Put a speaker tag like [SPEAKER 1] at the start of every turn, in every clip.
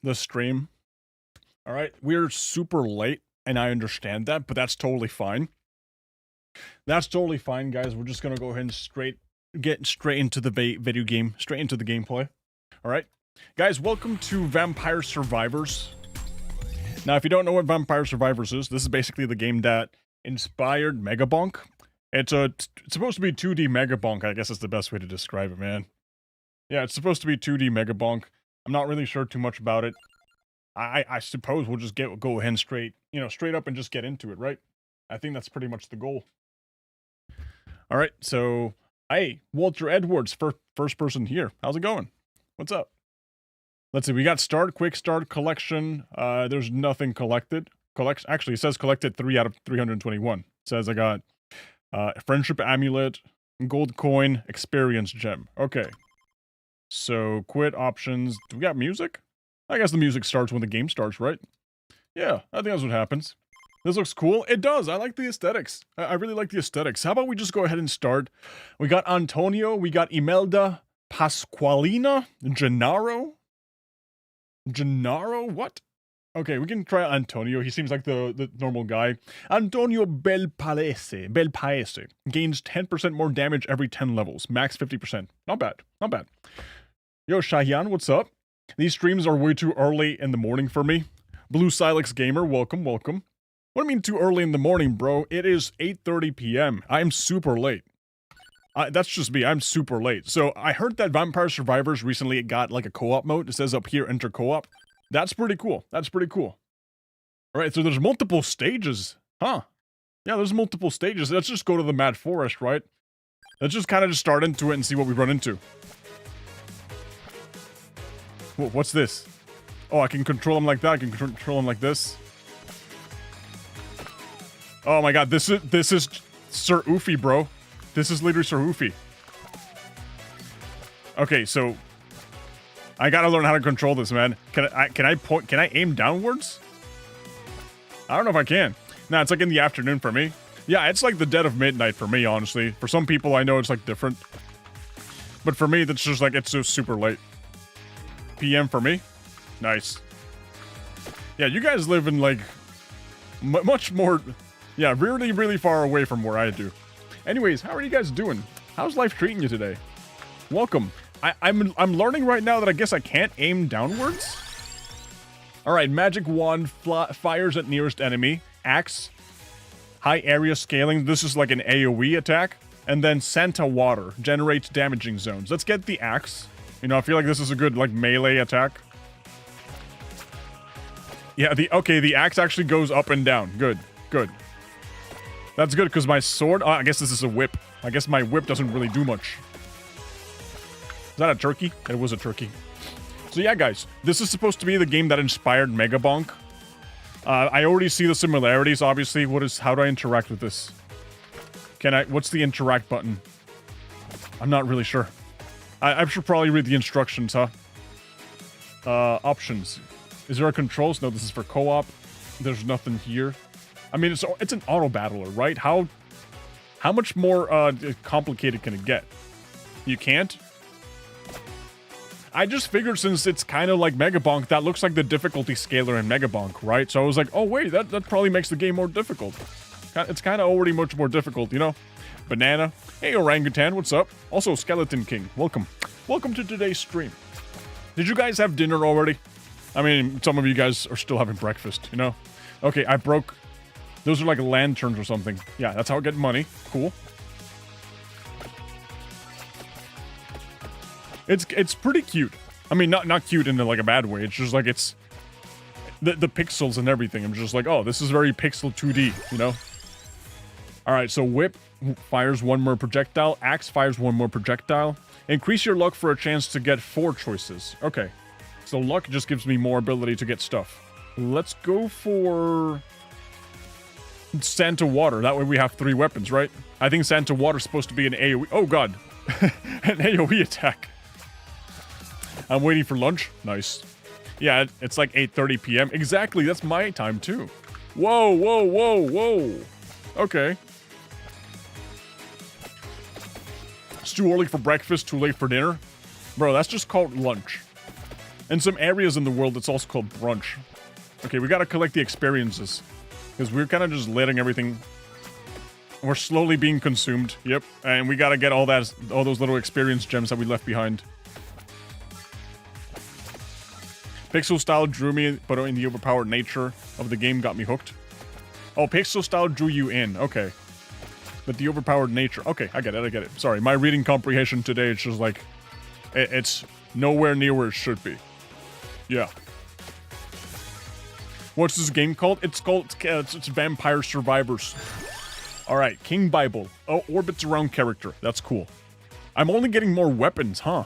[SPEAKER 1] the stream. All right, we're super late, and I understand that, but that's totally fine. That's totally fine, guys. We're just gonna go ahead and get straight into the video game, straight into the gameplay. All right, guys, welcome to Vampire Survivors. Now, if you don't know what Vampire Survivors is, this is basically the game that inspired Megabonk. It's supposed to be 2D Megabonk, I guess is the best way to describe it, man. Yeah, it's supposed to be 2D Megabonk. I'm not really sure too much about it. I suppose we'll just go ahead and straight up and just get into it, right? I think that's pretty much the goal. All right, so, hey, Walter Edwards, first person here. How's it going? What's up? Let's see, we got quick start, collection. There's nothing collected. Actually, it says collected 3 out of 321. It says I got friendship amulet, gold coin, experience gem. Okay. So, quit options. Do we got music? I guess the music starts when the game starts, right? Yeah, I think that's what happens. This looks cool. It does. I like the aesthetics. I really like the aesthetics. How about we just go ahead and start? We got Antonio. We got Imelda, Pasqualina, Gennaro. Gennaro? What? Okay, we can try Antonio. He seems like the normal guy. Antonio Belpaese. Gains 10% more damage every 10 levels. Max 50%. Not bad. Not bad. Yo, Shahian, what's up? These streams are way too early in the morning for me. Blue Silex Gamer, welcome, welcome. What do you mean too early in the morning, bro? It is 8:30 p.m. I'm super late. That's just me. I'm super late. So I heard that Vampire Survivors recently got like a co-op mode. It says up here, enter co-op. That's pretty cool. That's pretty cool. All right, so there's multiple stages. Huh. Yeah, there's multiple stages. Let's just go to the Mad Forest, right? Let's just kind of just start into it and see what we run into. What's this? Oh, I can control him like that. I can control him like this. Oh my god, this is Sir Oofy, bro. This is literally Sir Oofy. Okay, so I gotta learn how to control this, man. Can I aim downwards? I don't know if I can. Nah, it's like in the afternoon for me. Yeah, it's like the dead of midnight for me, honestly. For some people, I know it's like different. But for me, that's just like, it's just super late. PM for me? Nice. Yeah, you guys live in like, much more, yeah, really, really far away from where I do. Anyways, how are you guys doing? How's life treating you today? Welcome. I'm learning right now that I guess I can't aim downwards. All right, magic wand fires at nearest enemy. Axe, high area scaling. This is like an AoE attack. And then Santa water generates damaging zones. Let's get the axe. You know, I feel like this is a good like melee attack. Yeah, the axe actually goes up and down. Good, good. That's good because my sword. Oh, I guess this is a whip. I guess my whip doesn't really do much. Is that a turkey? It was a turkey. So yeah, guys, this is supposed to be the game that inspired Megabonk. I already see the similarities, obviously. How do I interact with this? What's the interact button? I'm not really sure. I should probably read the instructions, huh? Options. Is there a controls? No, this is for co-op. There's nothing here. I mean, it's an auto battler, right? How much more complicated can it get? You can't? I just figured since it's kind of like Megabonk, that looks like the difficulty scaler in Megabonk, right? So I was like, oh wait, that probably makes the game more difficult. It's kind of already much more difficult, you know? Banana. Hey, Orangutan, what's up? Also, Skeleton King, welcome. Welcome to today's stream. Did you guys have dinner already? I mean, some of you guys are still having breakfast, you know? Okay, I broke... Those are like lanterns or something. Yeah, that's how I get money. Cool. It's pretty cute. I mean, not cute in like a bad way. It's just like it's... The pixels and everything. I'm just like, oh, this is very pixel 2D, you know? Alright, so whip fires 1 more projectile. Axe fires 1 more projectile. Increase your luck for a chance to get 4 choices. Okay. So luck just gives me more ability to get stuff. Let's go for... Santa water. That way we have 3 weapons, right? I think Santa water's supposed to be an AoE... Oh, God. An AoE attack. I'm waiting for lunch. Nice. Yeah, it's like 8:30 p.m. Exactly, that's my time, too. Whoa, whoa, whoa, whoa. Okay. It's too early for breakfast, too late for dinner. Bro, that's just called lunch. And some areas in the world it's also called brunch. Okay, we gotta collect the experiences. Because we're kind of just letting everything... We're slowly being consumed. Yep. And we gotta get all those little experience gems that we left behind. Pixel style drew me, but in the overpowered nature of the game got me hooked. Oh, pixel style drew you in. Okay. But the overpowered nature... Okay, I get it. Sorry, my reading comprehension today, it's just like... It's nowhere near where it should be. Yeah. What's this game called? It's Vampire Survivors. Alright, King Bible. Oh, orbits around character. That's cool. I'm only getting more weapons, huh?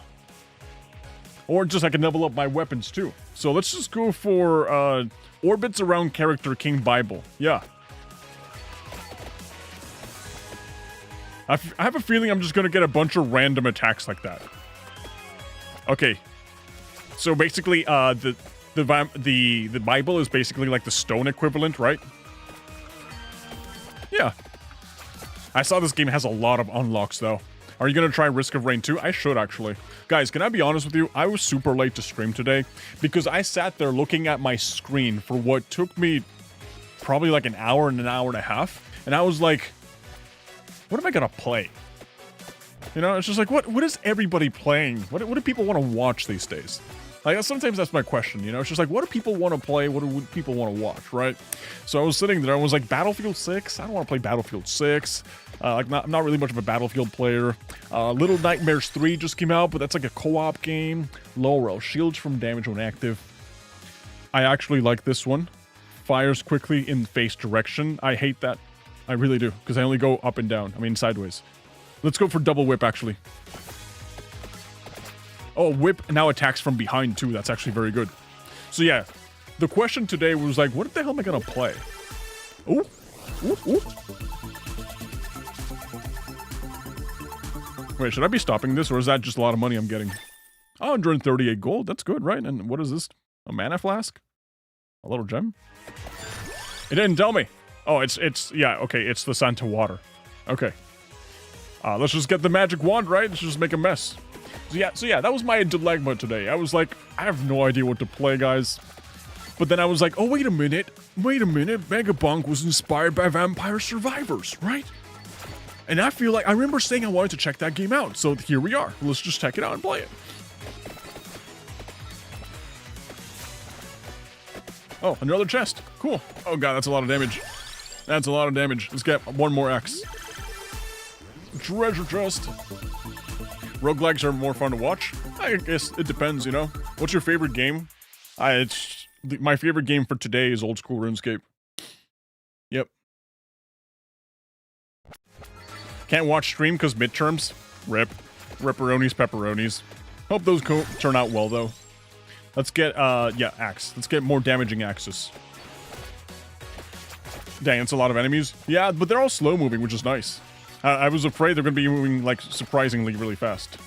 [SPEAKER 1] Or just I can level up my weapons too. So let's just go for orbits around character King Bible. Yeah. I have a feeling I'm just gonna get a bunch of random attacks like that. Okay. So basically, the Bible is basically like the stone equivalent, right? Yeah. I saw this game has a lot of unlocks though. Are you gonna try Risk of Rain 2? I should actually. Guys, can I be honest with you? I was super late to stream today because I sat there looking at my screen for what took me probably like an hour and a half. And I was like, what am I gonna play? You know, it's just like, what is everybody playing? What do people want to watch these days? Like, sometimes that's my question, you know? It's just like, what do people want to play? What do people want to watch, right? So I was sitting there and was like, Battlefield 6? I don't want to play Battlefield 6. I'm not really much of a Battlefield player. Little Nightmares 3 just came out, but that's like a co-op game. Laurel, shields from damage when active. I actually like this one. Fires quickly in face direction. I hate that. I really do, because I only go up and down. I mean, sideways. Let's go for double whip, actually. Oh, whip now attacks from behind, too. That's actually very good. So, yeah. The question today was like, what the hell am I going to play? Ooh. Ooh, ooh. Wait, should I be stopping this, or is that just a lot of money I'm getting? 138 gold. That's good, right? And what is this? A mana flask? A little gem? It didn't tell me. Oh, yeah, okay, it's the Santa water. Okay. Let's just get the magic wand, right? Let's just make a mess. So yeah, that was my dilemma today. I was like, I have no idea what to play, guys. But then I was like, oh, wait a minute. Vagabond was inspired by Vampire Survivors, right? And I feel like, I remember saying I wanted to check that game out. So here we are. Let's just check it out and play it. Oh, another chest. Cool. Oh god, that's a lot of damage. That's a lot of damage. Let's get one more X. Treasure chest. Roguelikes are more fun to watch. I guess it depends, you know. What's your favorite game? My favorite game for today is old school RuneScape. Yep. Can't watch stream because midterms. Rip. Ripperonis. Hope those turn out well, though. Let's get, yeah, axe. Let's get more damaging axes. Dang, it's a lot of enemies. Yeah, but they're all slow moving, which is nice. I was afraid they're going to be moving, like, surprisingly really fast.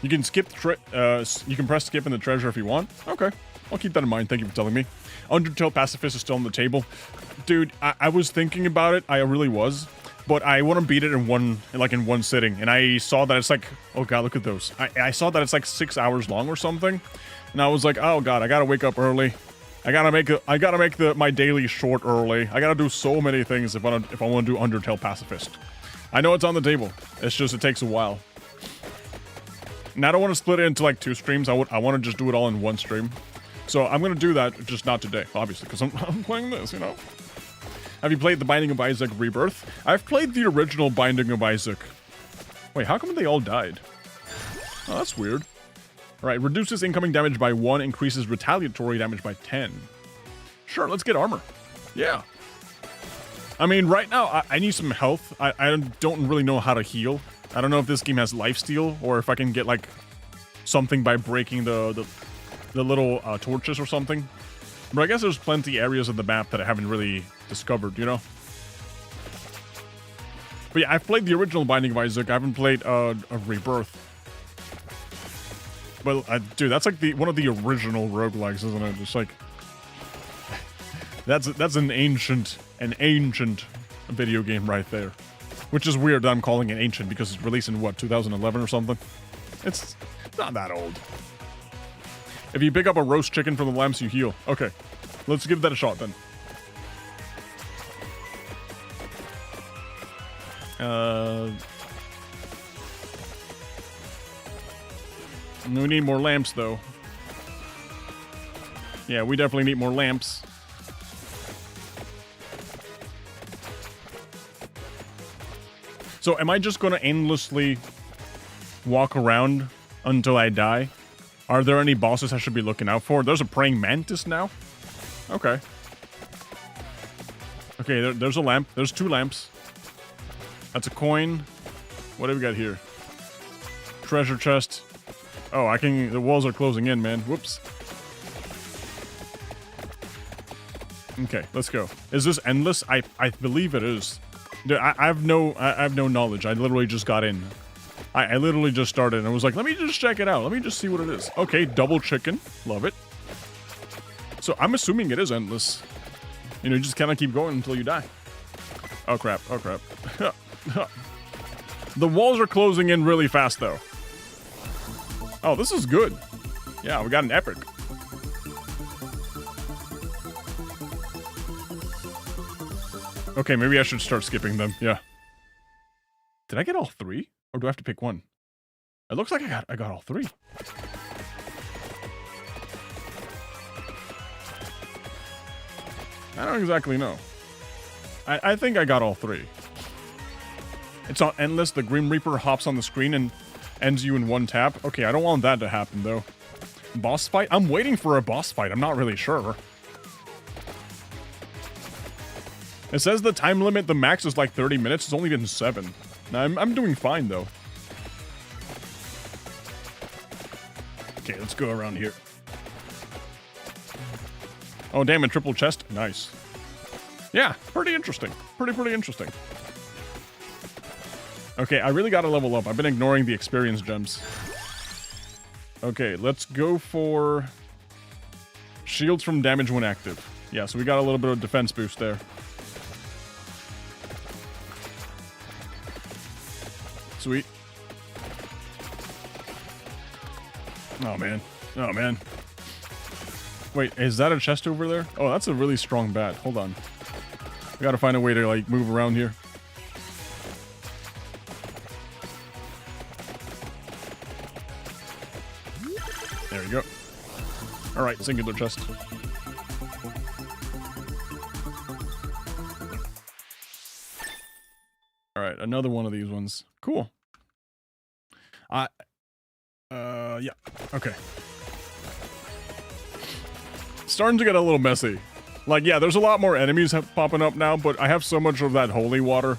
[SPEAKER 1] You can skip you can press skip in the treasure if you want. Okay. I'll keep that in mind. Thank you for telling me. Undertale Pacifist is still on the table. Dude, I was thinking about it. I really was. But I want to beat it in one sitting. And I saw that it's like, oh god, look at those. I saw that it's like 6 hours long or something. And I was like, oh god, I gotta wake up early. I gotta make my daily short early. I gotta do so many things if I want to do Undertale Pacifist. I know it's on the table. It's just it takes a while. And I don't want to split it into like 2 streams. I want to just do it all in one stream. So I'm gonna do that, just not today, obviously, because I'm playing this, you know. Have you played The Binding of Isaac Rebirth? I've played the original Binding of Isaac. Wait, how come they all died? Oh, that's weird. Alright, reduces incoming damage by 1, increases retaliatory damage by 10. Sure, let's get armor. Yeah. I mean, right now, I need some health. I don't really know how to heal. I don't know if this game has lifesteal, or if I can get, like, something by breaking the little torches or something. But I guess there's plenty areas of the map that I haven't really discovered, you know? But yeah, I've played the original Binding of Isaac. I haven't played a Rebirth. Well, dude, that's like one of the original roguelikes, isn't it? It's like... that's an ancient video game right there. Which is weird that I'm calling it ancient, because it's released in, what, 2011 or something? It's not that old. If you pick up a roast chicken from the lamps, you heal. Okay, let's give that a shot then. We need more lamps, though. Yeah, we definitely need more lamps. So, am I just going to endlessly walk around until I die? Are there any bosses I should be looking out for? There's a praying mantis now? Okay. Okay, there's a lamp. There's 2 lamps. That's a coin. What do we got here? Treasure chest. Oh, the walls are closing in, man. Whoops. Okay, let's go. Is this endless? I believe it is. I have no knowledge. I literally just got in. I literally just started and I was like, let me just check it out. Let me just see what it is. Okay, double chicken. Love it. So I'm assuming it is endless. You know, you just kind of keep going until you die. Oh crap, oh crap. The walls are closing in really fast though. Oh, this is good. Yeah, we got an epic. Okay, maybe I should start skipping them. Yeah. Did I get all 3? Or do I have to pick one? It looks like I got all 3. I don't exactly know. I think I got all 3. It's on endless. The Grim Reaper hops on the screen and ends you in 1 tap. Okay, I don't want that to happen though. Boss fight? I'm waiting for a boss fight. I'm not really sure. It says the time limit, the max is like 30 minutes. It's only been 7. Now, I'm doing fine, though. Okay, let's go around here. Oh, damn, a triple chest. Nice. Yeah, pretty interesting. Pretty interesting. Okay, I really gotta level up. I've been ignoring the experience gems. Okay, let's go for shields from damage when active. Yeah, so we got a little bit of defense boost there. Sweet. Oh, man. Oh, man. Wait, is that a chest over there? Oh, that's a really strong bat. Hold on. We gotta find a way to, like, move around here. There we go. Alright, singular chest. Alright, another one of these ones. Cool. Yeah. Okay. Starting to get a little messy. Like, yeah, there's a lot more enemies popping up now, but I have so much of that holy water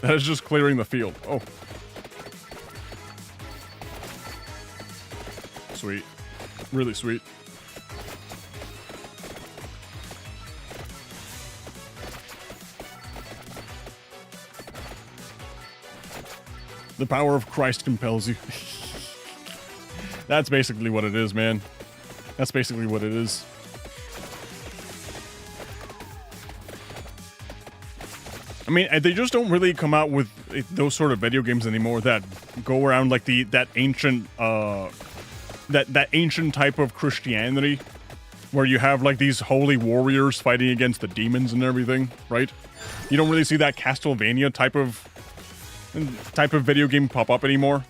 [SPEAKER 1] that is just clearing the field. Oh. Sweet. Really sweet. The power of Christ compels you. That's basically what it is, man. That's basically what it is. I mean, they just don't really come out with those sort of video games anymore that go around like that ancient that ancient type of Christianity where you have like these holy warriors fighting against the demons and everything, right? You don't really see that Castlevania type of video game pop up anymore.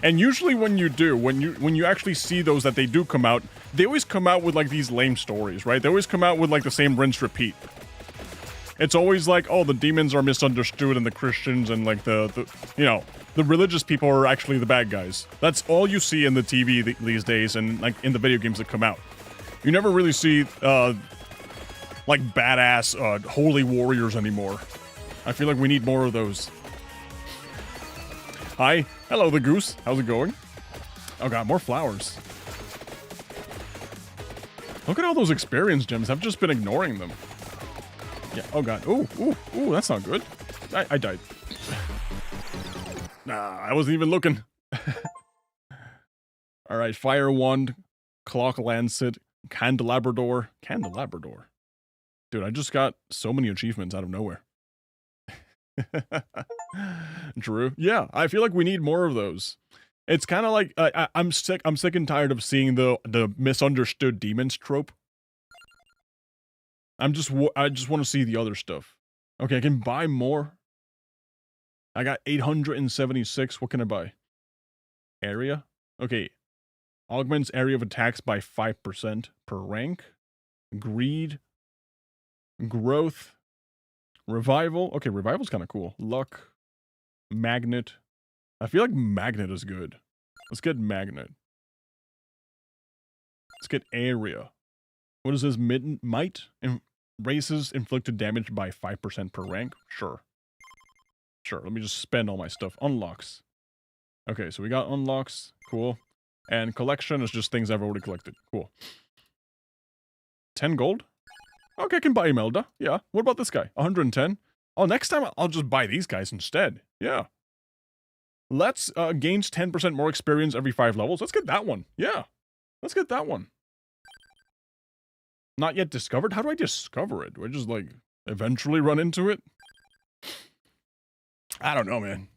[SPEAKER 1] And usually when you do, when you actually see those that they do come out, they always come out with like these lame stories, right? They always come out with like the same rinse repeat. It's always like, oh, the demons are misunderstood and the Christians and like the you know, the religious people are actually the bad guys. That's all you see in the TV these days and like in the video games that come out. You never really see like badass holy warriors anymore. I feel like we need more of those. Hi. Hello, the goose. How's it going? Oh god, more flowers. Look at all those experience gems. I've just been ignoring them. Yeah, oh god. Ooh, that's not good. I died. Nah, I wasn't even looking. Alright, fire wand, clock lancet, candelabrador. Candelabrador. Dude, I just got so many achievements out of nowhere. True. Yeah, I feel like we need more of those. It's kind of like I'm sick and tired of seeing the misunderstood demons trope. I just want to see the other stuff. Okay, I can buy more. I got 876. What can I buy? Area? Okay. Augments area of attacks by 5% per rank. Greed. Growth. Revival. Okay, revival's kind of cool. Luck. Magnet. I feel like magnet is good. Let's get magnet. Let's get area. What is this? Might? Races inflicted damage by 5% per rank? Sure. Sure, let me just spend all my stuff. Unlocks. Okay, so we got unlocks. Cool. And collection is just things I've already collected. Cool. 10 gold? Okay, I can buy Imelda. Yeah. What about this guy? 110? Oh, next time I'll just buy these guys instead. Yeah. Let's gains 10% more experience every 5 levels. Let's get that one. Yeah. Let's get that one. Not yet discovered? How do I discover it? Do I just, like, eventually run into it? I don't know, man.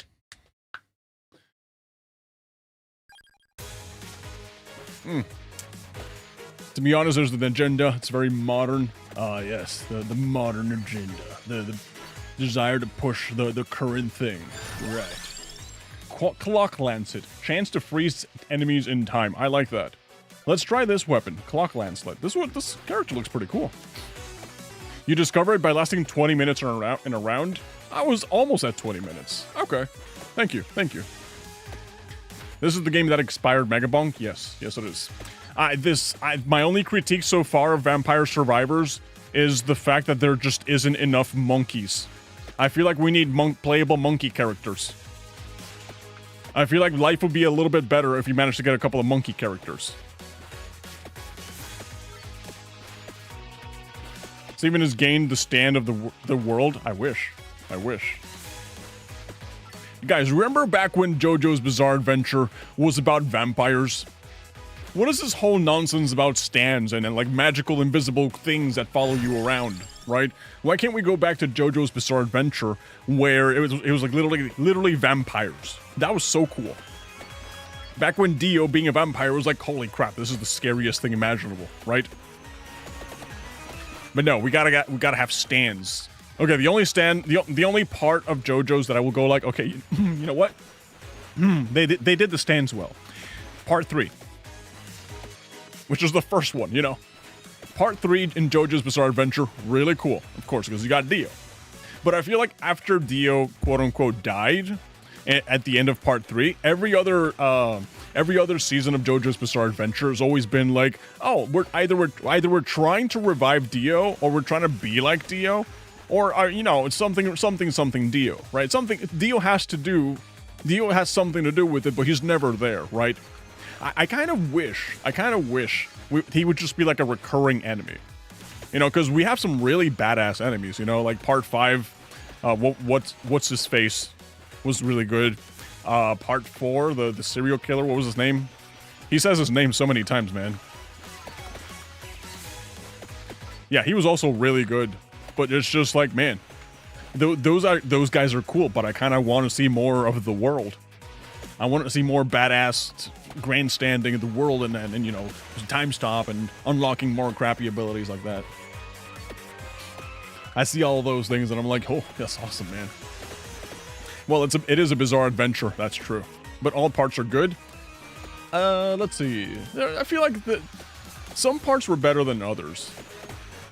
[SPEAKER 1] To be honest, there's the agenda. It's very modern. Yes, the modern agenda. The desire to push the current thing. Right. Clock Lancet. Chance to freeze enemies in time. I like that. Let's try this weapon. Clock Lancet. This character looks pretty cool. You discover it by lasting 20 minutes in a round. I was almost at 20 minutes. Okay. Thank you. Thank you. This is the game that expired Megabonk? Yes. Yes, it is. My only critique so far of Vampire Survivors is the fact that there just isn't enough monkeys. I feel like we need playable monkey characters. I feel like life would be a little bit better if you managed to get a couple of monkey characters. Steven has gained the stand of the world. I wish. I wish. You guys, remember back when JoJo's Bizarre Adventure was about vampires? What is this whole nonsense about stands and like magical invisible things that follow you around, right? Why can't we go back to JoJo's Bizarre Adventure where it was like literally vampires? That was so cool. Back when Dio being a vampire was like, holy crap, this is the scariest thing imaginable, right? But no, we gotta have stands. Okay, the only part of JoJo's that I will go like, okay, you know what? They did the stands well. Part 3. Which is the first one, you know. Part 3 in JoJo's Bizarre Adventure, really cool, of course, because you got Dio. But I feel like after Dio, quote-unquote, died, at the end of Part 3, every other season of JoJo's Bizarre Adventure has always been like, oh, we're trying to revive Dio, or we're trying to be like Dio, or you know, it's something Dio, right? Dio has something to do with it, but he's never there, right? I kind of wish he would just be like a recurring enemy, you know, because we have some really badass enemies, you know, like Part 5, what's his face was really good. Part 4, the serial killer, what was his name? He says his name so many times, man. Yeah, he was also really good, but it's just like, man, those guys are cool, but I kind of want to see more of the world. I want to see more badass grandstanding of the world and you know, time stop and unlocking more crappy abilities like that. I see all those things and I'm like, oh, that's awesome, man. Well, it is a bizarre adventure, that's true. But all parts are good. Let's see. I feel like some parts were better than others.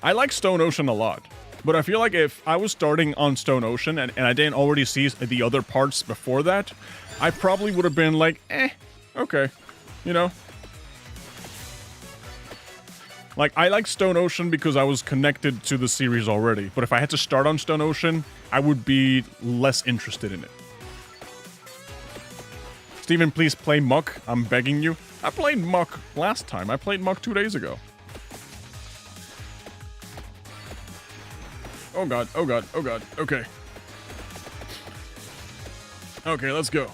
[SPEAKER 1] I like Stone Ocean a lot. But I feel like if I was starting on Stone Ocean and I didn't already see the other parts before that, I probably would have been like, okay, you know? Like, I like Stone Ocean because I was connected to the series already, but if I had to start on Stone Ocean, I would be less interested in it. Steven, please play Muck, I'm begging you. I played Muck last time. I played Muck 2 days ago. Oh god, oh god, oh god, okay. Okay, let's go.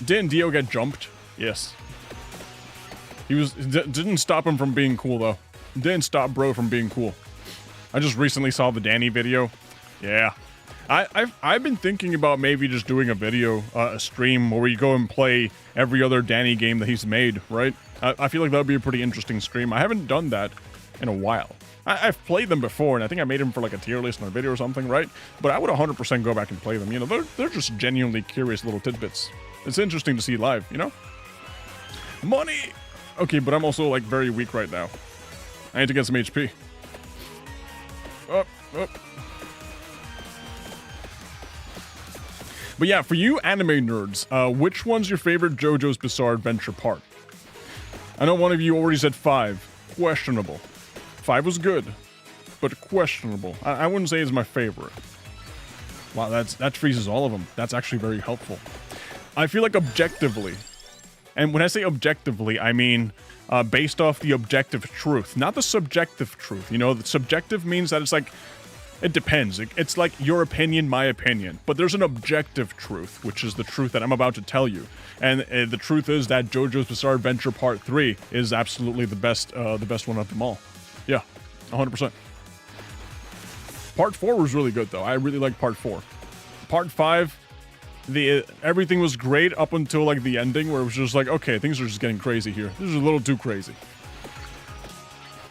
[SPEAKER 1] Didn't Dio get jumped? Yes. Didn't stop him from being cool, though. Didn't stop bro from being cool. I just recently saw the Danny video. Yeah. I've been thinking about maybe just doing a video, a stream where we go and play every other Danny game that he's made, right? I feel like that would be a pretty interesting stream. I haven't done that in a while. I've played them before, and I think I made them for like a tier list on a video or something, right? But I would 100% go back and play them. You know, they're just genuinely curious little tidbits. It's interesting to see live, you know? Money! Okay, but I'm also like very weak right now. I need to get some HP. Up, up. But yeah, for you anime nerds, which one's your favorite JoJo's Bizarre Adventure part? I know one of you already said 5. Questionable. 5 was good, but questionable. I wouldn't say it's my favorite. Wow, that freezes all of them. That's actually very helpful. I feel like objectively, and when I say objectively, I mean based off the objective truth, not the subjective truth. You know, the subjective means that it's like, it depends. It's like your opinion, my opinion. But there's an objective truth, which is the truth that I'm about to tell you. And the truth is that JoJo's Bizarre Adventure Part 3 is absolutely the best one of them all. Yeah, 100%. Part 4 was really good, though. I really liked Part 4. Part 5, everything was great up until, like, the ending, where it was just like, okay, things are just getting crazy here. This is a little too crazy.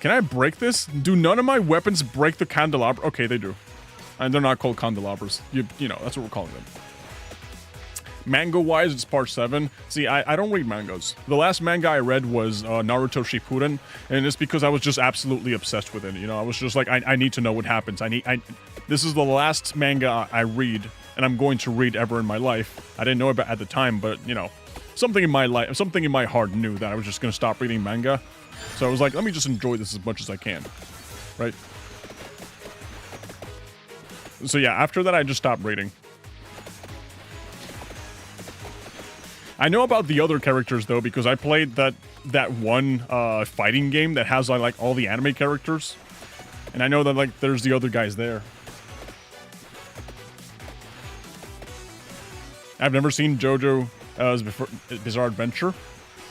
[SPEAKER 1] Can I break this? Do none of my weapons break the candelabra? Okay, they do. And they're not called candelabras. You know, that's what we're calling them. Manga-wise, it's part 7. See, I don't read mangas. The last manga I read was Naruto Shippuden, and it's because I was just absolutely obsessed with it. You know, I was just like, I need to know what happens. This is the last manga I read, and I'm going to read ever in my life. I didn't know about it at the time, but, you know, something in my heart knew that I was just going to stop reading manga. So I was like, let me just enjoy this as much as I can, right? So yeah, after that, I just stopped reading. I know about the other characters, though, because I played that one fighting game that has, like, all the anime characters. And I know that, like, there's the other guys there. I've never seen JoJo's Bizarre Adventure.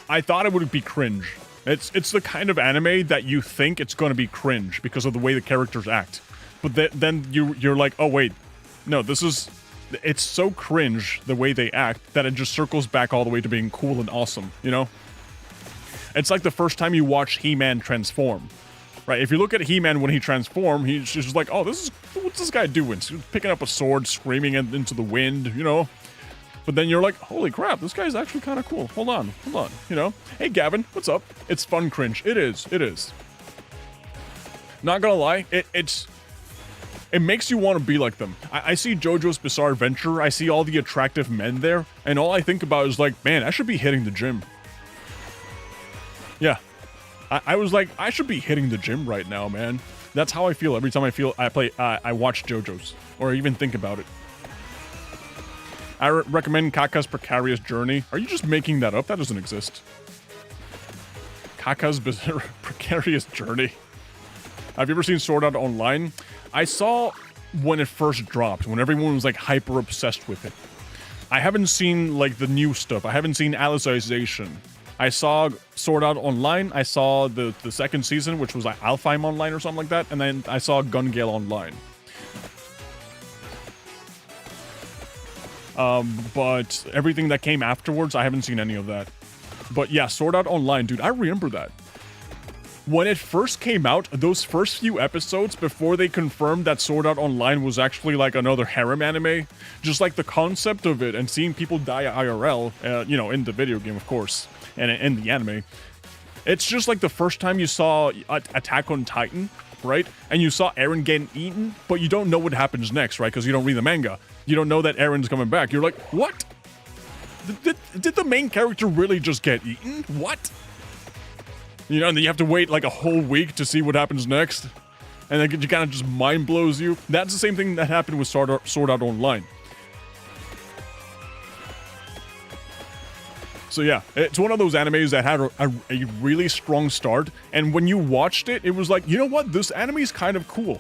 [SPEAKER 1] I thought it would be cringe. It's the kind of anime that you think it's going to be cringe because of the way the characters act. But then you're like, oh wait, no, it's so cringe the way they act that it just circles back all the way to being cool and awesome, you know? It's like the first time you watch He-Man transform, right? If you look at He-Man when he transformed, he's just like, oh, what's this guy doing? He's picking up a sword, screaming into the wind, you know? But then you're like, holy crap, this guy's actually kind of cool. Hold on, you know? Hey, Gavin, what's up? It's fun cringe. It is. Not gonna lie, it makes you want to be like them. I see JoJo's Bizarre Adventure, I see all the attractive men there, and all I think about is like, man, I should be hitting the gym. Yeah. I was like, I should be hitting the gym right now, man. That's how I feel every time I watch JoJo's, or even think about it. I recommend Kaka's Precarious Journey. Are you just making that up? That doesn't exist. Kaka's Precarious Journey. Have you ever seen Sword Art Online? I saw when it first dropped, when everyone was like hyper obsessed with it. I haven't seen like the new stuff. I haven't seen Alicization. I saw Sword Art Online. I saw the second season, which was like Alfheim Online or something like that. And then I saw Gun Gale Online. But everything that came afterwards, I haven't seen any of that. But yeah, Sword Art Online, dude, I remember that. When it first came out, those first few episodes before they confirmed that Sword Art Online was actually like another harem anime, just like the concept of it and seeing people die IRL, you know, in the video game, of course, and in the anime. It's just like the first time you saw Attack on Titan, right? And you saw Eren getting eaten, but you don't know what happens next, right? Because you don't read the manga. You don't know that Eren's coming back. You're like, what? Did the main character really just get eaten? What? You know, and then you have to wait like a whole week to see what happens next. And then it kind of just mind blows you. That's the same thing that happened with Sword Art Online. So yeah, it's one of those animes that had a really strong start. And when you watched it, it was like, you know what? This anime is kind of cool.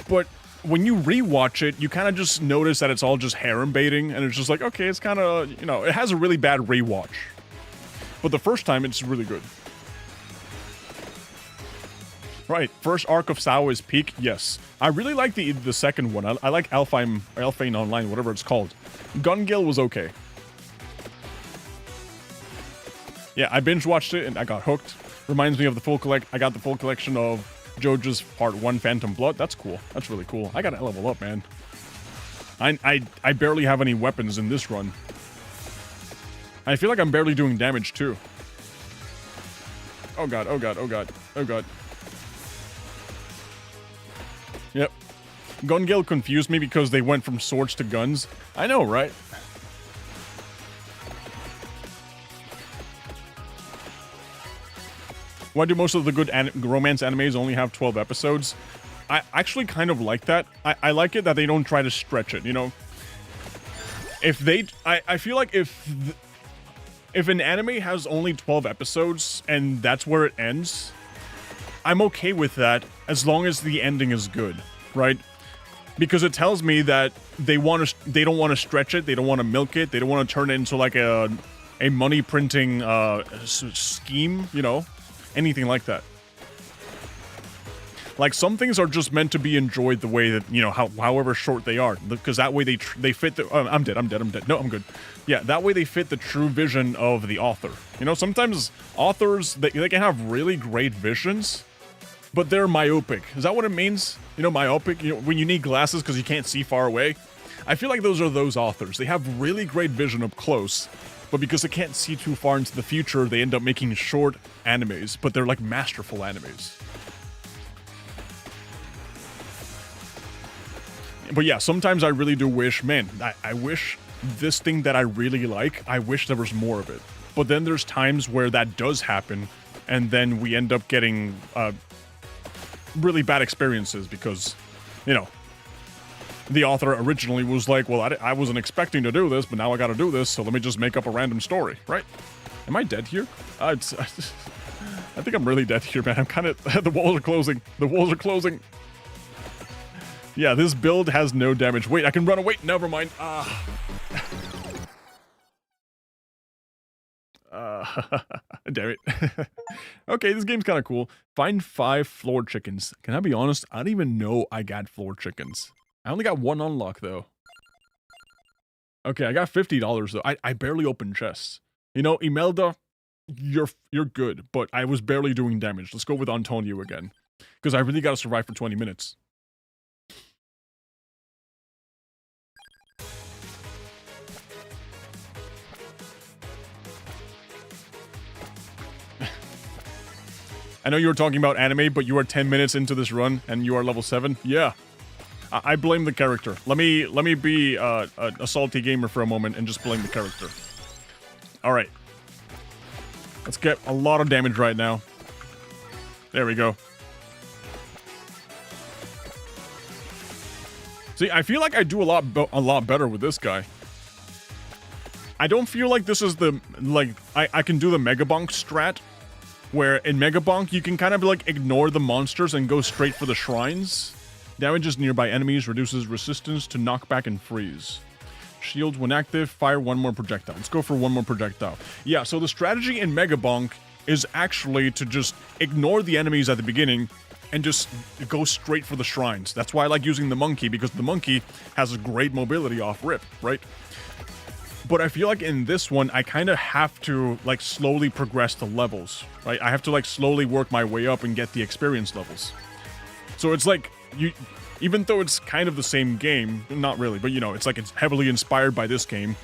[SPEAKER 1] But when you rewatch it, you kind of just notice that it's all just harem baiting, and it's just like, okay, it's kind of, you know, it has a really bad rewatch. But the first time, it's really good. Right, first arc of Sao is peak, yes. I really like the second one. I like Alphine Online, whatever it's called. Gun-Gil was okay. Yeah, I binge watched it and I got hooked. Reminds me of the full I got the full collection of JoJo's Part 1 Phantom Blood. That's cool. That's really cool. I gotta level up, man. I barely have any weapons in this run. I feel like I'm barely doing damage too. Oh god, oh god, oh god, oh god. Yep. Gun-Gil confused me because they went from swords to guns. I know, right? Why do most of the good romance animes only have 12 episodes? I actually kind of like that. I like it that they don't try to stretch it, you know? If they... I feel like if an anime has only 12 episodes and that's where it ends, I'm okay with that as long as the ending is good, right? Because it tells me that they don't want to stretch it, they don't want to milk it, they don't want to turn it into like a money printing scheme, you know? Anything like that. Like, some things are just meant to be enjoyed the way that, you know, however short they are. Because that way they fit the... Oh, I'm dead. No, I'm good. Yeah, that way they fit the true vision of the author. You know, sometimes authors, they can have really great visions, but they're myopic. Is that what it means? You know, myopic? You know, when you need glasses because you can't see far away? I feel like those are those authors. They have really great vision up close, but because they can't see too far into the future, they end up making short animes, but they're like masterful animes. But yeah, sometimes I really do wish, man, I wish this thing that I really like, I wish there was more of it. But then there's times where that does happen, and then we end up getting really bad experiences because, you know, the author originally was like, well, I wasn't expecting to do this, but now I gotta do this, so let me just make up a random story, right? Am I dead here? I think I'm really dead here, man. I'm kind of... The walls are closing. The walls are closing. Yeah, this build has no damage. Wait, I can run away. Never mind. Damn it. Okay, this game's kind of cool. Find 5 floor chickens. Can I be honest? I don't even know I got floor chickens. I only got 1 unlock, though. Okay, I got $50, though. I barely opened chests. You know, Imelda, you're good, but I was barely doing damage. Let's go with Antonio again. Because I really gotta survive for 20 minutes. I know you were talking about anime, but you are 10 minutes into this run, and you are level 7? Yeah. I blame the character. Let me be a salty gamer for a moment and just blame the character. Alright. Let's get a lot of damage right now. There we go. See, I feel like I do a lot better with this guy. I don't feel like this is the... Like, I can do the Mega Bonk strat, where in Mega Bonk, you can kind of, like, ignore the monsters and go straight for the shrines. Damages nearby enemies, reduces resistance to knockback and freeze. Shields when active, fire 1 more projectile. Let's go for 1 more projectile. Yeah, so the strategy in Mega Bonk is actually to just ignore the enemies at the beginning and just go straight for the shrines. That's why I like using the monkey, because the monkey has a great mobility off rip, right? But I feel like in this one, I kind of have to, like, slowly progress the levels, right? I have to, like, slowly work my way up and get the experience levels. So it's like, even though it's kind of the same game, not really, but, you know, it's like it's heavily inspired by this game,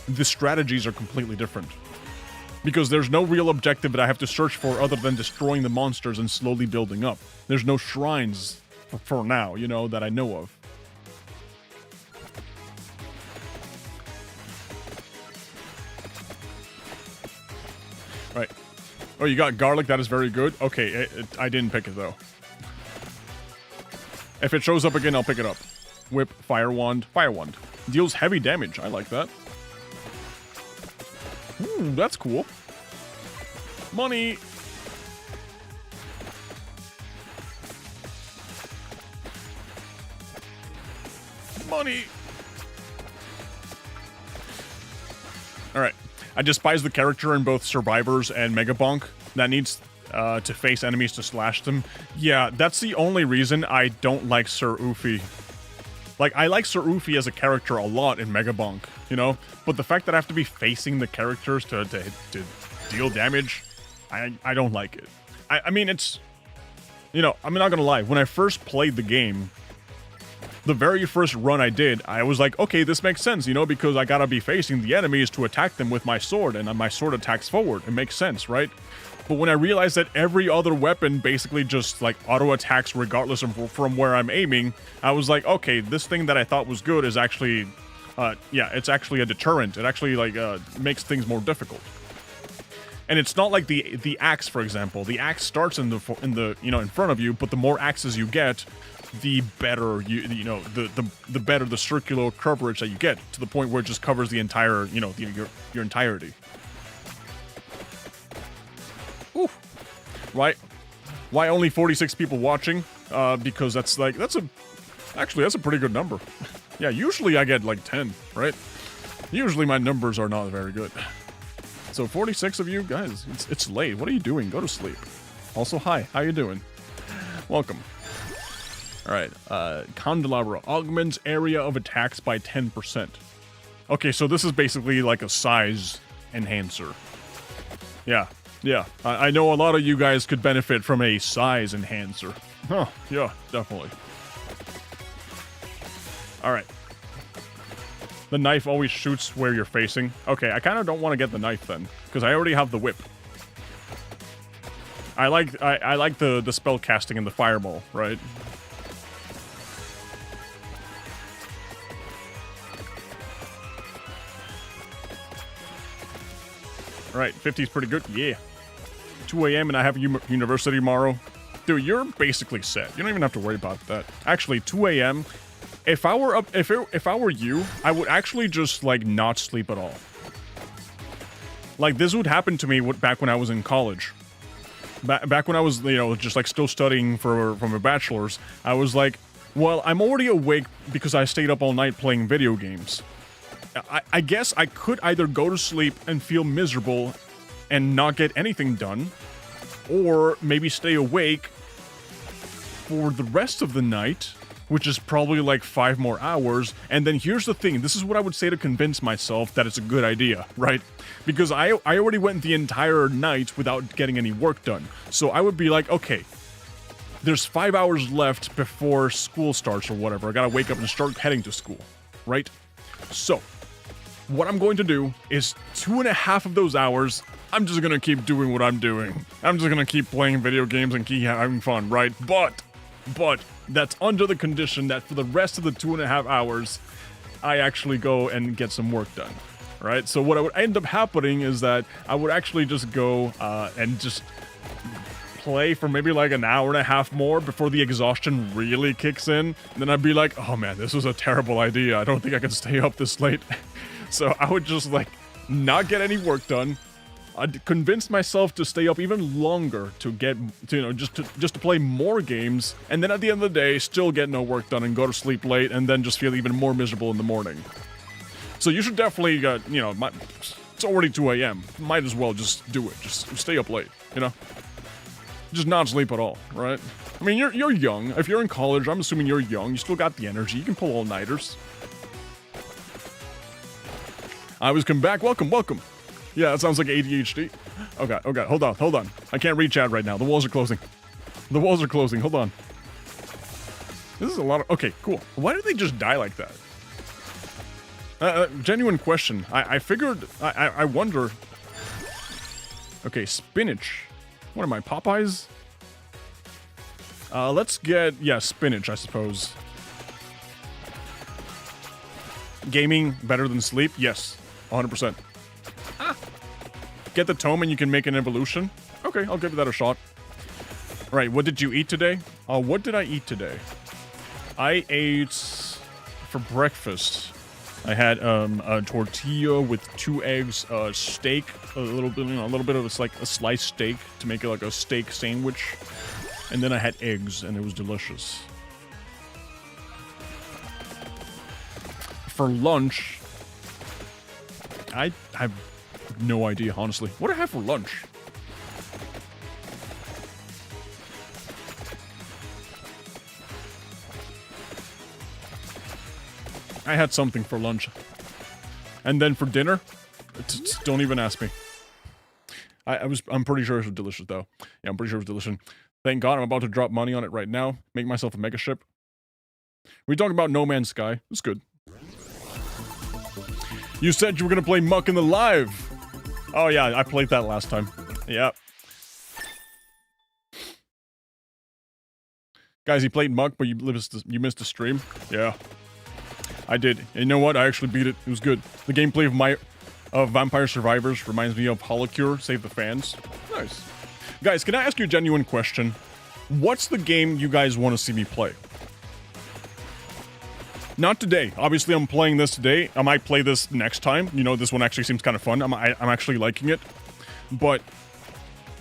[SPEAKER 1] the strategies are completely different. Because there's no real objective that I have to search for other than destroying the monsters and slowly building up. There's no shrines for now, you know, that I know of. Right. Oh, you got garlic. That is very good. Okay, I didn't pick it, though. If it shows up again, I'll pick it up. Whip, fire wand, fire wand. Deals heavy damage. I like that. Ooh, that's cool. Money. Money. All right. I despise the character in both Survivors and Mega Bonk. That needs to face enemies to slash them. Yeah, that's the only reason I don't like Sir Ufi. Like, I like Sir Ufi as a character a lot in Megabonk, you know? But the fact that I have to be facing the characters to deal damage, I don't like it. I mean, it's... You know, I'm not gonna lie. When I first played the game, the very first run I did, I was like, okay, this makes sense, you know, because I gotta be facing the enemies to attack them with my sword, and my sword attacks forward. It makes sense, right? But when I realized that every other weapon basically just, like, auto-attacks regardless of from where I'm aiming, I was like, okay, this thing that I thought was good is actually, yeah, it's actually a deterrent. It actually, like, makes things more difficult. And it's not like the axe, for example. The axe starts in the you know, in front of you, but the more axes you get, the better you know, the better the circular coverage that you get, to the point where it just covers the entire, you know, your entirety. Ooh. Right? Why only 46 people watching? Because that's actually that's a pretty good number. Yeah, usually I get like 10, right? Usually my numbers are not very good. So 46 of you guys, it's late. What are you doing? Go to sleep. Also, hi. How you doing? Welcome. All right. Candelabra augments area of attacks by 10%. Okay, so this is basically like a size enhancer. Yeah. Yeah. I know a lot of you guys could benefit from a size enhancer. Huh. Yeah, definitely. All right. The knife always shoots where you're facing. Okay, I kind of don't want to get the knife then, because I already have the whip. I like the spell casting and the fireball, right? Alright, 50 is pretty good. Yeah. 2 a.m. and I have university tomorrow. Dude, you're basically set. You don't even have to worry about that. Actually, 2 a.m. If I were if I were you, I would actually just, like, not sleep at all. Like, this would happen to me back when I was in college. Back when I was, you know, just, like, still studying for my bachelor's, I was like, well, I'm already awake because I stayed up all night playing video games. I guess I could either go to sleep and feel miserable and not get anything done, or maybe stay awake for the rest of the night, which is probably like 5 more hours. And then here's the thing, this is what I would say to convince myself that it's a good idea, right? Because I already went the entire night without getting any work done. So I would be like, okay, there's 5 hours left before school starts or whatever. I gotta wake up and start heading to school, right? So what I'm going to do is 2.5 of those hours, I'm just gonna keep doing what I'm doing. I'm just gonna keep playing video games and keep having fun, right? But that's under the condition that for the rest of the 2.5 hours, I actually go and get some work done, right? So what would end up happening is that I would actually just go and just play for maybe like an hour and a half more before the exhaustion really kicks in. And then I'd be like, oh man, this was a terrible idea. I don't think I can stay up this late. So I would just, like, not get any work done. I'd convince myself to stay up even longer to get, you know, just to play more games, and then at the end of the day, still get no work done and go to sleep late, and then just feel even more miserable in the morning. So you should definitely, you know, it's already 2 a.m. Might as well just do it. Just stay up late, you know? Just not sleep at all, right? I mean, you're young. If you're in college, I'm assuming you're young. You still got the energy. You can pull all-nighters. I was come back. Welcome. Yeah, that sounds like ADHD. Okay, hold on. I can't read chat right now. The walls are closing. Hold on. This is a lot of... Okay, cool. Why did they just die like that? Genuine question. I figured... I wonder... Okay, spinach. What am I, Popeyes? Let's get... Yeah, spinach, I suppose. Gaming better than sleep? Yes. 100%. Get the tome and you can make an evolution? Okay, I'll give that a shot. Right, what did you eat today? What did I eat today? I ate... For breakfast, I had a tortilla with 2 eggs, steak, a little bit, you know, a little bit of a sliced steak to make it like a steak sandwich. And then I had eggs, and it was delicious. For lunch... I have no idea, honestly. What did I have for lunch? I had something for lunch. And then for dinner, don't even ask me. I'm pretty sure it was delicious, though. Yeah, I'm pretty sure it was delicious. Thank God I'm about to drop money on it right now. Make myself a mega ship. We talking about No Man's Sky. It's good. You said you were gonna play Muck in the live. Oh yeah, I played that last time. Yeah. Guys, he played Muck, but you missed the stream. Yeah. I did. And you know what? I actually beat it. It was good. The gameplay of Vampire Survivors reminds me of Holocure, Save the Fans. Nice. Guys, can I ask you a genuine question? What's the game you guys want to see me play? Not today. Obviously, I'm playing this today. I might play this next time. You know, this one actually seems kind of fun. I'm actually liking it. But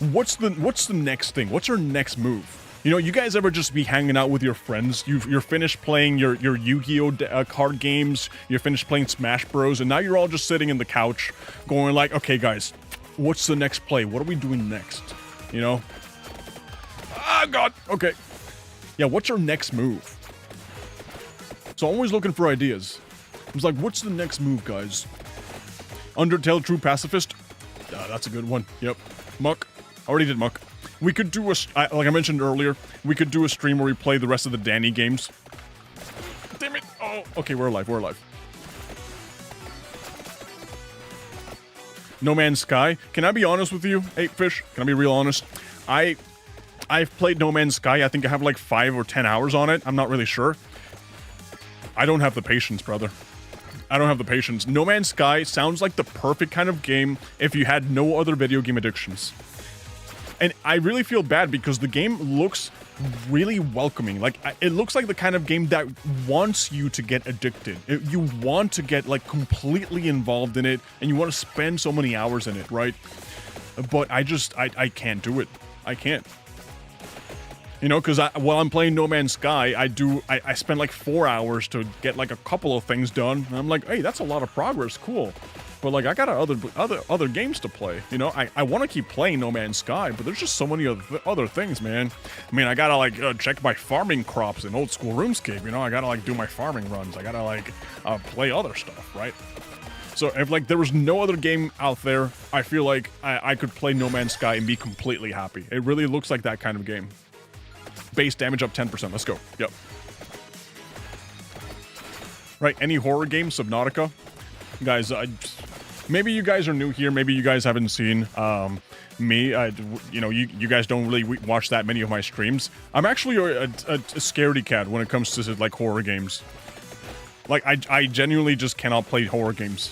[SPEAKER 1] what's the next thing? What's our next move? You know, you guys ever just be hanging out with your friends? You're finished playing your Yu-Gi-Oh card games. You're finished playing Smash Bros. And now you're all just sitting in the couch going like, okay, guys, what's the next play? What are we doing next? You know? Ah, God. Okay. Yeah, what's our next move? So I'm always looking for ideas. I was like, what's the next move, guys? Undertale True Pacifist? That's a good one. Yep. Muck. Already did Muck. We could do like I mentioned earlier, we could do a stream where we play the rest of the Danny games. Damn it! Oh, okay, we're alive, we're alive. No Man's Sky. Can I be honest with you, 8fish? Can I be real honest? I've played No Man's Sky. I think I have like 5 or 10 hours on it. I'm not really sure. I don't have the patience, brother. I don't have the patience. No Man's Sky sounds like the perfect kind of game if you had no other video game addictions. And I really feel bad because the game looks really welcoming. Like, it looks like the kind of game that wants you to get addicted. You want to get, like, completely involved in it, and you want to spend so many hours in it, right? But I can't do it. I can't. You know, because while I'm playing No Man's Sky, I spend like 4 hours to get like a couple of things done. And I'm like, hey, that's a lot of progress, cool. But like, I got other games to play. You know, I want to keep playing No Man's Sky, but there's just so many other things, man. I mean, I gotta like check my farming crops in old school RuneScape. You know, I gotta like do my farming runs. I gotta like play other stuff, right? So if like there was no other game out there, I feel like I could play No Man's Sky and be completely happy. It really looks like that kind of game. Base damage up 10%. Let's go. Yep. Right. Any horror game? Subnautica. Guys, maybe you guys are new here. Maybe you guys haven't seen me. You know, you guys don't really watch that many of my streams. I'm actually a scaredy cat when it comes to like horror games. Like I genuinely just cannot play horror games.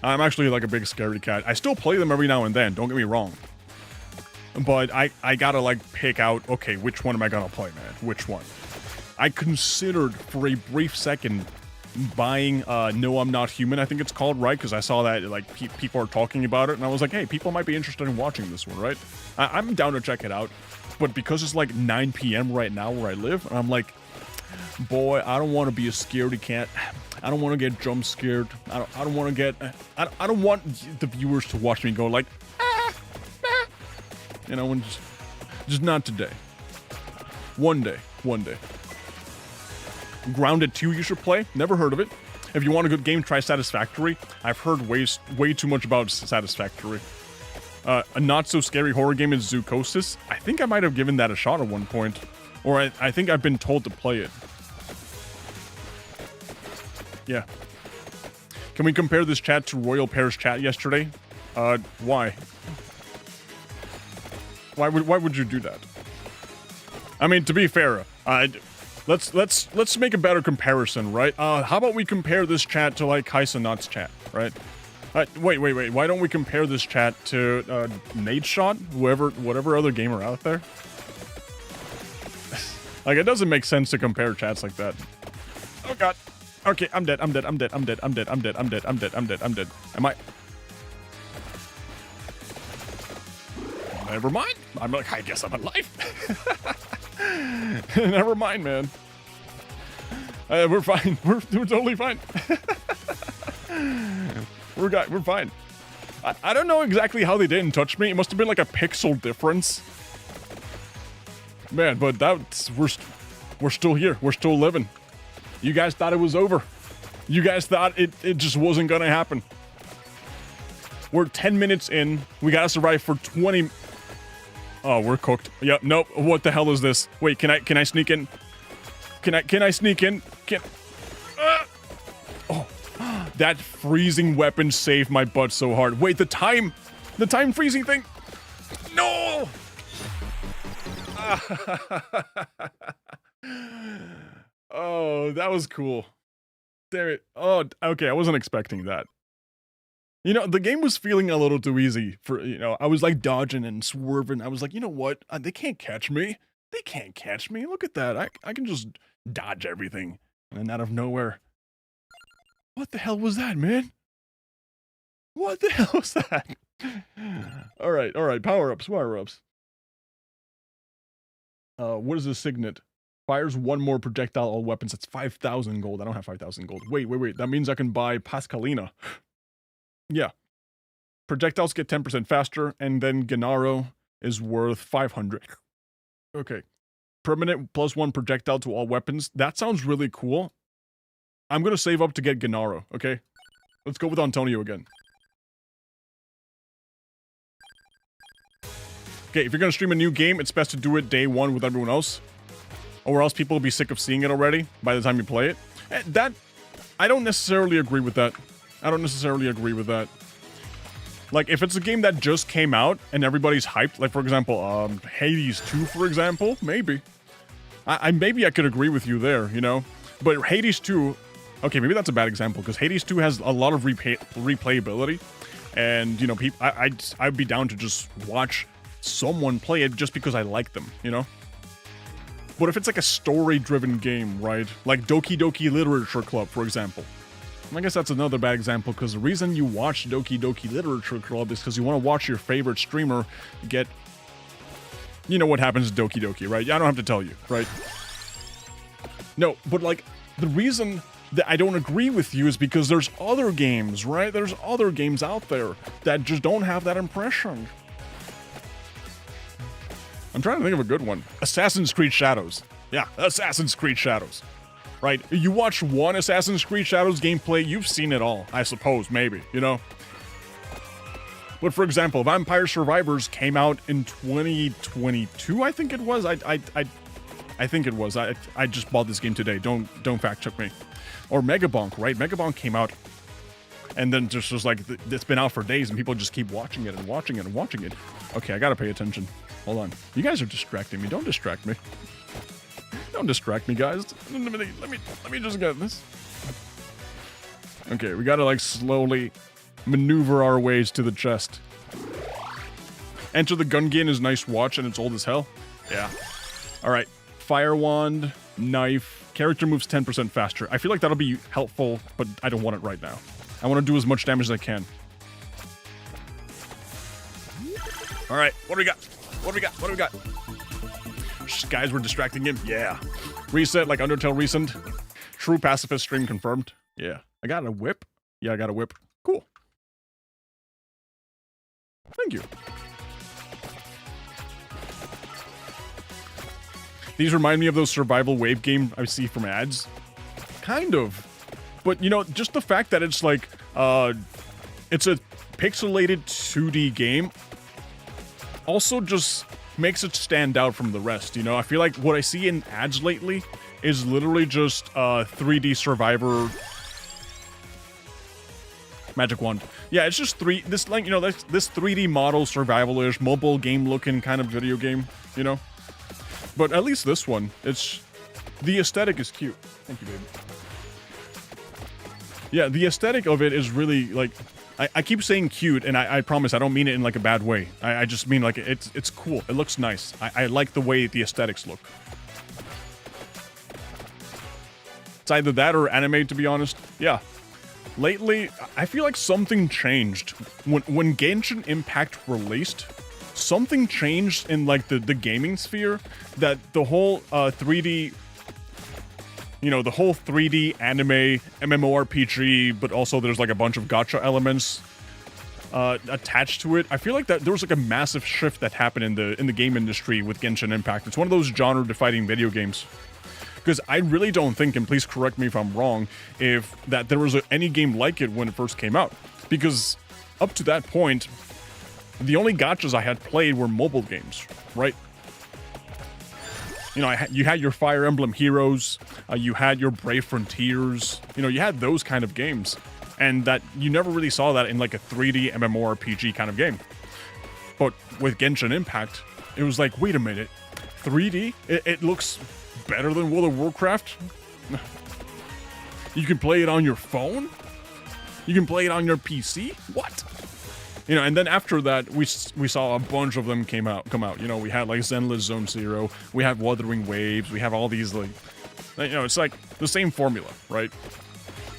[SPEAKER 1] I'm actually like a big scaredy cat. I still play them every now and then. Don't get me wrong. But I gotta like pick out, okay, which one am I gonna play, man? Which one? I considered for a brief second buying No I'm Not Human, I think it's called, right? Because I saw that like people are talking about it, and I was like, hey, people might be interested in watching this one, right? I'm down to check it out. But because it's like 9 p.m. right now where I live, and I'm like, boy, I don't want to be a scaredy cat. I don't want to get jump scared. I don't want to get. I don't want the viewers to watch me go like, you know, and just not today. One day. Grounded 2 you should play. Never heard of it. If you want a good game, try Satisfactory. I've heard way too much about Satisfactory. A not so scary horror game is Zoocosis. I think I might have given that a shot at one point. Or I think I've been told to play it. Yeah. Can we compare this chat to Royal Pear's chat yesterday? Why? Why would you do that? I mean, to be fair, let's make a better comparison, right? How about we compare this chat to like Kaisenot's chat, right? Wait. Why don't we compare this chat to Nate Shot, whatever other gamer out there? Like, it doesn't make sense to compare chats like that. Oh God. Okay, I'm dead. Am I? Never mind. I'm like, I guess I'm alive. Never mind, man. We're fine. We're totally fine. We're fine. I don't know exactly how they didn't touch me. It must have been like a pixel difference. Man, but we're still here. We're still living. You guys thought it was over. You guys thought it just wasn't gonna happen. We're 10 minutes in. We gotta survive for 20. Oh, we're cooked. Yep. Nope. What the hell is this? Wait. Can I sneak in? Can I sneak in? Oh, that freezing weapon saved my butt so hard. Wait. The time freezing thing. No. Oh, that was cool. Damn it. Oh, okay. I wasn't expecting that. You know, the game was feeling a little too easy for, you know, I was like dodging and swerving. I was like, you know what? They can't catch me. They can't catch me. Look at that. I can just dodge everything. And then out of nowhere. What the hell was that, man? What the hell was that? All right. Power-ups. What is a signet? Fires one more projectile all weapons. That's 5,000 gold. I don't have 5,000 gold. Wait. That means I can buy Pascalina. Yeah. Projectiles get 10% faster, and then Gennaro is worth 500. Okay. Permanent +1 projectile to all weapons. That sounds really cool. I'm gonna save up to get Gennaro, okay? Let's go with Antonio again. Okay, if you're gonna stream a new game, it's best to do it day one with everyone else. Or else people will be sick of seeing it already by the time you play it. I don't necessarily agree with that. Like, if it's a game that just came out and everybody's hyped, like, for example, Hades 2, for example, maybe. Maybe I could agree with you there, you know? But Hades 2, okay, maybe that's a bad example, because Hades 2 has a lot of replayability, and, you know, I'd be down to just watch someone play it just because I like them, you know? But if it's like a story-driven game, right? Like Doki Doki Literature Club, for example. I guess that's another bad example, because the reason you watch Doki Doki Literature Club is because you want to watch your favorite streamer get... You know what happens to Doki Doki, right? I don't have to tell you, right? No, but like, the reason that I don't agree with you is because there's other games, right? There's other games out there that just don't have that impression. I'm trying to think of a good one. Assassin's Creed Shadows. Yeah, Assassin's Creed Shadows. Right? You watch one Assassin's Creed Shadows gameplay, you've seen it all, I suppose, maybe, you know? But for example, Vampire Survivors came out in 2022, I think it was. I think it was. I just bought this game today. Don't fact check me. Or Megabonk, right? Megabonk came out, and then just was like, it's been out for days, and people just keep watching it and watching it and watching it. Okay, I gotta pay attention. Hold on. You guys are distracting me. Don't distract me. Don't distract me, guys. Let me just get this. Okay, we gotta like slowly maneuver our ways to the chest. Enter the Gungan is nice watch, and it's old as hell. Yeah. Alright. Fire Wand, Knife. Character moves 10% faster. I feel like that'll be helpful, but I don't want it right now. I want to do as much damage as I can. Alright, what do we got? What do we got? Guys, we're distracting him. Yeah. Reset, like Undertale recent. True pacifist stream confirmed. Yeah. I got a whip. Yeah, I got a whip. Cool. Thank you. These remind me of those survival wave game I see from ads. Kind of. But, you know, just the fact that it's like, it's a pixelated 2D game also just makes it stand out from the rest, you know? I feel like what I see in ads lately is literally just 3D Survivor Magic Wand. Yeah, it's just this 3D model survival-ish, mobile game-looking kind of video game, you know? But at least this one, the aesthetic is cute. Thank you, baby. Yeah, the aesthetic of it is really, like, I keep saying cute, and I promise I don't mean it in, like, a bad way. I just mean, like, it's cool. It looks nice. I like the way the aesthetics look. It's either that or anime, to be honest. Yeah. Lately, I feel like something changed. When Genshin Impact released, something changed in, like, the gaming sphere that the whole 3D... You know, the whole 3D anime, MMORPG, but also there's like a bunch of gacha elements attached to it. I feel like that there was like a massive shift that happened in the game industry with Genshin Impact. It's one of those genre-defining video games. Because I really don't think, and please correct me if I'm wrong, if that there was any game like it when it first came out. Because up to that point, the only gachas I had played were mobile games, right? You know, you had your Fire Emblem Heroes, you had your Brave Frontiers, you know, you had those kind of games. And that you never really saw that in like a 3D MMORPG kind of game. But with Genshin Impact, it was like, wait a minute, 3D? It looks better than World of Warcraft? You can play it on your phone? You can play it on your PC? What? You know, and then after that, we saw a bunch of them come out. You know, we had like Zenless Zone Zero, we have Wuthering Waves, we have all these like, you know, it's like the same formula, right?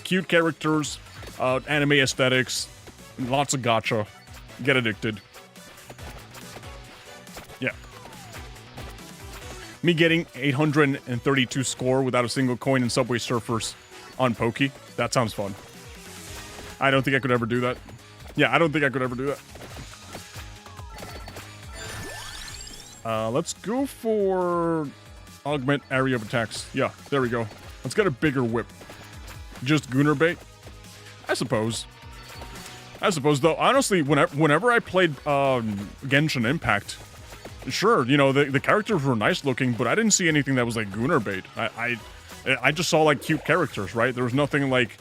[SPEAKER 1] Cute characters, anime aesthetics, lots of gacha, get addicted. Yeah. Me getting 832 score without a single coin in Subway Surfers on Poke, that sounds fun. I don't think I could ever do that. Yeah, I don't think I could ever do that. Let's go for augment area of attacks. Yeah, there we go. Let's get a bigger whip. Just Gunner bait? I suppose. Though, honestly, whenever I played Genshin Impact, sure, you know, the characters were nice looking, but I didn't see anything that was like Gunner bait. I just saw like cute characters, right? There was nothing like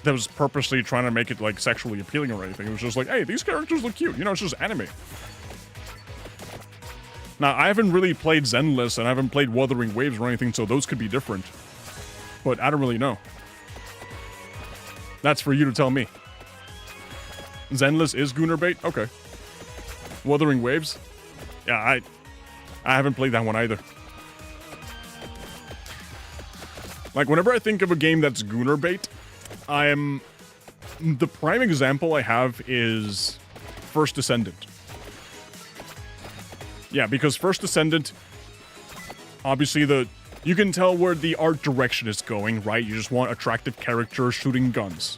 [SPEAKER 1] that was purposely trying to make it like sexually appealing or anything. It was just like, hey, these characters look cute. You know, it's just anime. Now, I haven't really played Zenless and I haven't played Wuthering Waves or anything, so those could be different. But I don't really know. That's for you to tell me. Zenless is Gunner bait? Okay. Wuthering Waves? Yeah, I haven't played that one either. Like, whenever I think of a game that's Gunner bait, the prime example I have is First Descendant. Yeah, because First Descendant, obviously you can tell where the art direction is going, right? You just want attractive characters shooting guns,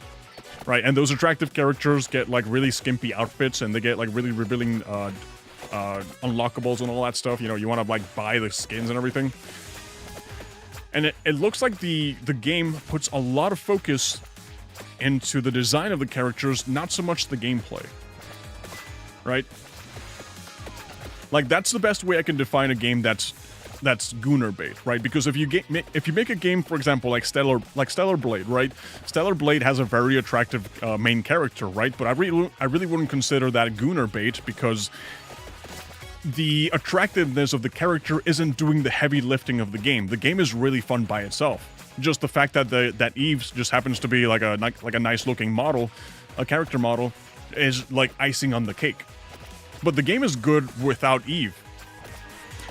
[SPEAKER 1] right? And those attractive characters get like really skimpy outfits and they get like really revealing unlockables and all that stuff. You know, you want to like buy the skins and everything. And it looks like the game puts a lot of focus into the design of the characters, not so much the gameplay. Right? Like, that's the best way I can define a game that's Gunner bait, right? Because if you make a game, for example, like Stellar Blade, right? Stellar Blade has a very attractive main character, right? But I really wouldn't consider that Gunner bait because the attractiveness of the character isn't doing the heavy lifting of the game. The game is really fun by itself. Just the fact that that Eve just happens to be like a nice looking model, a character model, is like icing on the cake. But the game is good without Eve.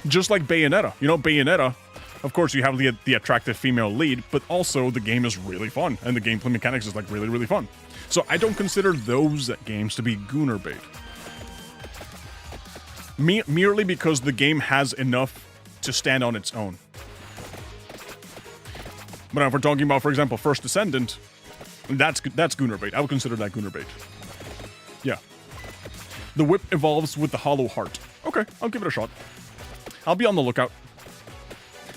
[SPEAKER 1] Just like Bayonetta. You know, Bayonetta, of course you have the attractive female lead, but also the game is really fun, and the gameplay mechanics is like really, really fun. So I don't consider those games to be Gunner bait. Merely because the game has enough to stand on its own. But if we're talking about, for example, First Descendant, that's Gunner bait. I would consider that Gunner bait. Yeah. The whip evolves with the hollow heart. Okay, I'll give it a shot. I'll be on the lookout.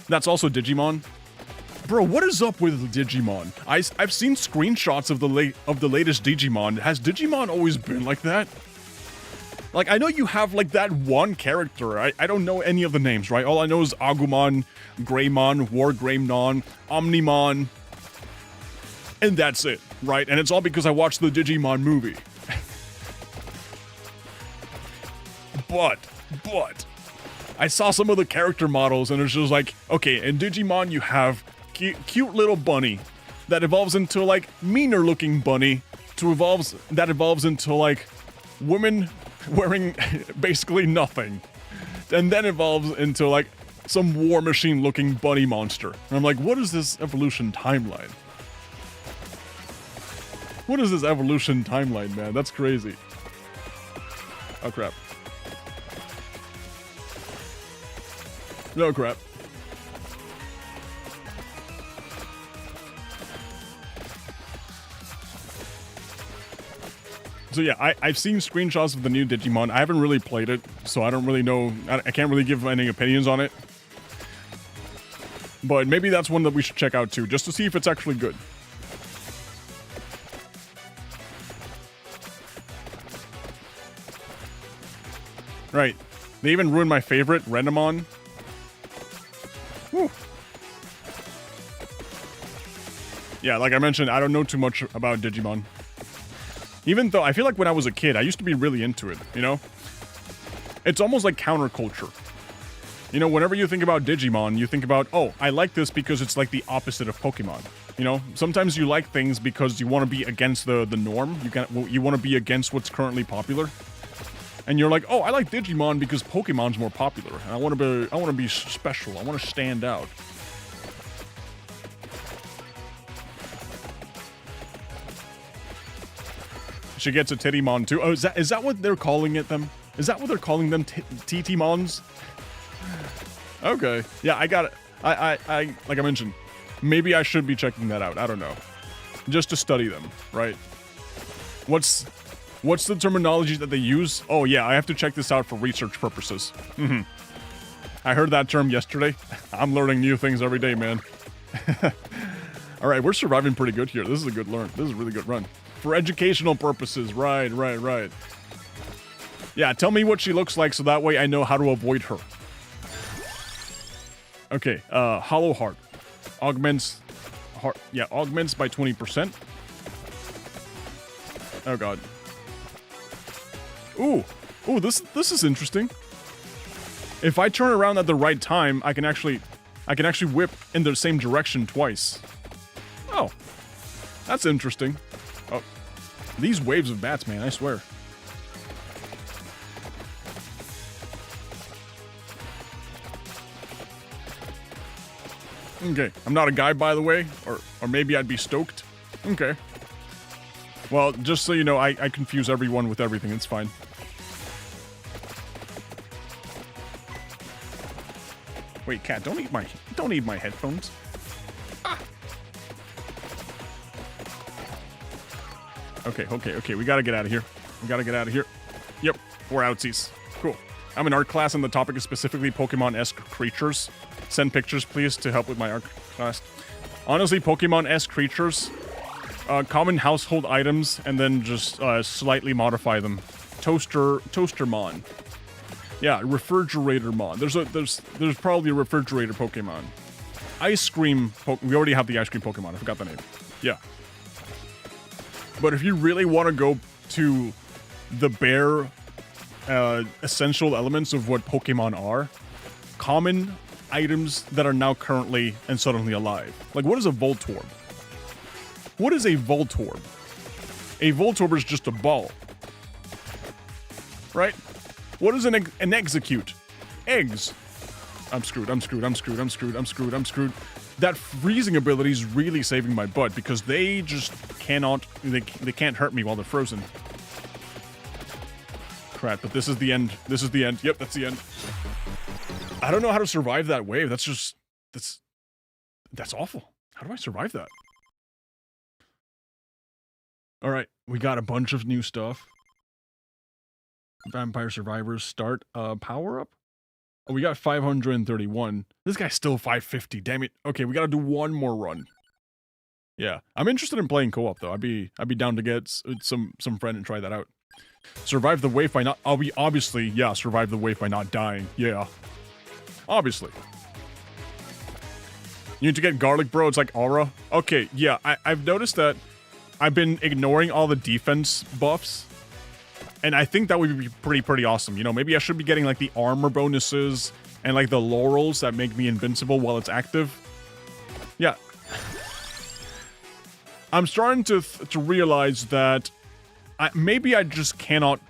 [SPEAKER 1] That's also Digimon. Bro, what is up with Digimon? I've seen screenshots of the latest Digimon. Has Digimon always been like that? Like, I know you have, like, that one character. I don't know any of the names, right? All I know is Agumon, Greymon, Wargreymon, Omnimon. And that's it, right? And it's all because I watched the Digimon movie. But, I saw some of the character models, and it's just like, okay, in Digimon you have cute little bunny that evolves into, like, meaner-looking bunny that evolves into, like, women wearing basically nothing, and then evolves into like some war machine looking bunny monster. And I'm like, what is this evolution timeline? What is this evolution timeline, man? That's crazy. Oh crap. No crap. So yeah, I've seen screenshots of the new Digimon. I haven't really played it, so I don't really know. I can't really give any opinions on it. But maybe that's one that we should check out too, just to see if it's actually good. Right. They even ruined my favorite, Renamon. Whew. Yeah, like I mentioned, I don't know too much about Digimon. Even though I feel like when I was a kid, I used to be really into it, you know? It's almost like counterculture. You know, whenever you think about Digimon, you think about, oh, I like this because it's like the opposite of Pokemon. You know, sometimes you like things because you want to be against the norm. You want to be against what's currently popular. And you're like, oh, I like Digimon because Pokemon's more popular. And I want to be special. I want to stand out. She gets a Tittymon too. Oh, is that what they're calling it them? Is that what they're calling them? Tittymons? Okay. Yeah, I got it. I like I mentioned, maybe I should be checking that out. I don't know. Just to study them, right? What's the terminology that they use? Oh yeah, I have to check this out for research purposes. I heard that term yesterday. I'm learning new things every day, man. All right, we're surviving pretty good here. This is a good learn. This is a really good run. For educational purposes, right. Yeah, tell me what she looks like so that way I know how to avoid her. Okay, Hollow Heart. Augments heart. Yeah, augments by 20%. Oh god. Ooh, this is interesting. If I turn around at the right time, I can actually whip in the same direction twice. Oh. That's interesting. Oh. These waves of bats, man, I swear. Okay, I'm not a guy, by the way, or maybe I'd be stoked. Okay. Well, just so you know, I confuse everyone with everything, it's fine. Wait, cat, don't eat my headphones. Ah. Okay, we gotta get out of here. Yep, we're outsies. Cool. I'm in art class and the topic is specifically Pokemon-esque creatures. Send pictures, please, to help with my art class. Honestly, Pokemon-esque creatures, common household items, and then just slightly modify them. Toastermon. Yeah, Refrigeratormon. There's probably a refrigerator Pokemon. Ice cream. We already have the ice cream Pokemon. I forgot the name. Yeah. But if you really want to go to the bare essential elements of what Pokemon are, common items that are now currently and suddenly alive. Like, what is a Voltorb? What is a Voltorb? A Voltorb is just a ball. Right? What is an Execute? Eggs. I'm screwed. That freezing ability is really saving my butt because they just cannot, they can't hurt me while they're frozen. Crap, but this is the end. Yep, that's the end. I don't know how to survive that wave. That's awful. How do I survive that? All right, we got a bunch of new stuff. Vampire Survivors start power up. Oh, we got 531. This guy's still 550. Damn it. Okay, we gotta do one more run. Yeah, I'm interested in playing co-op though. I'd be down to get some friend and try that out. Survive the wave by not. Obviously, yeah. Survive the wave by not dying. Yeah. Obviously. You need to get garlic, bro. It's like aura. Okay, yeah. I've noticed that I've been ignoring all the defense buffs. And I think that would be pretty awesome. You know, maybe I should be getting like the armor bonuses and like the laurels that make me invincible while it's active. Yeah. I'm starting to realize that maybe I just cannot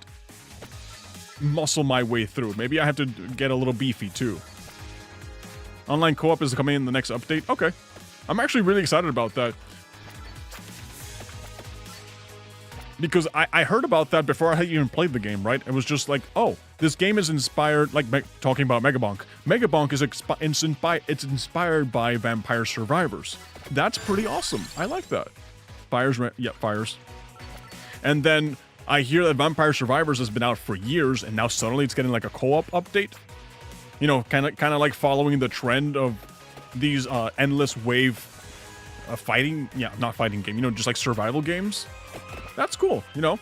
[SPEAKER 1] muscle my way through. Maybe I have to get a little beefy too. Online co-op is coming in the next update. Okay. I'm actually really excited about that. Because I heard about that before I had even played the game, right? It was just like, oh, this game is inspired, like talking about Megabonk. Megabonk is inspired by Vampire Survivors. That's pretty awesome. I like that. Fires. And then I hear that Vampire Survivors has been out for years, and now suddenly it's getting like a co-op update. You know, kind of like following the trend of these endless wave fighting, yeah, not fighting game, you know, just like survival games. That's cool, you know.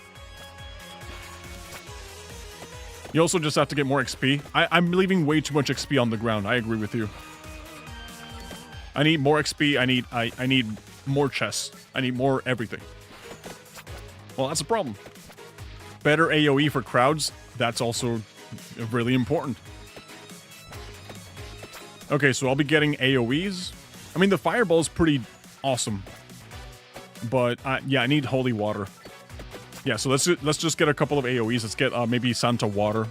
[SPEAKER 1] You also just have to get more XP. I'm leaving way too much XP on the ground. I agree with you. I need more XP. I need more chests. I need more everything. Well, that's a problem. Better AoE for crowds. That's also really important. Okay, so I'll be getting AoEs. I mean, the fireball is pretty awesome. But yeah, I need holy water. Yeah, so let's just get a couple of AoEs. Let's get maybe Santa water.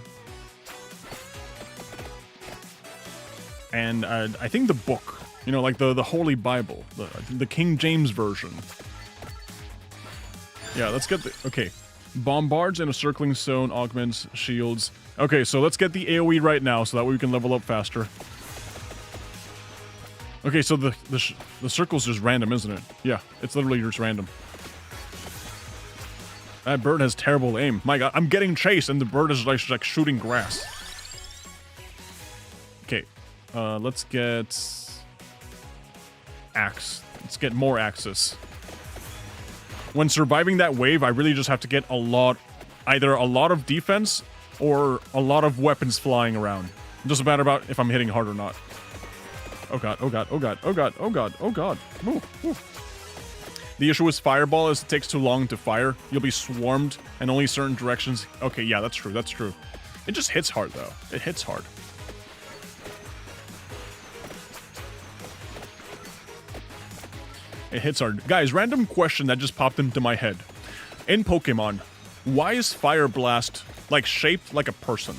[SPEAKER 1] And I think the book, you know, like the Holy Bible, the King James version. Yeah, let's get the, okay. Bombards in a circling zone, augments, shields. Okay, so let's get the AoE right now so that way we can level up faster. Okay, so the circle's just random, isn't it? Yeah, it's literally just random. That bird has terrible aim. My god, I'm getting chased and the bird is like shooting grass. Okay, let's get axe. Let's get more axes. When surviving that wave, I really just have to get either a lot of defense or a lot of weapons flying around. It doesn't matter about if I'm hitting hard or not. Oh god, oh god, oh god, oh god, oh god, oh god. Ooh, ooh. The issue with fireball is it takes too long to fire. You'll be swarmed and only certain directions. Okay, yeah, that's true, that's true. It just hits hard though. It hits hard. It hits hard. Guys, random question that just popped into my head. In Pokemon, why is Fire Blast like shaped like a person?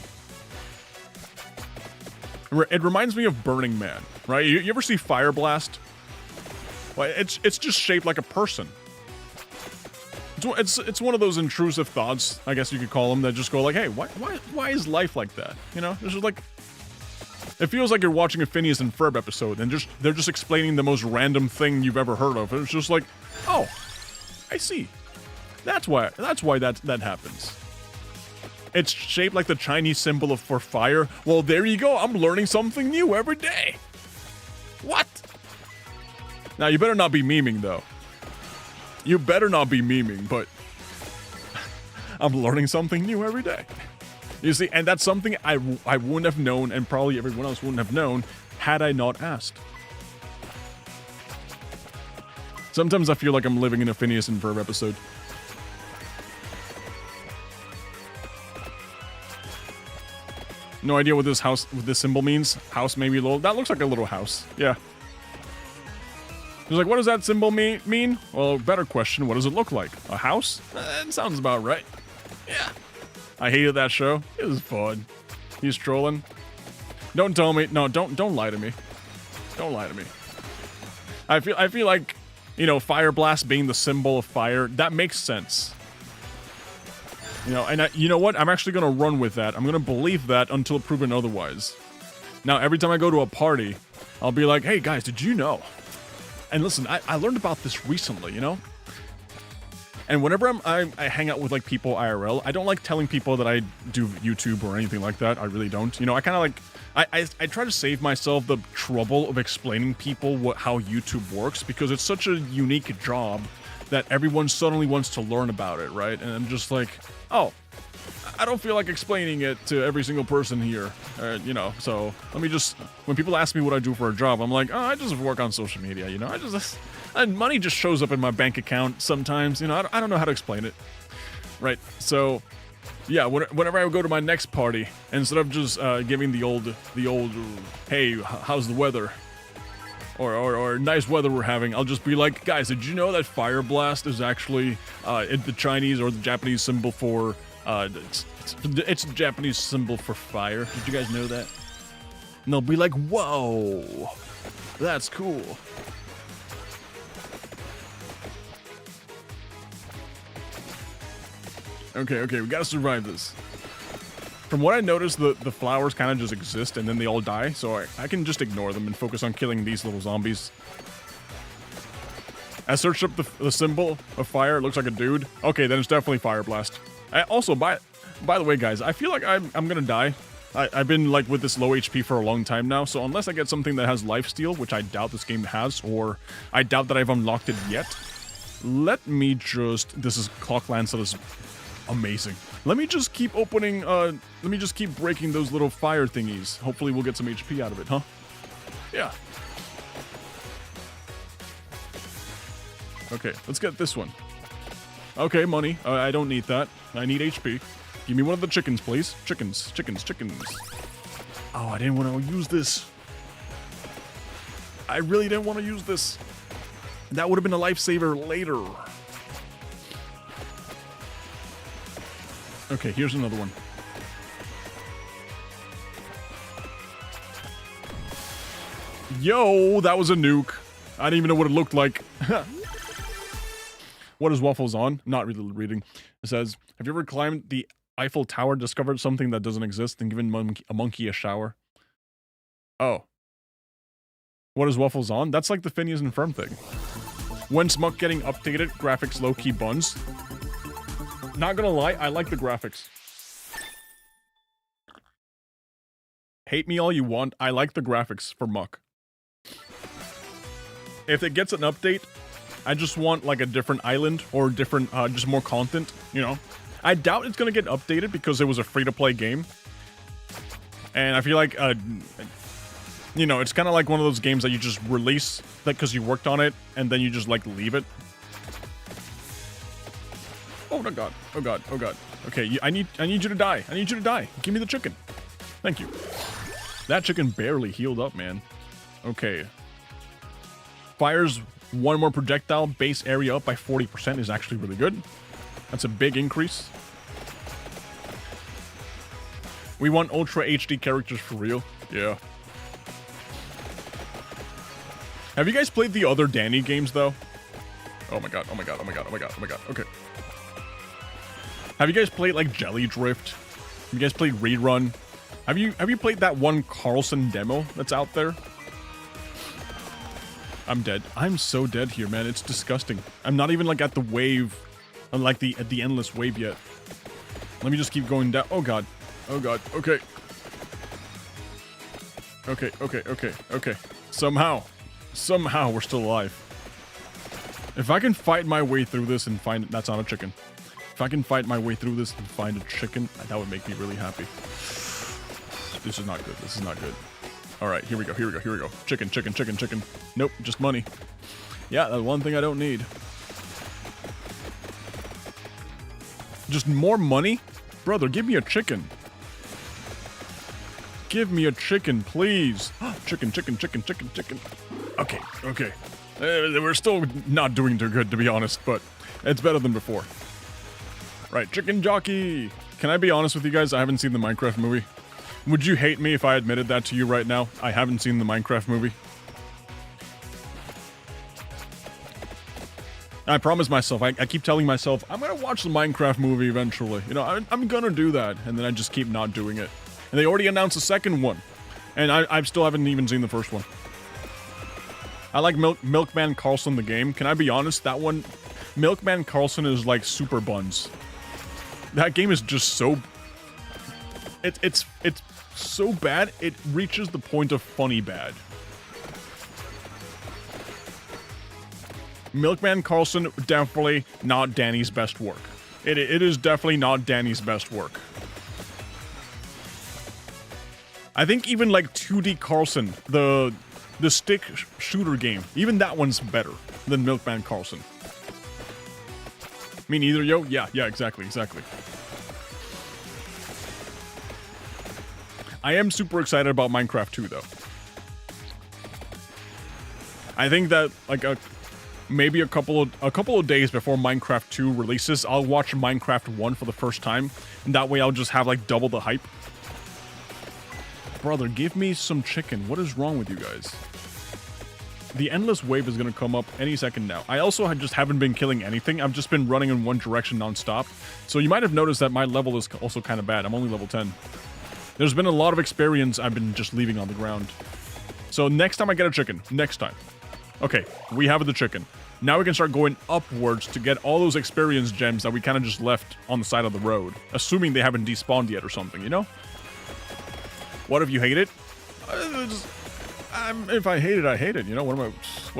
[SPEAKER 1] It reminds me of Burning Man, right? You ever see Fire Blast? Well, it's just shaped like a person. It's one of those intrusive thoughts, I guess you could call them, that just go like, hey, why is life like that? You know, it's just like, it feels like you're watching a Phineas and Ferb episode, and they're just explaining the most random thing you've ever heard of. It's just like, oh, I see. That's why that happens. It's shaped like the Chinese symbol for fire. Well, there you go. I'm learning something new every day. What? Now, you better not be memeing, though. You better not be memeing, but I'm learning something new every day. You see, and that's something I wouldn't have known, and probably everyone else wouldn't have known, had I not asked. Sometimes I feel like I'm living in a Phineas and Ferb episode. No idea what this symbol means. House maybe a little. That looks like a little house. Yeah. He's like, what does that symbol mean? Well, better question, what does it look like? A house? It sounds about right. Yeah. I hated that show. It was fun. He's trolling. Don't tell me. No, don't lie to me. Don't lie to me. I feel like, you know, Fire Blast being the symbol of fire, that makes sense. You know, and you know what? I'm actually going to run with that. I'm going to believe that until proven otherwise. Now, every time I go to a party, I'll be like, hey, guys, did you know? And listen, I learned about this recently, you know? And whenever I hang out with, like, people IRL, I don't like telling people that I do YouTube or anything like that. I really don't. You know, I kind of like... I try to save myself the trouble of explaining people how YouTube works, because it's such a unique job that everyone suddenly wants to learn about it, right? And I'm just like, oh, I don't feel like explaining it to every single person here, you know, so let me just, when people ask me what I do for a job, I'm like, oh, I just work on social media, you know, and money just shows up in my bank account sometimes, you know, I don't know how to explain it, right? So, yeah, whenever I go to my next party, instead of just giving the old, hey, how's the weather? Or nice weather we're having, I'll just be like, guys, did you know that Fire Blast is actually the Chinese or the Japanese symbol for, it's a Japanese symbol for fire. Did you guys know that? And they'll be like, whoa, that's cool. Okay, we gotta survive this. From what I noticed, the flowers kind of just exist and then they all die, so I can just ignore them and focus on killing these little zombies. I searched up the symbol of fire. It looks like a dude. Okay, then it's definitely Fire Blast. Also, by the way, guys, I feel like I'm gonna die. I've been like with this low HP for a long time now, so unless I get something that has lifesteal, which I doubt this game has, or I doubt that I've unlocked it yet, let me just... This is Clock Lance, that is amazing. Let me just keep opening, let me just keep breaking those little fire thingies. Hopefully we'll get some HP out of it, huh? Yeah. Okay, let's get this one. Okay, money. I don't need that. I need HP. Give me one of the chickens, please. Chickens, chickens, chickens. Oh, I didn't want to use this. I really didn't want to use this. That would have been a lifesaver later. Okay, here's another one. Yo, that was a nuke. I didn't even know what it looked like. What is Waffles on? Not really reading. It says, have you ever climbed the Eiffel Tower, discovered something that doesn't exist, and given a monkey a shower? Oh. What is Waffles on? That's like the Phineas and Ferb thing. When's Muck getting updated? Graphics low-key buns. Not gonna lie, I like the graphics. Hate me all you want, I like the graphics for Muck. If it gets an update, I just want like a different island or different, just more content, you know? I doubt it's gonna get updated because it was a free-to-play game. And I feel like, you know, it's kind of like one of those games that you just release like because you worked on it and then you just like leave it. Oh my god, oh god, oh god. Okay, I need you to die. I need you to die. Give me the chicken. Thank you. That chicken barely healed up, man. Okay. Fires one more projectile, base area up by 40% is actually really good. That's a big increase. We want Ultra HD characters for real. Yeah. Have you guys played the other Danny games, though? Oh my god, oh my god, oh my god, oh my god, oh my god, okay. Have you guys played, like, Jelly Drift? Have you guys played Rerun? Have you played that one Carlson demo that's out there? I'm dead. I'm so dead here, man. It's disgusting. I'm not even, like, at the wave, like, at the endless wave yet. Let me just keep going down. Oh god. Oh god, okay. Okay, okay, okay, okay. Somehow we're still alive. If I can fight my way through this and find... That's not a chicken. If I can fight my way through this and find a chicken, that would make me really happy. This is not good. This is not good. Alright, here we go, here we go, here we go. Chicken, chicken, chicken, chicken. Nope, just money. Yeah, that's one thing I don't need. Just more money? Brother, give me a chicken. Give me a chicken, please. Chicken, chicken, chicken, chicken, chicken. Okay, okay. We're still not doing too good, to be honest, but it's better than before. Right, chicken jockey. Can I be honest with you guys? I haven't seen the Minecraft movie. Would you hate me if I admitted that to you right now? I haven't seen the Minecraft movie. I promise myself, I keep telling myself, I'm gonna watch the Minecraft movie eventually. You know, I'm gonna do that, and then I just keep not doing it. And they already announced the second one, and I still haven't even seen the first one. I like Milkman Carlson the game. Can I be honest? That one, Milkman Carlson is like super buns. That game is just so... It's so bad, it reaches the point of funny bad. Milkman Carlson, definitely not Danny's best work. It is definitely not Danny's best work. I think even like 2D Carlson, the stick shooter game, even that one's better than Milkman Carlson. Me neither, yo? Yeah, exactly. I am super excited about Minecraft 2, though. I think that, like, maybe a couple of days before Minecraft 2 releases, I'll watch Minecraft 1 for the first time, and that way I'll just have, like, double the hype. Brother, give me some chicken. What is wrong with you guys? The endless wave is gonna come up any second now. I also just haven't been killing anything. I've just been running in one direction non-stop. So you might have noticed that my level is also kind of bad. I'm only level 10. There's been a lot of experience I've been just leaving on the ground. So next time I get a chicken. Next time. Okay, we have the chicken. Now we can start going upwards to get all those experience gems that we kind of just left on the side of the road. Assuming they haven't despawned yet or something, you know? What if you hate it? If I hate it, I hate it. You know, what do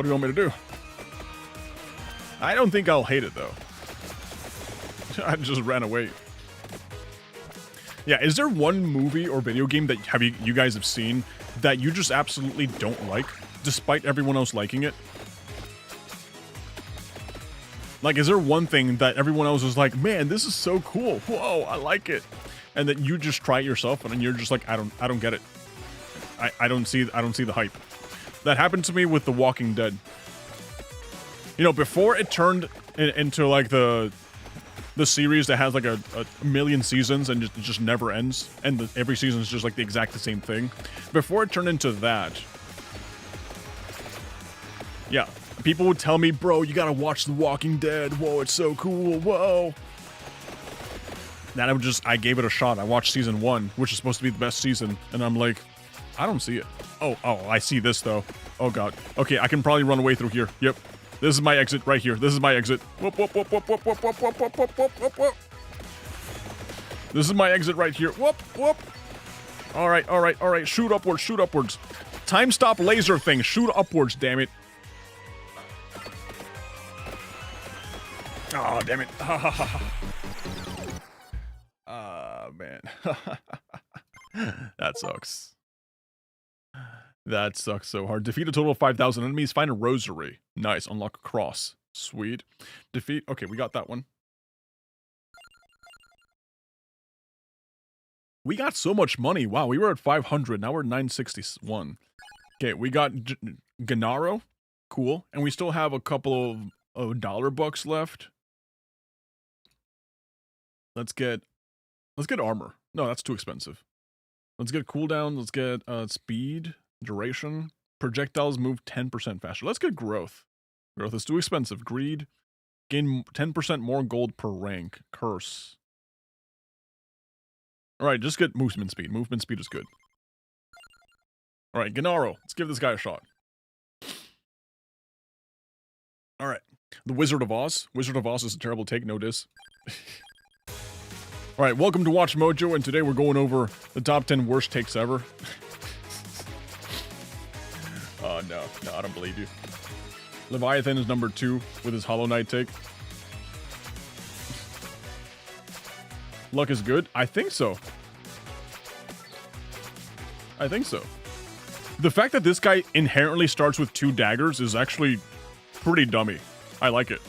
[SPEAKER 1] you want me to do? I don't think I'll hate it, though. I just ran away. Yeah, is there one movie or video game that you guys have seen that you just absolutely don't like, despite everyone else liking it? Like, is there one thing that everyone else is like, man, this is so cool. Whoa, I like it. And then you just try it yourself and you're just like, I don't get it. I don't see the hype. That happened to me with The Walking Dead. You know, before it turned into like the series that has like a million seasons and it just never ends, and every season is just like the exact same thing. Before it turned into that, yeah, people would tell me, bro, you gotta watch The Walking Dead. Whoa, it's so cool. Whoa. Then I gave it a shot. I watched season 1, which is supposed to be the best season, and I'm like, I don't see it. Oh, I see this though. Oh god. Okay, I can probably run away through here. Yep. This is my exit right here. This is my exit. Whoop, whoop, whoop, whoop, whoop, whoop, whoop, whoop, whoop, whoop, whoop, whoop, whoop. This is my exit right here. Whoop, whoop. All right. Shoot upwards, shoot upwards. Time stop laser thing. Shoot upwards, damn it. Oh, damn it. Ah, man. That sucks. That sucks so hard. Defeat a total of 5,000 enemies. Find a rosary. Nice. Unlock a cross. Sweet. Defeat. Okay, we got that one. We got so much money. Wow, we were at 500. Now we're at 961. Okay, we got Gennaro. Cool. And we still have a couple of dollar bucks left. Let's get armor. No, that's too expensive. Let's get cooldown. Let's get speed, duration. Projectiles move 10% faster. Let's get growth. Growth is too expensive. Greed. Gain 10% more gold per rank. Curse. Alright, just get movement speed. Movement speed is good. Alright, Gennaro. Let's give this guy a shot. Alright. The Wizard of Oz. Wizard of Oz is a terrible take. No diss. Alright, welcome to Watch Mojo, and today we're going over the top 10 worst takes ever. Oh, no, I don't believe you. Leviathan is number 2 with his Hollow Knight take. Luck is good? I think so. The fact that this guy inherently starts with 2 daggers is actually pretty dummy. I like it.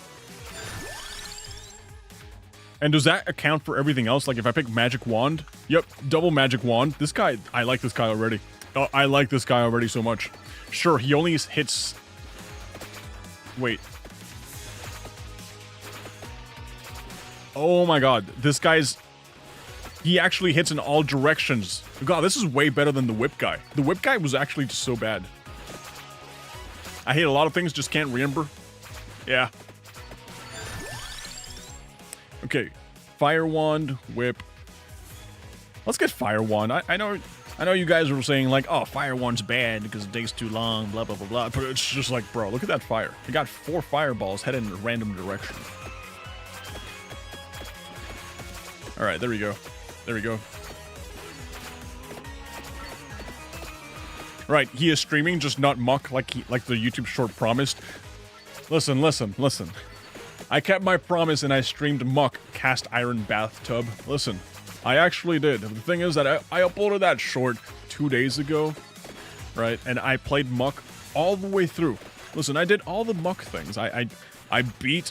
[SPEAKER 1] And does that account for everything else? Like if I pick Magic Wand? Yep, double Magic Wand. This guy, I like this guy already. Oh, I like this guy already so much. Sure, he only hits... Wait. Oh my god, this guy's... He actually hits in all directions. God, this is way better than the Whip guy. The Whip guy was actually just so bad. I hate a lot of things, just can't remember. Yeah. Okay, Fire Wand, Whip. Let's get Fire Wand. I know you guys were saying like, oh, Fire Wand's bad because it takes too long, blah, blah, blah, blah. But it's just like, bro, look at that fire. You got 4 fireballs headed in a random direction. All right, there we go. There we go. Right, he is streaming, just not muck like the YouTube short promised. Listen. I kept my promise and I streamed Muck Cast Iron Bathtub. Listen, I actually did. The thing is that I uploaded that short 2 days ago, right? And I played Muck all the way through. Listen, I did all the Muck things. I beat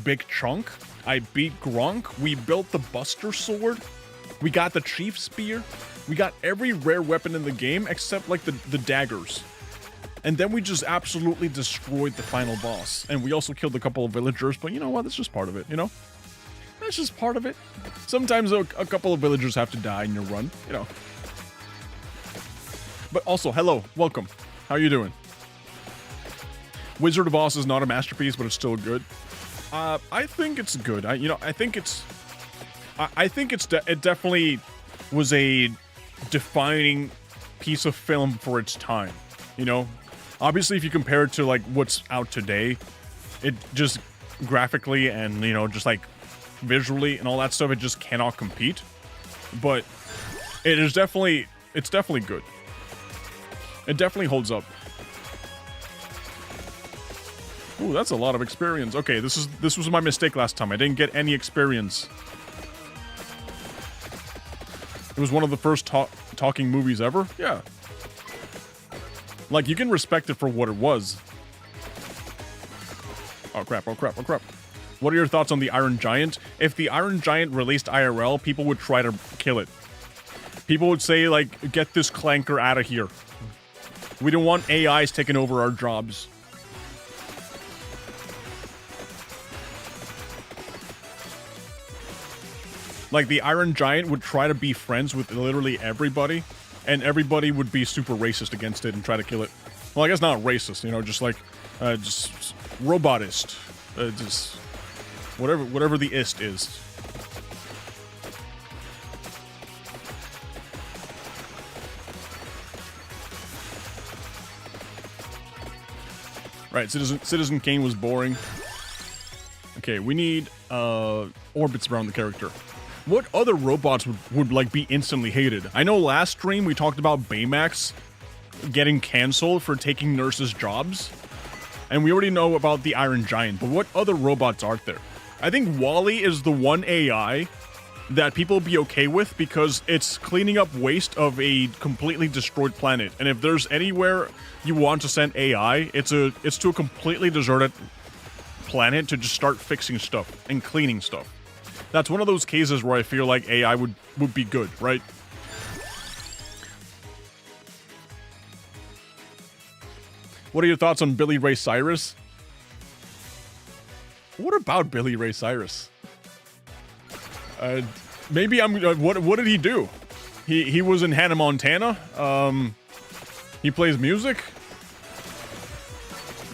[SPEAKER 1] Big Chunk. I beat Grunk. We built the Buster Sword. We got the Chief Spear. We got every rare weapon in the game except like the daggers. And then we just absolutely destroyed the final boss. And we also killed a couple of villagers, but you know what? That's just part of it, you know? That's just part of it. Sometimes a couple of villagers have to die in your run, you know. But also, hello, welcome. How you doing? Wizard of Oz is not a masterpiece, but it's still good. I think it's good. I think it definitely was a defining piece of film for its time, you know? Obviously, if you compare it to, like, what's out today, it just graphically and, you know, just, like, visually and all that stuff, it just cannot compete. But it is definitely it's definitely good. It definitely holds up. Ooh, that's a lot of experience. Okay, this was my mistake last time. I didn't get any experience. It was one of the first talking movies ever? Yeah. Like, you can respect it for what it was. Oh crap, oh crap, oh crap. What are your thoughts on the Iron Giant? If the Iron Giant released IRL, people would try to kill it. People would say, like, get this clanker out of here. We don't want AIs taking over our jobs. Like, the Iron Giant would try to be friends with literally everybody, and everybody would be super racist against it and try to kill it. Well, I guess not racist, you know, just like, just robotist. Just whatever the ist is. Right, Citizen Kane was boring. Okay, we need orbits around the character. What other robots would like be instantly hated? I know last stream we talked about Baymax getting canceled for taking nurses' jobs. And we already know about the Iron Giant, but what other robots are there? I think Wall-E is the one AI that people will be okay with because it's cleaning up waste of a completely destroyed planet. And if there's anywhere you want to send AI, it's to a completely deserted planet to just start fixing stuff and cleaning stuff. That's one of those cases where I feel like AI would be good, right? What are your thoughts on Billy Ray Cyrus? What about Billy Ray Cyrus? Maybe I'm. What did he do? He was in Hannah Montana. He plays music.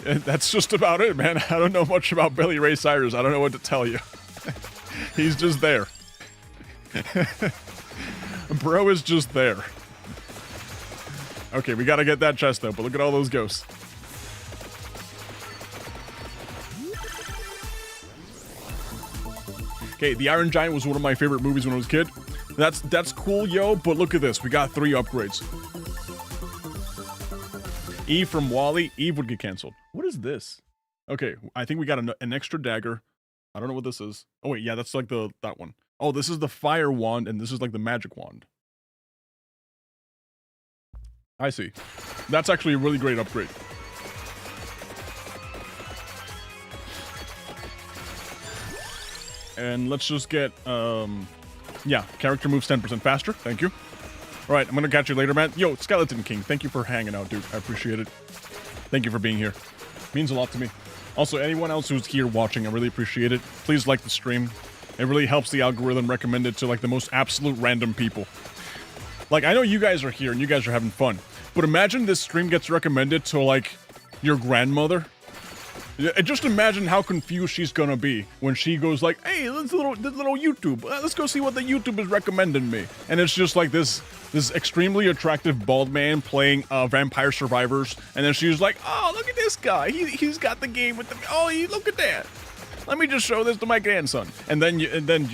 [SPEAKER 1] That's just about it, man. I don't know much about Billy Ray Cyrus. I don't know what to tell you. He's just there. Bro is just there. Okay, we gotta get that chest though, but look at all those ghosts. Okay, the Iron Giant was one of my favorite movies when I was a kid. That's cool, yo, but look at this. We got 3 upgrades. Eve from Wall-E. Eve would get canceled. What is this? Okay, I think we got an extra dagger. I don't know what this is. Oh wait, yeah, that's like that one. Oh, this is the fire wand, and this is like the magic wand. I see. That's actually a really great upgrade. And let's just get, yeah, character moves 10% faster. Thank you. All right, I'm gonna catch you later, man. Yo, Skeleton King, thank you for hanging out, dude. I appreciate it. Thank you for being here. Means a lot to me. Also, anyone else who's here watching, I really appreciate it. Please like the stream. It really helps the algorithm recommend it to, like, the most absolute random people. Like, I know you guys are here and you guys are having fun, but imagine this stream gets recommended to, like, your grandmother. Just imagine how confused she's gonna be when she goes like, hey, this little YouTube, let's go see what the YouTube is recommending me. And it's just like this extremely attractive bald man playing Vampire Survivors, and then she's like, oh, look at this guy, he's got the game with the, oh, look at that. Let me just show this to my grandson. And then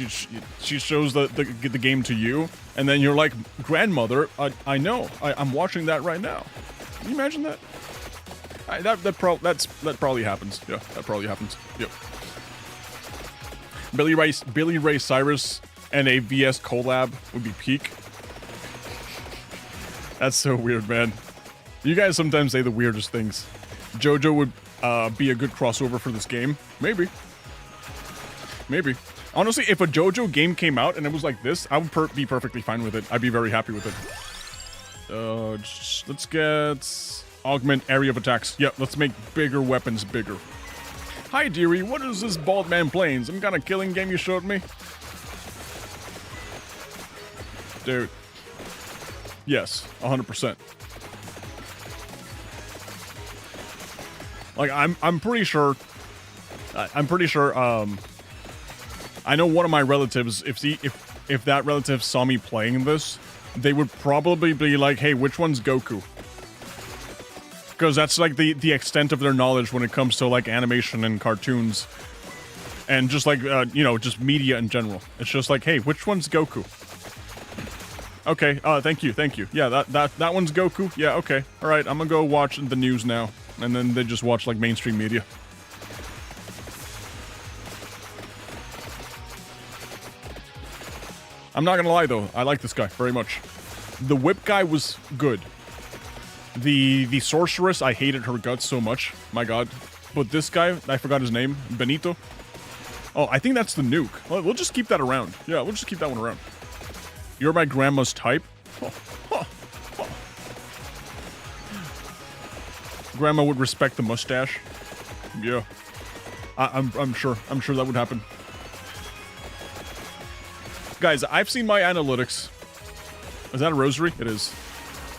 [SPEAKER 1] she shows the game to you, and then you're like, grandmother, I know, I'm watching that right now. Can you imagine that? That probably happens. Yeah, that probably happens. Yep. Billy Ray Cyrus and a VS collab would be peak. That's so weird, man. You guys sometimes say the weirdest things. JoJo would be a good crossover for this game. Maybe. Maybe. Honestly, if a JoJo game came out and it was like this, I would be perfectly fine with it. I'd be very happy with it. Let's get... augment area of attacks. Yep, let's make bigger weapons bigger. Hi, dearie. What is this bald man playing? Some kind of killing game you showed me? Dude. Yes, 100%. Like, I'm pretty sure... I know one of my relatives, if that relative saw me playing this, they would probably be like, hey, which one's Goku? Because that's like the extent of their knowledge when it comes to like animation and cartoons. And just like, you know, just media in general. It's just like, hey, which one's Goku? Okay, thank you. Yeah, that one's Goku. Yeah, okay. All right, I'm gonna go watch the news now. And then they just watch, like, mainstream media. I'm not gonna lie, though. I like this guy very much. The whip guy was good. The sorceress, I hated her guts so much. My god. But this guy, I forgot his name. Benito. Oh, I think that's the nuke. Well, we'll just keep that around. Yeah, we'll just keep that one around. You're my grandma's type. Grandma would respect the mustache. Yeah. I'm sure that would happen. Guys, I've seen my analytics. Is that a rosary? It is.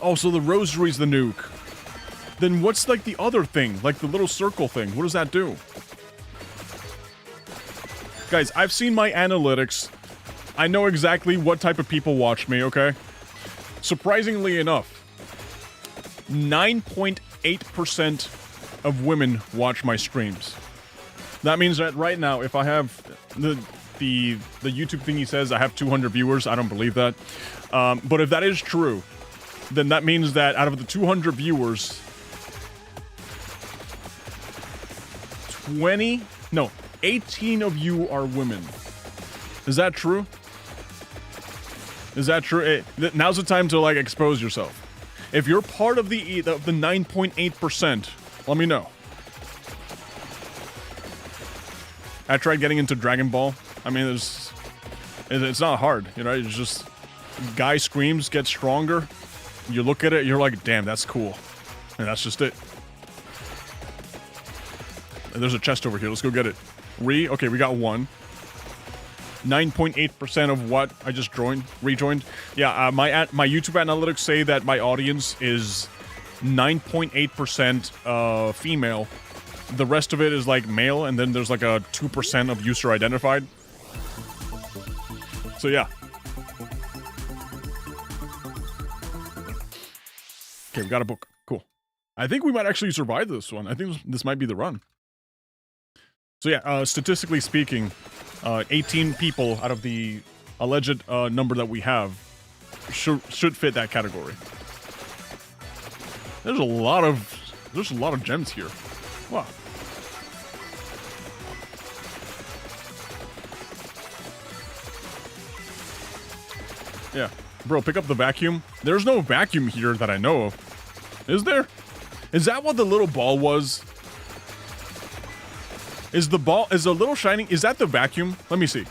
[SPEAKER 1] Oh, so the rosary's the nuke. Then what's, like, the other thing? Like, the little circle thing. What does that do? Guys, I've seen my analytics. I know exactly what type of people watch me, okay? Surprisingly enough, 9.8% of women watch my streams. That means that right now, if I have the YouTube thingy says I have 200 viewers, I don't believe that. But if that is true, then that means that out of the 200 viewers, 18 of you are women. Is that true? Is that true? Now's the time to, like, expose yourself. If you're part of the 9.8%, let me know. I tried getting into Dragon Ball. I mean, it's not hard, you know? It's just guy screams, gets stronger. You look at it, you're like, damn, that's cool. And that's just it. And there's a chest over here. Let's go get it. Okay, we got one. 9.8% of what I just rejoined. Yeah, my YouTube analytics say that my audience is 9.8% female. The rest of it is, like, male, and then there's, like, a 2% of user identified. So, yeah. Okay, we got a book. Cool. I think we might actually survive this one. I think this might be the run. So, yeah, statistically speaking, 18 people out of the alleged number that we have should fit that category. There's a lot of gems here. Wow. Yeah. Bro, pick up the vacuum. There's no vacuum here that I know of. Is there? Is that what the little ball was? Is the little shining, is that the vacuum? Let me see.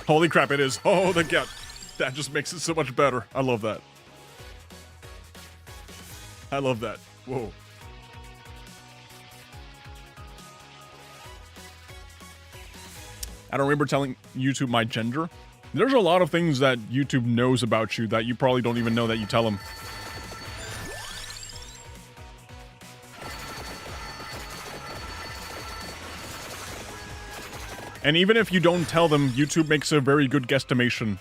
[SPEAKER 1] Holy crap, it is. Oh, that just makes it so much better. I love that. I love that. Whoa. I don't remember telling YouTube my gender. There's a lot of things that YouTube knows about you that you probably don't even know that you tell them. And even if you don't tell them, YouTube makes a very good guesstimation.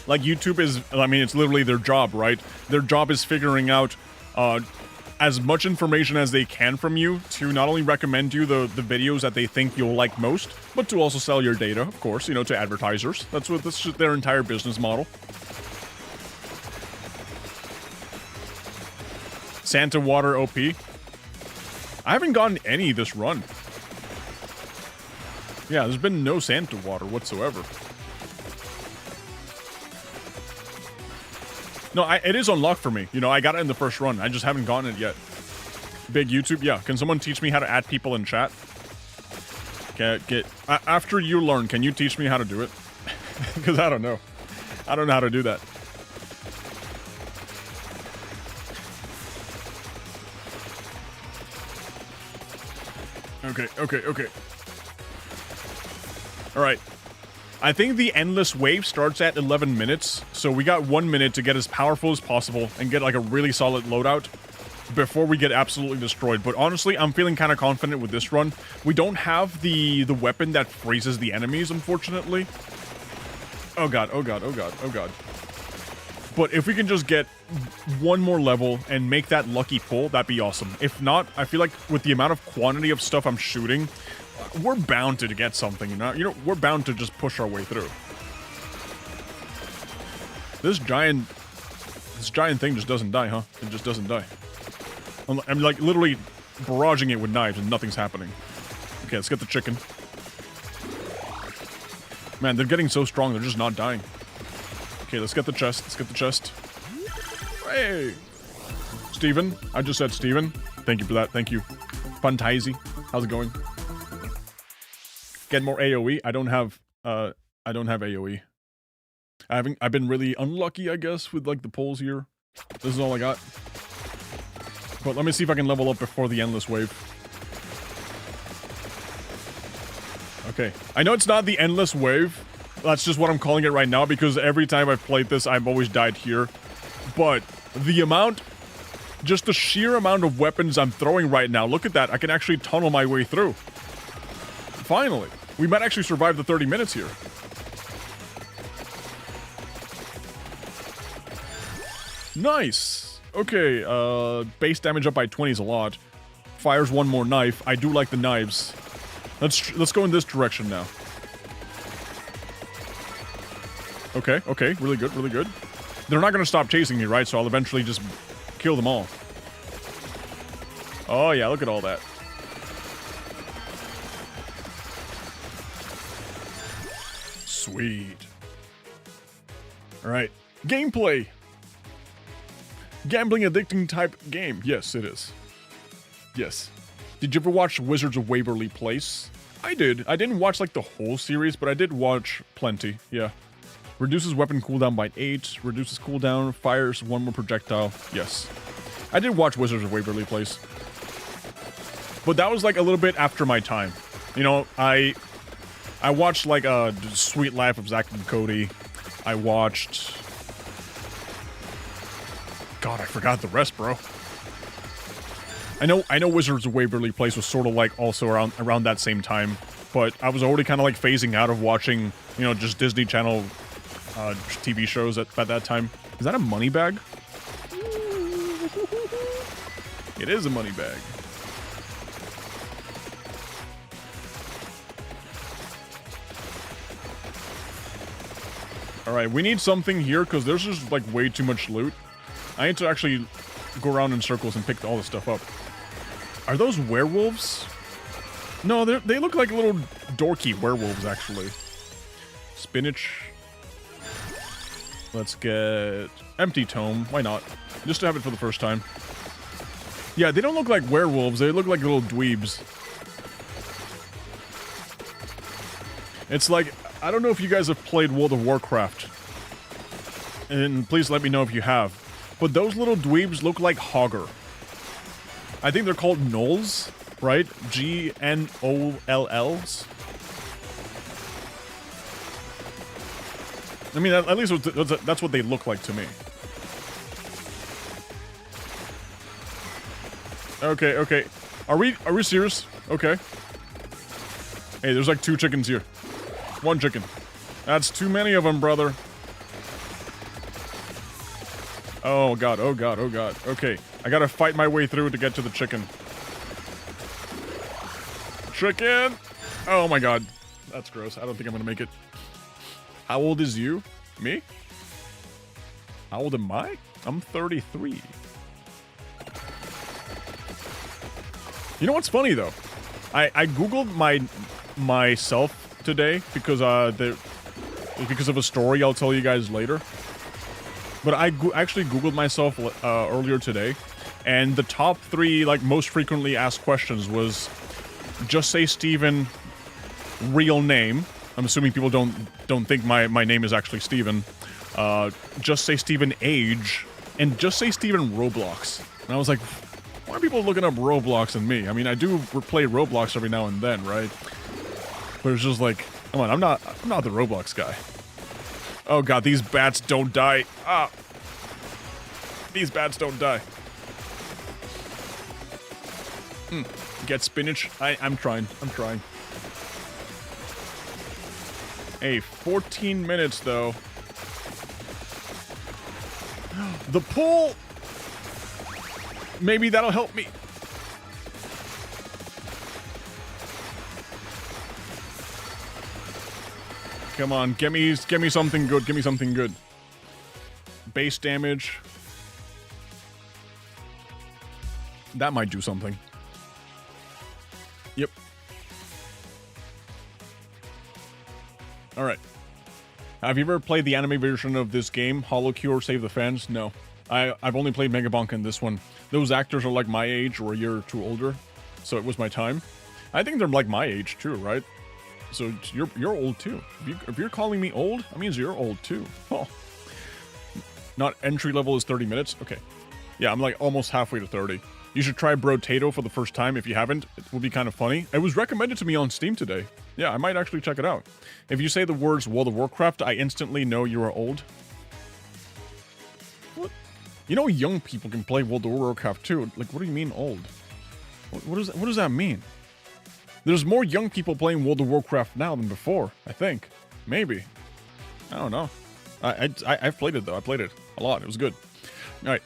[SPEAKER 1] Like, YouTube is, I mean, it's literally their job, right? Their job is figuring out as much information as they can from you to not only recommend you the videos that they think you'll like most, but to also sell your data, of course, you know, to advertisers. That's their entire business model. Santa Water OP. I haven't gotten any this run. Yeah, there's been no Santa Water whatsoever. No, it is unlocked for me. You know, I got it in the first run. I just haven't gotten it yet. Big YouTube, yeah. Can someone teach me how to add people in chat? After you learn, can you teach me how to do it? Because I don't know. I don't know how to do that. Okay. Alright. I think the endless wave starts at 11 minutes, so we got 1 minute to get as powerful as possible and get, like, a really solid loadout before we get absolutely destroyed. But honestly, I'm feeling kind of confident with this run. We don't have the weapon that freezes the enemies, unfortunately. Oh god. But if we can just get one more level and make that lucky pull, that'd be awesome. If not, I feel like with the amount of quantity of stuff I'm shooting, we're bound to get something, you know? We're bound to just push our way through. This giant thing just doesn't die, huh? It just doesn't die. I'm like literally barraging it with knives and nothing's happening. Okay, let's get the chicken. Man, they're getting so strong, they're just not dying. Okay, let's get the chest. Let's get the chest. Hey! Steven. I just said Steven. Thank you for that. Thank you. Funtizy. How's it going? Get more AoE. I don't have AoE. I've been really unlucky, I guess, with like the pulls here. This is all I got. But let me see if I can level up before the endless wave. Okay. I know it's not the endless wave. That's just what I'm calling it right now because every time I've played this, I've always died here. But the amount, just the sheer amount of weapons I'm throwing right now, look at that. I can actually tunnel my way through. Finally. We might actually survive the 30 minutes here. Nice. Okay, base damage up by 20 is a lot. Fires one more knife. I do like the knives. Let's go in this direction now. Okay, okay, really good, really good. They're not gonna stop chasing me, right? So I'll eventually just kill them all. Oh yeah, look at all that. Sweet. Alright, gameplay. Gambling addicting type game. Yes, it is. Yes. Did you ever watch Wizards of Waverly Place? I did. I didn't watch like the whole series, but I did watch plenty. Yeah. Reduces weapon cooldown by 8. Reduces cooldown. Fires one more projectile. Yes. I did watch Wizards of Waverly Place. But that was like a little bit after my time. You know, I watched like Sweet Life of Zack and Cody. I watched... God, I forgot the rest, bro. I know Wizards of Waverly Place was sort of like also around that same time, but I was already kind of like phasing out of watching, you know, just Disney Channel TV shows at that time. Is that a money bag? It is a money bag. Alright, we need something here because there's just like way too much loot. I need to actually go around in circles and pick all this stuff up. Are those werewolves? No, they look like little dorky werewolves, actually. Spinach. Let's get... Empty tome. Why not? Just to have it for the first time. Yeah, they don't look like werewolves. They look like little dweebs. It's like... I don't know if you guys have played World of Warcraft. And please let me know if you have. But those little dweebs look like Hogger. I think they're called gnolls, right? G-N-O-L-Ls. I mean, at least that's what they look like to me. Okay, okay. Are we serious? Okay. Hey, there's like 2 chickens here. 1 chicken. That's too many of them, brother. Oh god, oh god, oh god. Okay, I gotta fight my way through to get to the chicken. Chicken! Oh my god. That's gross. I don't think I'm gonna make it. How old is you? Me? How old am I? I'm 33. You know what's funny though? I googled myself today because of a story I'll tell you guys later. But I actually googled myself earlier today, and the top 3 like most frequently asked questions was JustSaySteven real name. I'm assuming people don't think my name is actually Steven. JustSaySteven age, and JustSaySteven Roblox. And I was like, why are people looking up Roblox and me? I mean, I do play Roblox every now and then, right? But it's just like, come on, I'm not the Roblox guy. Oh god, these bats don't die. Ah! These bats don't die. Get spinach. I'm trying. I'm trying. Hey, 14 minutes though. The pool! Maybe that'll help me. Come on, get me something good. Give me something good. Base damage. That might do something. Yep. Alright. Have you ever played the anime version of this game, Hollow Cure Save the Fans? No. I've only played Megabonk in this one. Those actors are like my age or a year or two older, so it was my time. I think they're like my age too, right? So you're old too. If you're calling me old, that means you're old too. Oh. Not entry level is 30 minutes? Okay. Yeah, I'm like almost halfway to 30. You should try Brotato for the first time if you haven't. It will be kind of funny. It was recommended to me on Steam today. Yeah, I might actually check it out. If you say the words World of Warcraft, I instantly know you are old. What? You know young people can play World of Warcraft too. Like, what do you mean old? What does that mean? There's more young people playing World of Warcraft now than before, I think. Maybe. I don't know. I've played it though. I played it a lot. It was good. Alright.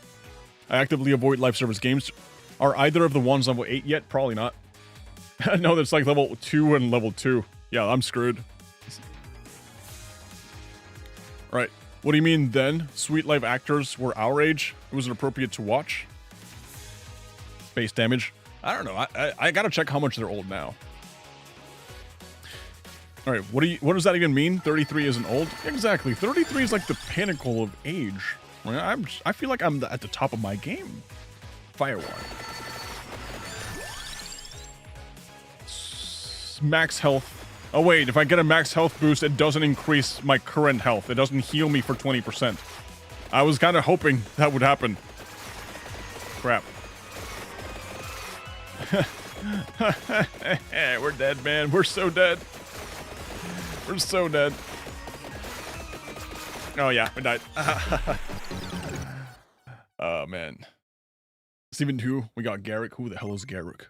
[SPEAKER 1] I actively avoid live service games. Are either of the ones level 8 yet? Probably not. No, that's like level 2 and level 2. Yeah, I'm screwed. Right. What do you mean then? Sweet Life actors were our age? It was inappropriate to watch? Base damage? I don't know. I gotta check how much they're old now. Alright, what does that even mean? 33 isn't old? Exactly. 33 is like the pinnacle of age. I feel like I'm at the top of my game. Firewall. Max health. Oh wait, if I get a max health boost, it doesn't increase my current health. It doesn't heal me for 20%. I was kind of hoping that would happen. Crap. We're dead, man. We're so dead. We're so dead. Oh yeah, I died. Oh man. Steven 2, we got Garrick. Who the hell is Garrick?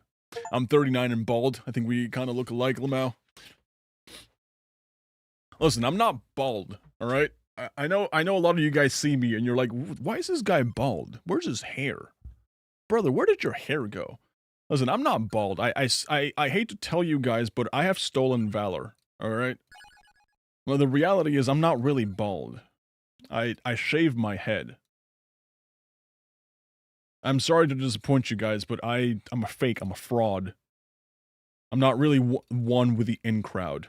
[SPEAKER 1] I'm 39 and bald. I think we kind of look alike, Lamau. Listen, I'm not bald, alright? I know a lot of you guys see me and you're like, why is this guy bald? Where's his hair? Brother, where did your hair go? Listen, I'm not bald. I hate to tell you guys, but I have stolen valor, alright? Well, the reality is I'm not really bald. I shave my head. I'm sorry to disappoint you guys, but I'm a fake. I'm a fraud. I'm not really one with the in-crowd.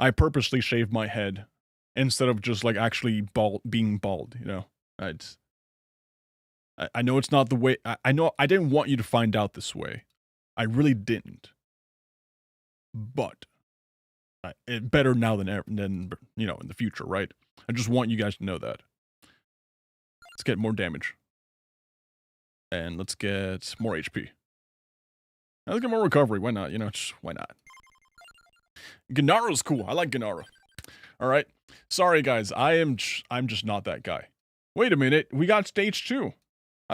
[SPEAKER 1] I purposely shave my head instead of just, like, actually being bald, you know? I know it's not the way... I know I didn't want you to find out this way. I really didn't. But... better now than, you know, in the future, right? I just want you guys to know that. Let's get more damage. And let's get more HP. Now let's get more recovery. Why not? You know, just why not? Gennaro's cool. I like Gennaro. Alright. Sorry, guys. I'm just not that guy. Wait a minute. We got stage 2.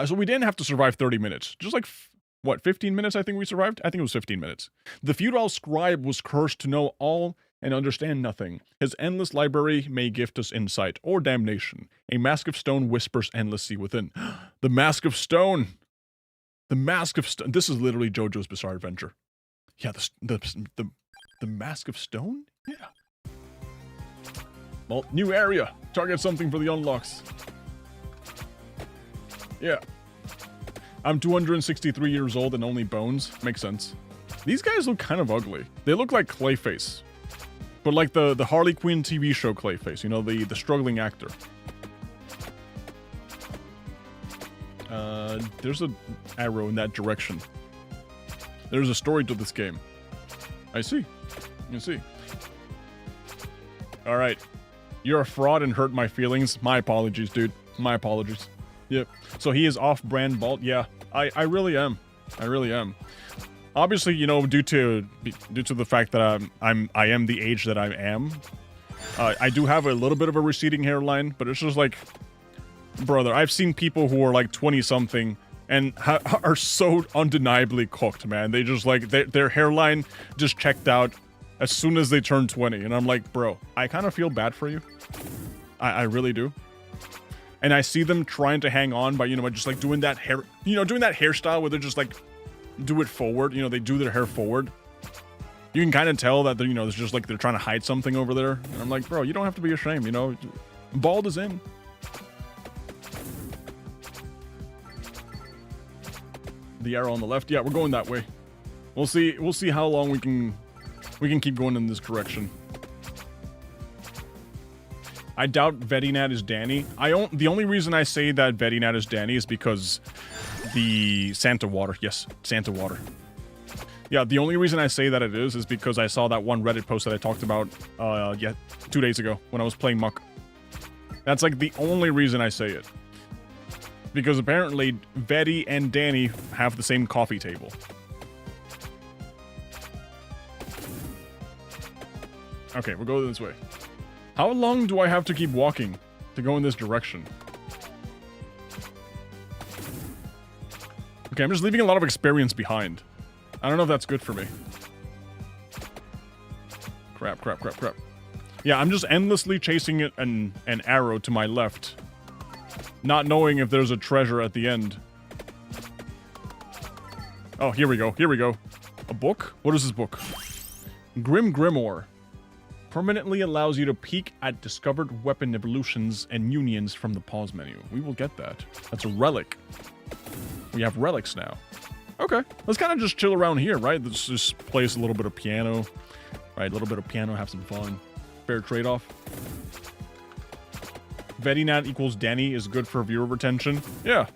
[SPEAKER 1] So we didn't have to survive 30 minutes. Just like, what, 15 minutes I think we survived? I think it was 15 minutes. The feudal scribe was cursed to know all and understand nothing. His endless library may gift us insight or damnation. A mask of stone whispers endlessly within. The Mask of Stone! The Mask of Stone. This is literally JoJo's Bizarre Adventure. Yeah, the Mask of Stone? Yeah. Well, new area. Target something for the unlocks. Yeah. I'm 263 years old and only bones. Makes sense. These guys look kind of ugly. They look like Clayface. But like the Harley Quinn TV show Clayface, you know, the struggling actor. There's an arrow in that direction. There's a story to this game. I see. You see. Alright. You're a fraud and hurt my feelings. My apologies, dude. My apologies. Yep. So he is off-brand bald? Yeah. I really am. I really am. Obviously, you know, due to the fact that I am the age that I am, I do have a little bit of a receding hairline, but it's just like, brother, I've seen people who are like 20-something and are so undeniably cooked, man. They just like, their hairline just checked out as soon as they turn 20, and I'm like, bro, I kind of feel bad for you. I really do. And I see them trying to hang on by, you know, just like doing that hair, you know, doing that hairstyle where they're just like, do it forward, you know, they do their hair forward. You can kind of tell that they're, you know, it's just like they're trying to hide something over there. And I'm like, bro, you don't have to be ashamed, you know. Bald is in. the arrow on the left. Yeah, we're going that way. We'll see how long we can keep going in this direction. I doubt Vedinat is Danny. The only reason I say that Vedinat is Danny is because the Santa water. Yes, Santa water. Yeah, the only reason I say that it is because I saw that one Reddit post that I talked about, 2 days ago when I was playing Muck. That's like the only reason I say it. Because apparently, Vedi and Danny have the same coffee table. Okay, we'll go this way. How long do I have to keep walking to go in this direction? Okay, I'm just leaving a lot of experience behind. I don't know if that's good for me. Crap. Yeah, I'm just endlessly chasing an arrow to my left. Not knowing if there's a treasure at the end. Oh, here we go. A book? What is this book? Grim Grimoire. Permanently allows you to peek at discovered weapon evolutions and unions from the pause menu. We will get that. That's a relic. We have relics now. Okay, let's kind of just chill around here, right? Let's just play us a little bit of piano. Right, a little bit of piano, have some fun. Fair trade-off. Vedinat equals Danny is good for viewer retention. Yeah.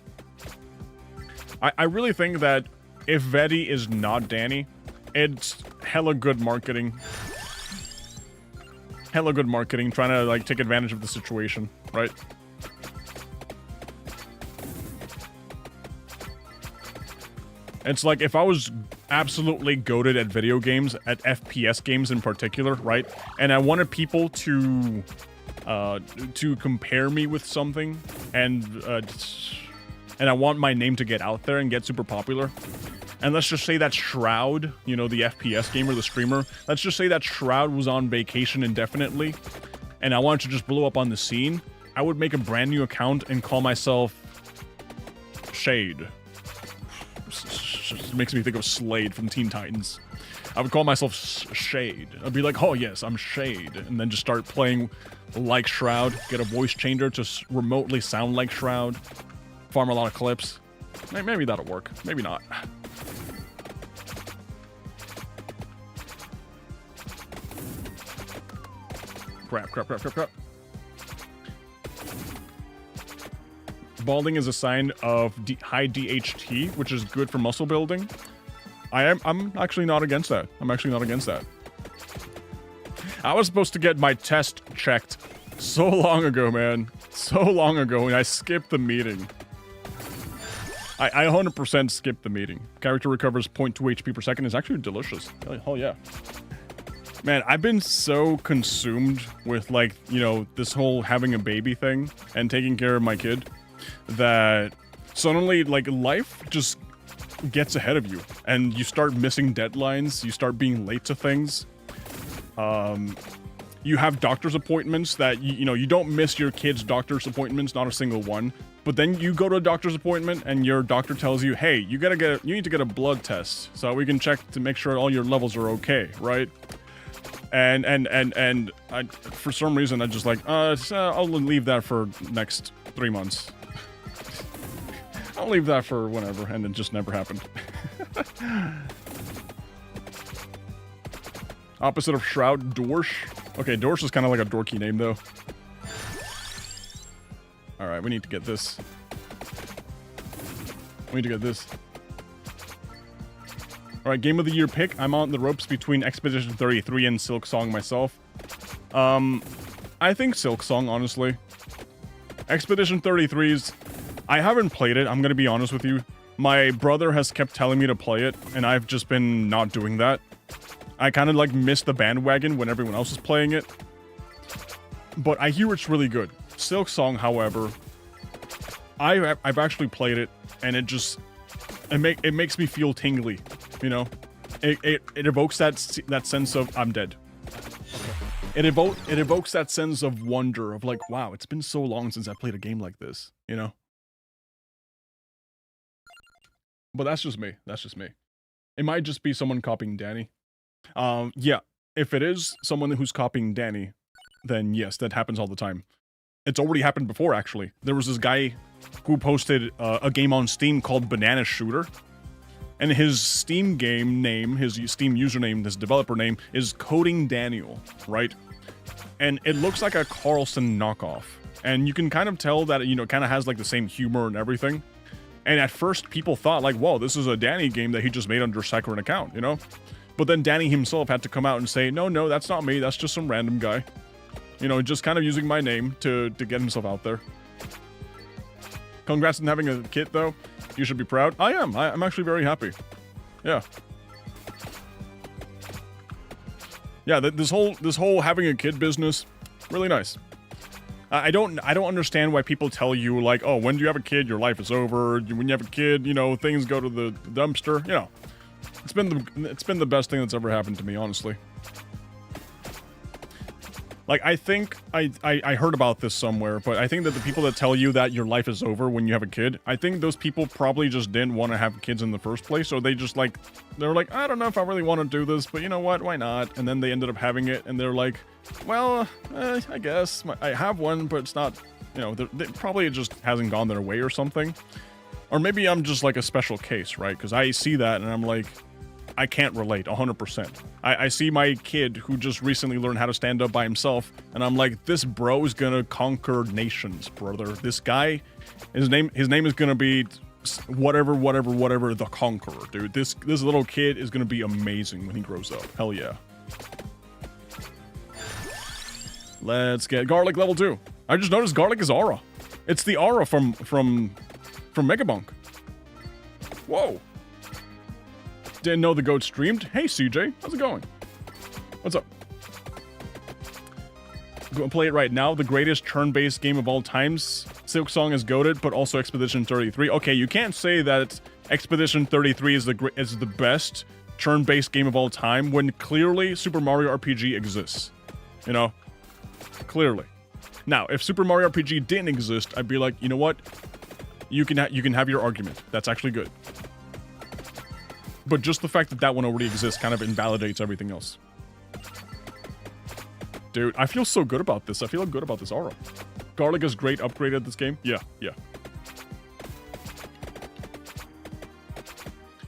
[SPEAKER 1] I really think that if Vedi is not Danny, it's hella good marketing. Hella good marketing, trying to, like, take advantage of the situation, right? It's like if I was absolutely goated at video games, at FPS games in particular, right? And I wanted people to compare me with something, and I want my name to get out there and get super popular. And let's just say that Shroud, you know, the FPS gamer, the streamer, let's just say that Shroud was on vacation indefinitely, and I wanted to just blow up on the scene. I would make a brand new account and call myself Shade. It makes me think of Slade from Teen Titans. I would call myself Shade. I'd be like, oh yes, I'm Shade. And then just start playing like Shroud, get a voice changer to remotely sound like Shroud, farm a lot of clips. Maybe that'll work. Maybe not. Crap. Balding is a sign of high DHT, which is good for muscle building. I'm actually not against that. I was supposed to get my test checked so long ago, man. So long ago, and I skipped the meeting. I 100% skipped the meeting. Character recovers 0.2 HP per second is actually delicious. Hell yeah. Man, I've been so consumed with, like, you know, this whole having a baby thing and taking care of my kid that suddenly, like, life just gets ahead of you and you start missing deadlines, you start being late to things. You have doctor's appointments that, you know, you don't miss your kid's doctor's appointments, not a single one. But then you go to a doctor's appointment and your doctor tells you, hey, you need to get a blood test so we can check to make sure all your levels are okay, right? And I, for some reason, I just like, I'll leave that for next 3 months. I'll leave that for whenever, and it just never happened. Opposite of Shroud, Dorsch. Okay, Dorsch is kind of like a dorky name, though. Alright, we need to get this. Alright, Game of the Year pick. I'm on the ropes between Expedition 33 and Silk Song myself. I think Silk Song, honestly. Expedition 33's... I haven't played it, I'm gonna be honest with you. My brother has kept telling me to play it, and I've just been not doing that. I kind of, like, missed the bandwagon when everyone else is playing it. But I hear it's really good. Silk Song, however, I've actually played it, and it just... It makes me feel tingly, you know? It evokes that sense of, I'm dead. It evokes that sense of wonder, of like, wow, it's been so long since I played a game like this, you know? But that's just me. It might just be someone copying Danny. Yeah, if it is someone who's copying Danny, then yes, that happens all the time. It's already happened before, actually. There was this guy who posted a game on Steam called Banana Shooter, And his Steam game name, his Steam username, his developer name is Coding Daniel, right? And it looks like a Carlson knockoff. And you can kind of tell that, it kind of has like the same humor and everything. And at first people thought like, whoa, this is a Danny game that he just made under a second account, But then Danny himself had to come out and say, no, that's not me. That's just some random guy. Just kind of using my name to get himself out there. Congrats on having a kid, though. You should be proud. I am. I'm actually very happy. Yeah. Yeah, this whole having a kid business, really nice. I don't understand why people tell you like, oh, when do you have a kid, your life is over. When you have a kid, things go to the dumpster. It's been the best thing that's ever happened to me, honestly. Like, I think I heard about this somewhere, but I think that the people that tell you that your life is over when you have a kid, I think those people probably just didn't want to have kids in the first place, or they just they're like, I don't know if I really want to do this, but you know what, why not? And then they ended up having it, and they're like, well, I guess I have one, but it's not, they probably it just hasn't gone their way or something. Or maybe I'm just like a special case, right? Because I see that, and I'm like, I can't relate 100%. I see my kid who just recently learned how to stand up by himself, and I'm like, this bro is gonna conquer nations, brother. This guy, his name is gonna be whatever, the Conqueror, dude. This little kid is gonna be amazing when he grows up. Hell yeah. Let's get Garlic level 2. I just noticed Garlic is Aura. It's the Aura from Megabunk. Whoa. Didn't know the goat streamed. Hey CJ, how's it going? What's up? Go play it right now. The greatest turn-based game of all times. Silk Song is goated, but also Expedition 33. Okay, you can't say that Expedition 33 is the best turn-based game of all time when clearly Super Mario RPG exists. Clearly. Now, if Super Mario RPG didn't exist, I'd be like, you know what? You can have your argument. That's actually good. But just the fact that one already exists kind of invalidates everything else. Dude, I feel so good about this. I feel good about this aura. Garlic is great upgrade at this game. Yeah. Do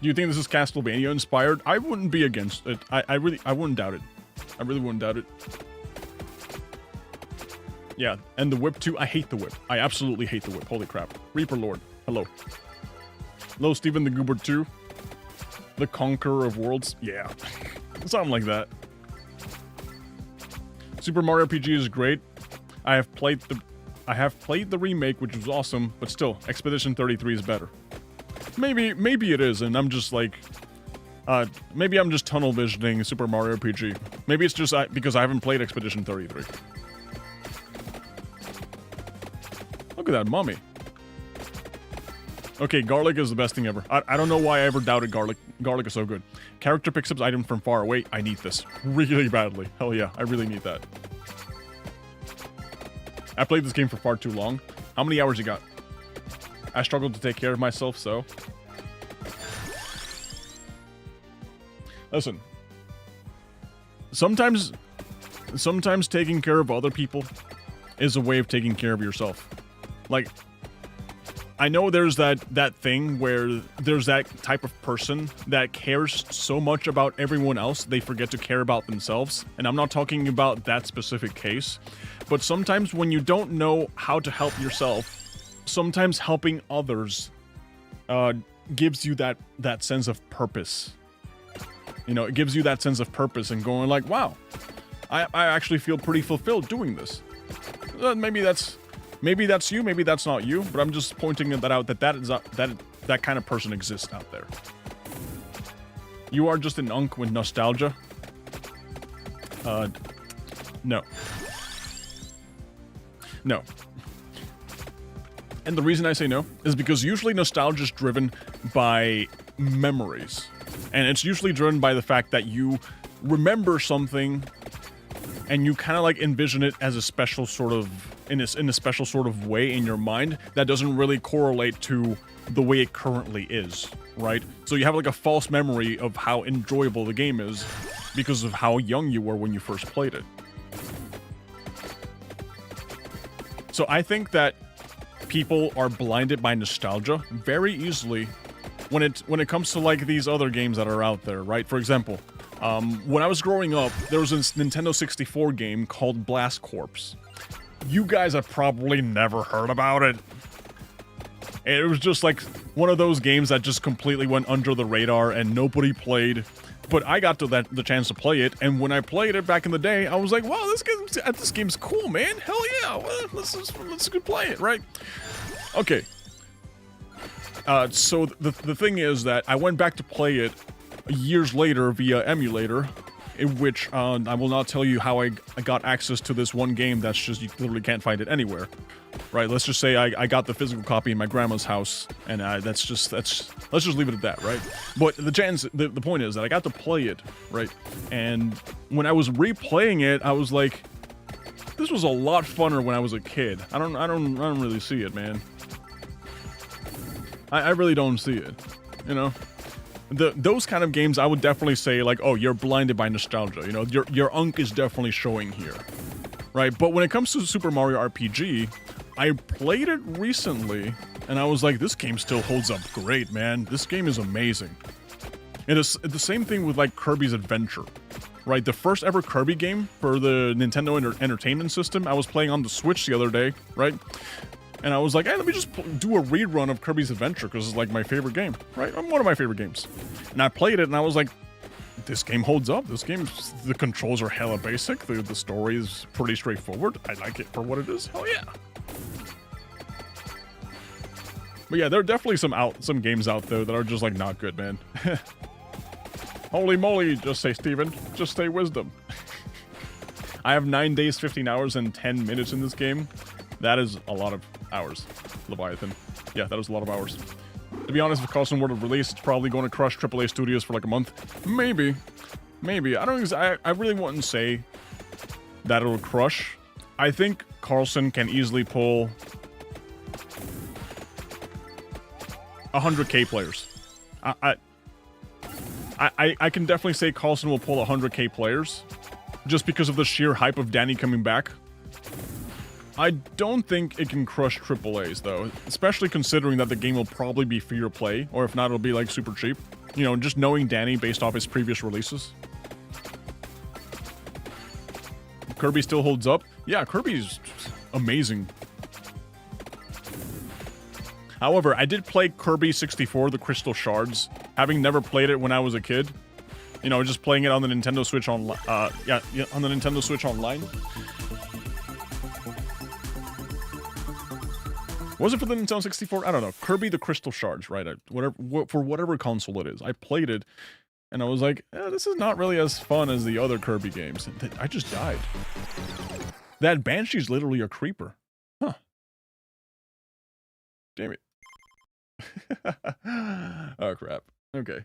[SPEAKER 1] you think this is Castlevania inspired? I wouldn't be against it. I wouldn't doubt it. I really wouldn't doubt it. Yeah, and the whip too. I hate the whip. I absolutely hate the whip. Holy crap. Reaper Lord. Hello. Hello, Steven the Goober 2. The Conqueror of Worlds? Yeah. Something like that. Super Mario RPG is great. I have played the remake, which was awesome, but still, Expedition 33 is better. Maybe it is, and I'm just like... maybe I'm just tunnel visioning Super Mario RPG. Maybe it's just because I haven't played Expedition 33. Look at that mummy. Okay, Garlic is the best thing ever. I don't know why I ever doubted Garlic. Garlic is so good. Character picks up item from far away. I need this really badly. Hell yeah, I really need that. I played this game for far too long. How many hours you got? I struggled to take care of myself, so... Listen. Sometimes taking care of other people is a way of taking care of yourself. Like... I know there's that thing where there's that type of person that cares so much about everyone else they forget to care about themselves. And I'm not talking about that specific case. But sometimes when you don't know how to help yourself, sometimes helping others gives you that sense of purpose. It gives you that sense of purpose and going like, wow, I actually feel pretty fulfilled doing this. Maybe that's you, maybe that's not you, but I'm just pointing that out that kind of person exists out there. You are just an unk with nostalgia? No. No. And the reason I say no is because usually nostalgia is driven by memories. And it's usually driven by the fact that you remember something and you kind of like envision it as a special sort of in a special sort of way in your mind that doesn't really correlate to the way it currently is, right? So you have like a false memory of how enjoyable the game is because of how young you were when you first played it. So I think that people are blinded by nostalgia very easily when it comes to like these other games that are out there, right? For example, when I was growing up, there was this Nintendo 64 game called Blast Corps. You guys have probably never heard about it. It was just like one of those games that just completely went under the radar and nobody played. But I got the chance to play it, and when I played it back in the day, I was like, wow, this game's cool, man. Hell yeah, well, let's go play it, right? Okay. So the thing is that I went back to play it years later via emulator, in which I will not tell you how I got access to this one game that's just, you literally can't find it anywhere. Right, let's just say I got the physical copy in my grandma's house, and let's just leave it at that, right? But the point is that I got to play it, right? And when I was replaying it, I was like, this was a lot funner when I was a kid. I don't really see it, man. I really don't see it, you know? Those kind of games, I would definitely say, like, oh, you're blinded by nostalgia, you know? Your unk is definitely showing here, right? But when it comes to Super Mario RPG, I played it recently, and I was like, this game still holds up great, man. This game is amazing. And it's the same thing with, like, Kirby's Adventure, right? The first ever Kirby game for the Nintendo Entertainment System, I was playing on the Switch the other day, right? And I was like, hey, let me just do a rerun of Kirby's Adventure, because it's, like, my favorite game, right? One of my favorite games. And I played it, and I was like, this game holds up. This game, the controls are hella basic. The story is pretty straightforward. I like it for what it is. Hell yeah. But yeah, there are definitely some games out there that are just like not good, man. Holy moly, JustSaySteven. Just say wisdom. I have 9 days, 15 hours, and 10 minutes in this game. That is a lot of hours, Leviathan. Yeah, that is a lot of hours. To be honest, if Carlson were to release, it's probably going to crush AAA studios for like a month. Maybe. Maybe. I really wouldn't say that it'll crush. I think Carlson can easily pull 100k players. I can definitely say Carlson will pull 100k players just because of the sheer hype of Danny coming back. I don't think it can crush AAAs though, especially considering that the game will probably be free to play, or if not, it'll be like super cheap. You know, just knowing Danny based off his previous releases. Kirby still holds up. Yeah, Kirby's amazing. However, I did play Kirby 64, the Crystal Shards, having never played it when I was a kid. You know, just playing it on the Nintendo Switch on on the Nintendo Switch Online. Was it for the Nintendo 64? I don't know. Kirby the Crystal Shards, right? For whatever console it is. I played it, and I was like, this is not really as fun as the other Kirby games. I just died. That Banshee's literally a creeper. Huh. Damn it. Oh, crap. Okay.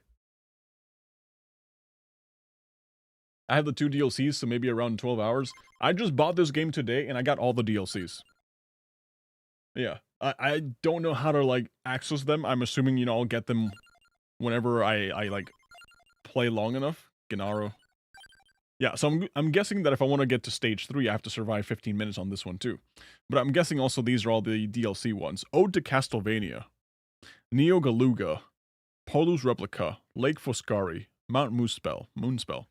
[SPEAKER 1] I have the 2 DLCs, so maybe around 12 hours. I just bought this game today, and I got all the DLCs. Yeah. I don't know how to, like, access them. I'm assuming, you know, I'll get them whenever I like, play long enough. Gennaro. Yeah, so I'm guessing that if I want to get to stage 3, I have to survive 15 minutes on this one, too. But I'm guessing also these are all the DLC ones. Ode to Castlevania. Neo Galuga. Polu's Replica. Lake Foscari. Mount Moonspell.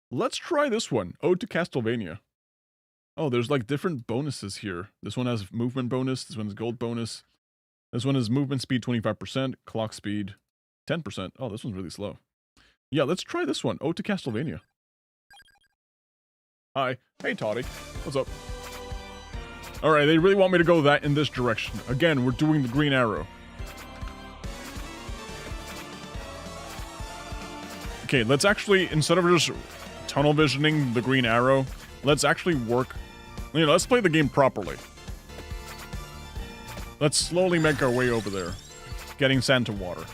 [SPEAKER 1] Let's try this one. Ode to Castlevania. Oh, there's like different bonuses here. This one has movement bonus. This one has gold bonus. This one is movement speed 25%. Clock speed 10%. Oh, this one's really slow. Yeah, let's try this one. Ode to Castlevania. Hi. Hey, Toddy. What's up? Alright, they really want me to go in this direction. Again, we're doing the green arrow. Okay, let's actually, instead of just tunnel visioning the green arrow, let's actually work, you know, let's play the game properly. Let's slowly make our way over there, getting sand to water.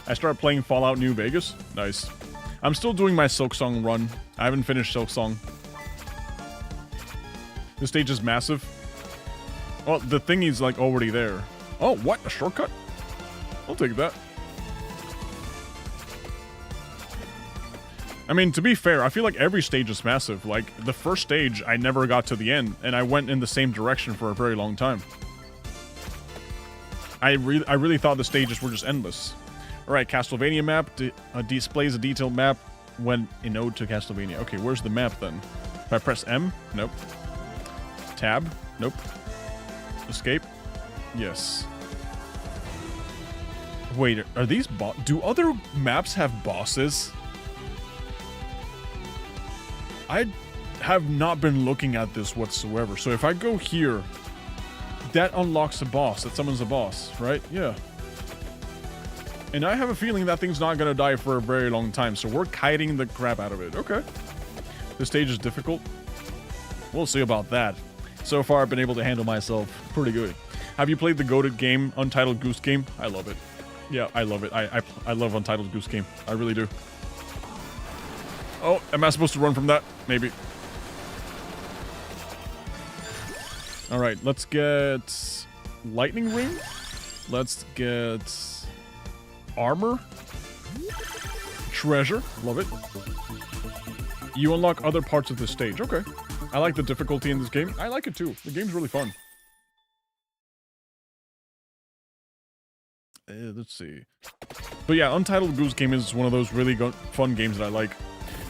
[SPEAKER 1] I start playing Fallout New Vegas. Nice. I'm still doing my Silksong run. I haven't finished Silksong. This stage is massive. Oh, the thingy's like already there. Oh, what? A shortcut? I'll take that. I mean, to be fair, I feel like every stage is massive. Like, the first stage, I never got to the end, and I went in the same direction for a very long time. I really thought the stages were just endless. All right, Castlevania map displays a detailed map when in ode to Castlevania. Okay, where's the map then? If I press M? Nope. Tab? Nope. Escape? Yes. Wait, are these do other maps have bosses? I have not been looking at this whatsoever. So if I go here, that unlocks a boss. That summons a boss, right? Yeah. And I have a feeling that thing's not gonna die for a very long time, so we're kiting the crap out of it. Okay. This stage is difficult. We'll see about that. So far, I've been able to handle myself pretty good. Have you played the goated game, Untitled Goose Game? I love it. Yeah, I love it. I love Untitled Goose Game. I really do. Oh, am I supposed to run from that? Maybe. Alright, let's get Lightning Ring. Let's get Armor. Treasure. Love it. You unlock other parts of the stage. Okay. I like the difficulty in this game. I like it too. The game's really fun. Let's see. But yeah, Untitled Goose Game is one of those really fun games that I like.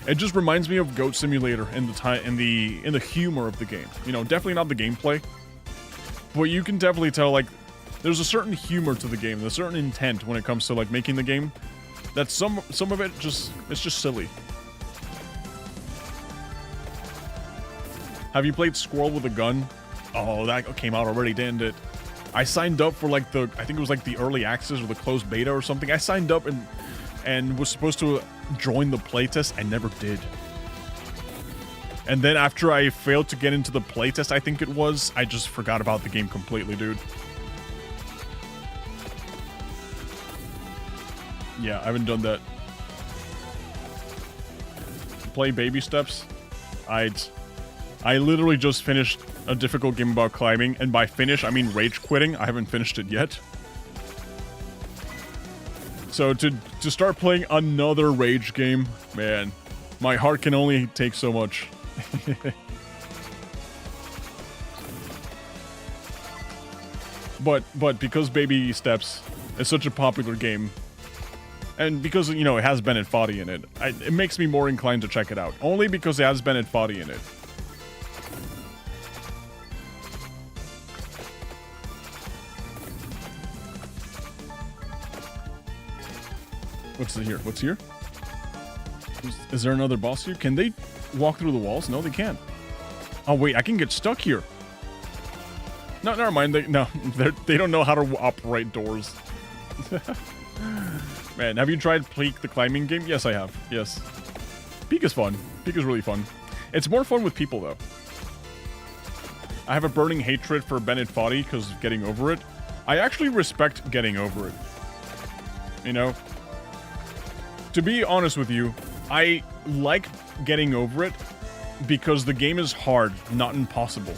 [SPEAKER 1] It just reminds me of Goat Simulator in the humor of the game. You know, definitely not the gameplay, but you can definitely tell like there's a certain humor to the game, there's a certain intent when it comes to like making the game. That some of it it's just silly. Have you played Squirrel with a Gun? Oh, that came out already, didn't it? I signed up for like I think it was like the early access or the closed beta or something. I signed up and was supposed to join the playtest. I never did. And then after I failed to get into the playtest, I think it was, I just forgot about the game completely, dude. Yeah, I haven't done that. Play Baby Steps. I literally just finished a difficult game about climbing, and by finish, I mean rage quitting. I haven't finished it yet. So to start playing another rage game, man, my heart can only take so much. But because Baby Steps is such a popular game, and because, you know, it has Bennett Foddy in it, it makes me more inclined to check it out. Only because it has Bennett Foddy in it. What's here? What's here? Is there another boss here? Can they walk through the walls? No, they can't. Oh, wait, I can get stuck here. No, never mind. They don't know how to operate doors. Man, have you tried Peak, the climbing game? Yes, I have. Yes. Peak is fun. Peak is really fun. It's more fun with people, though. I have a burning hatred for Bennett Foddy because of Getting Over It. I actually respect Getting Over It. You know? To be honest with you, I like Getting Over It because the game is hard, not impossible.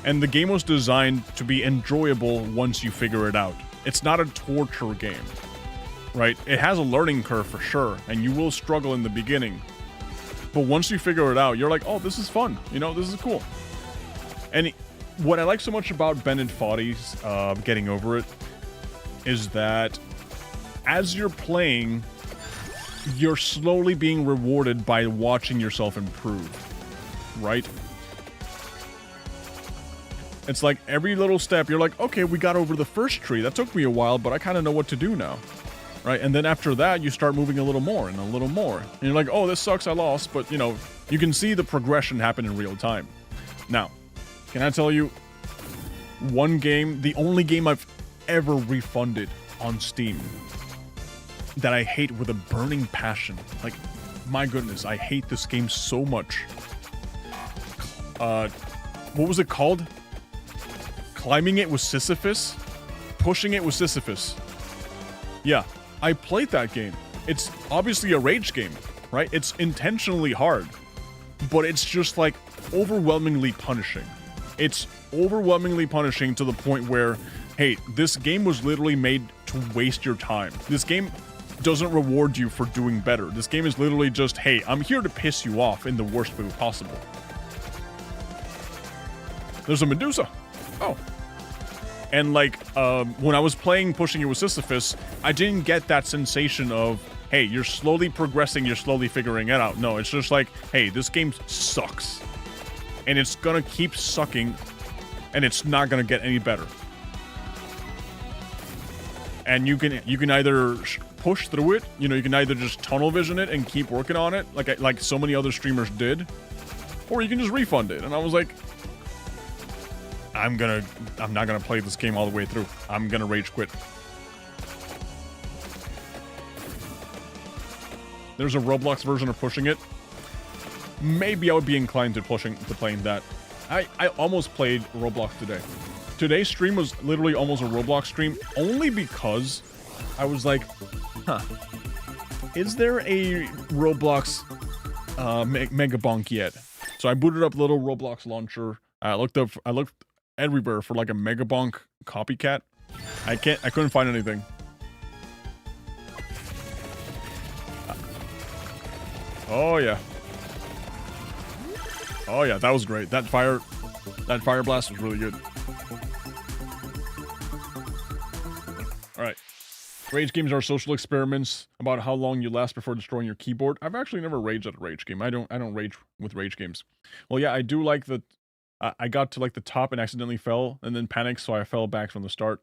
[SPEAKER 1] And the game was designed to be enjoyable once you figure it out. It's not a torture game, right? It has a learning curve for sure, and you will struggle in the beginning. But once you figure it out, you're like, oh, this is fun. You know, this is cool. And what I like so much about Bennett Foddy's Getting Over It is that as you're playing, you're slowly being rewarded by watching yourself improve, right? It's like every little step, you're like, okay, we got over the first tree. That took me a while, but I kind of know what to do now, right? And then after that, you start moving a little more and a little more. And you're like, oh, this sucks, I lost. But, you know, you can see the progression happen in real time. Now, can I tell you one game, the only game I've ever refunded on Steam that I hate with a burning passion. Like, my goodness, I hate this game so much. What was it called? Climbing It with Sisyphus? Pushing It with Sisyphus. Yeah, I played that game. It's obviously a rage game, right? It's intentionally hard, but it's just like overwhelmingly punishing. It's overwhelmingly punishing to the point where, hey, this game was literally made to waste your time. This game doesn't reward you for doing better. This game is literally just, hey, I'm here to piss you off in the worst way possible. There's a Medusa. Oh. And like, when I was playing Pushing It with Sisyphus, I didn't get that sensation of, hey, you're slowly progressing, you're slowly figuring it out. No, it's just like, hey, this game sucks. And it's gonna keep sucking, and it's not gonna get any better. And you can either push through it, you know, you can either just tunnel vision it and keep working on it, like so many other streamers did, or you can just refund it. And I was like, I'm not gonna play this game all the way through. I'm gonna rage quit. There's a Roblox version of Pushing It. Maybe I would be inclined to playing that. I almost played Roblox today. Today's stream was literally almost a Roblox stream, only because I was like, huh, is there a Roblox Mega Bonk yet? So I booted up little Roblox launcher. I looked everywhere for like a Mega Bonk copycat. I couldn't find anything. Oh yeah. Oh yeah, that was great. That fire blast was really good. Alright. Rage games are social experiments about how long you last before destroying your keyboard. I've actually never raged at a rage game. I don't rage with rage games. Well, yeah, I do like the... I got to like the top and accidentally fell, and then panicked, so I fell back from the start.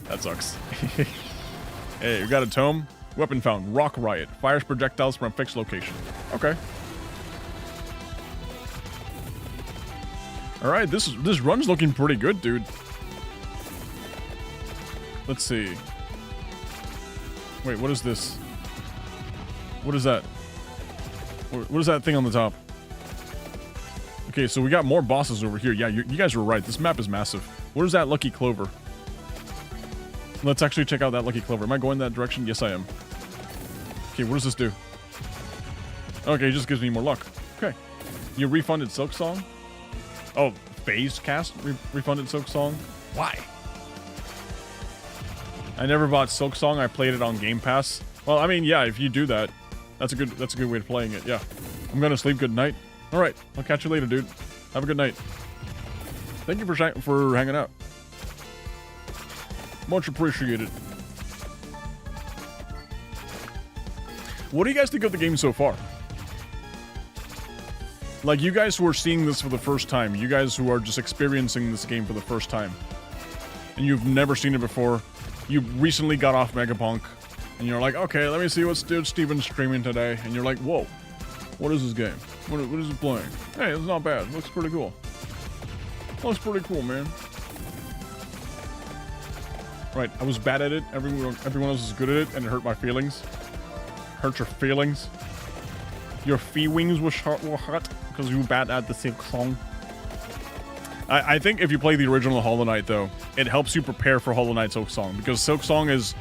[SPEAKER 1] That sucks. Hey, we got a tome. Weapon found. Rock Riot. Fires projectiles from a fixed location. Okay. Alright, this run's looking pretty good, dude. Let's see. Wait, what is this? What is that? What is that thing on the top? Okay, so we got more bosses over here. Yeah, you guys were right. This map is massive. Where's that Lucky Clover? Let's actually check out that Lucky Clover. Am I going that direction? Yes, I am. Okay, what does this do? Okay, it just gives me more luck. Okay. You refunded Silk Song? Oh, Phase Cast refunded Silk Song? Why? I never bought Silk Song. I played it on Game Pass. Well, I mean, yeah, if you do that, that's a good way of playing it. Yeah. I'm gonna sleep. Good night. All right, I'll catch you later, dude. Have a good night. Thank you for hanging out. Much appreciated. What do you guys think of the game so far? Like, you guys who are seeing this for the first time, you guys who are just experiencing this game for the first time, and you've never seen it before, you recently got off Megapunk, and you're like, okay, let me see what Steven's streaming today, and you're like, whoa, what is this game? What is it playing? Hey, it's not bad. It looks pretty cool. Looks pretty cool, man. Right, I was bad at it. Everyone else is good at it, and it hurt my feelings. Hurt your feelings. Your feelings were hurt because you were bad at the Silk Song. I think if you play the original Hollow Knight, though, it helps you prepare for Hollow Knight Silk Song, because Silk Song is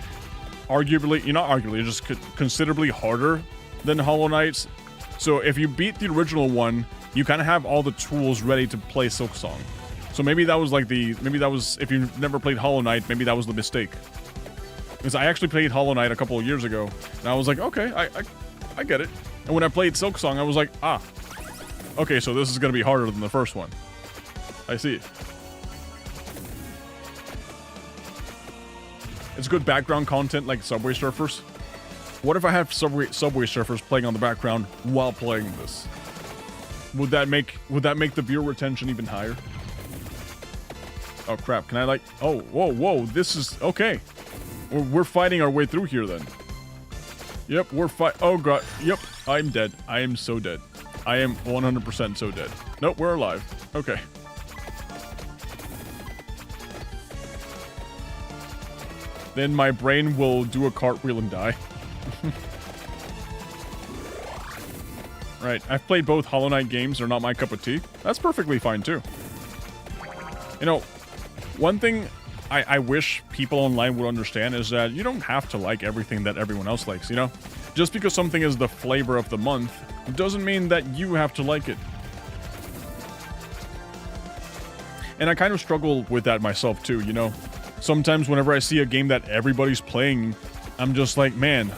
[SPEAKER 1] arguably, not arguably, just considerably harder than Hollow Knight. So if you beat the original one, you kind of have all the tools ready to play Silk Song. So maybe that was if you've never played Hollow Knight, maybe that was the mistake. Because I actually played Hollow Knight a couple of years ago, and I was like, okay, I get it. And when I played Silk Song, I was like, ah, okay, so this is going to be harder than the first one. I see. It's good background content like Subway Surfers. What if I have Subway Surfers playing on the background while playing this? Would that make the viewer retention even higher? Oh crap! Can I like? Oh, whoa! This is okay. We're fighting our way through here then. Yep, oh god. Yep, I'm dead. I am so dead. I am 100% so dead. Nope, we're alive. Okay. Then my brain will do a cartwheel and die. Right, I've played both Hollow Knight games. They're not my cup of tea. That's perfectly fine too. You know, one thing I wish people online would understand is that you don't have to like everything that everyone else likes, you know? Just because something is the flavor of the month doesn't mean that you have to like it. And I kind of struggle with that myself too, you know? Sometimes whenever I see a game that everybody's playing, I'm just like, man,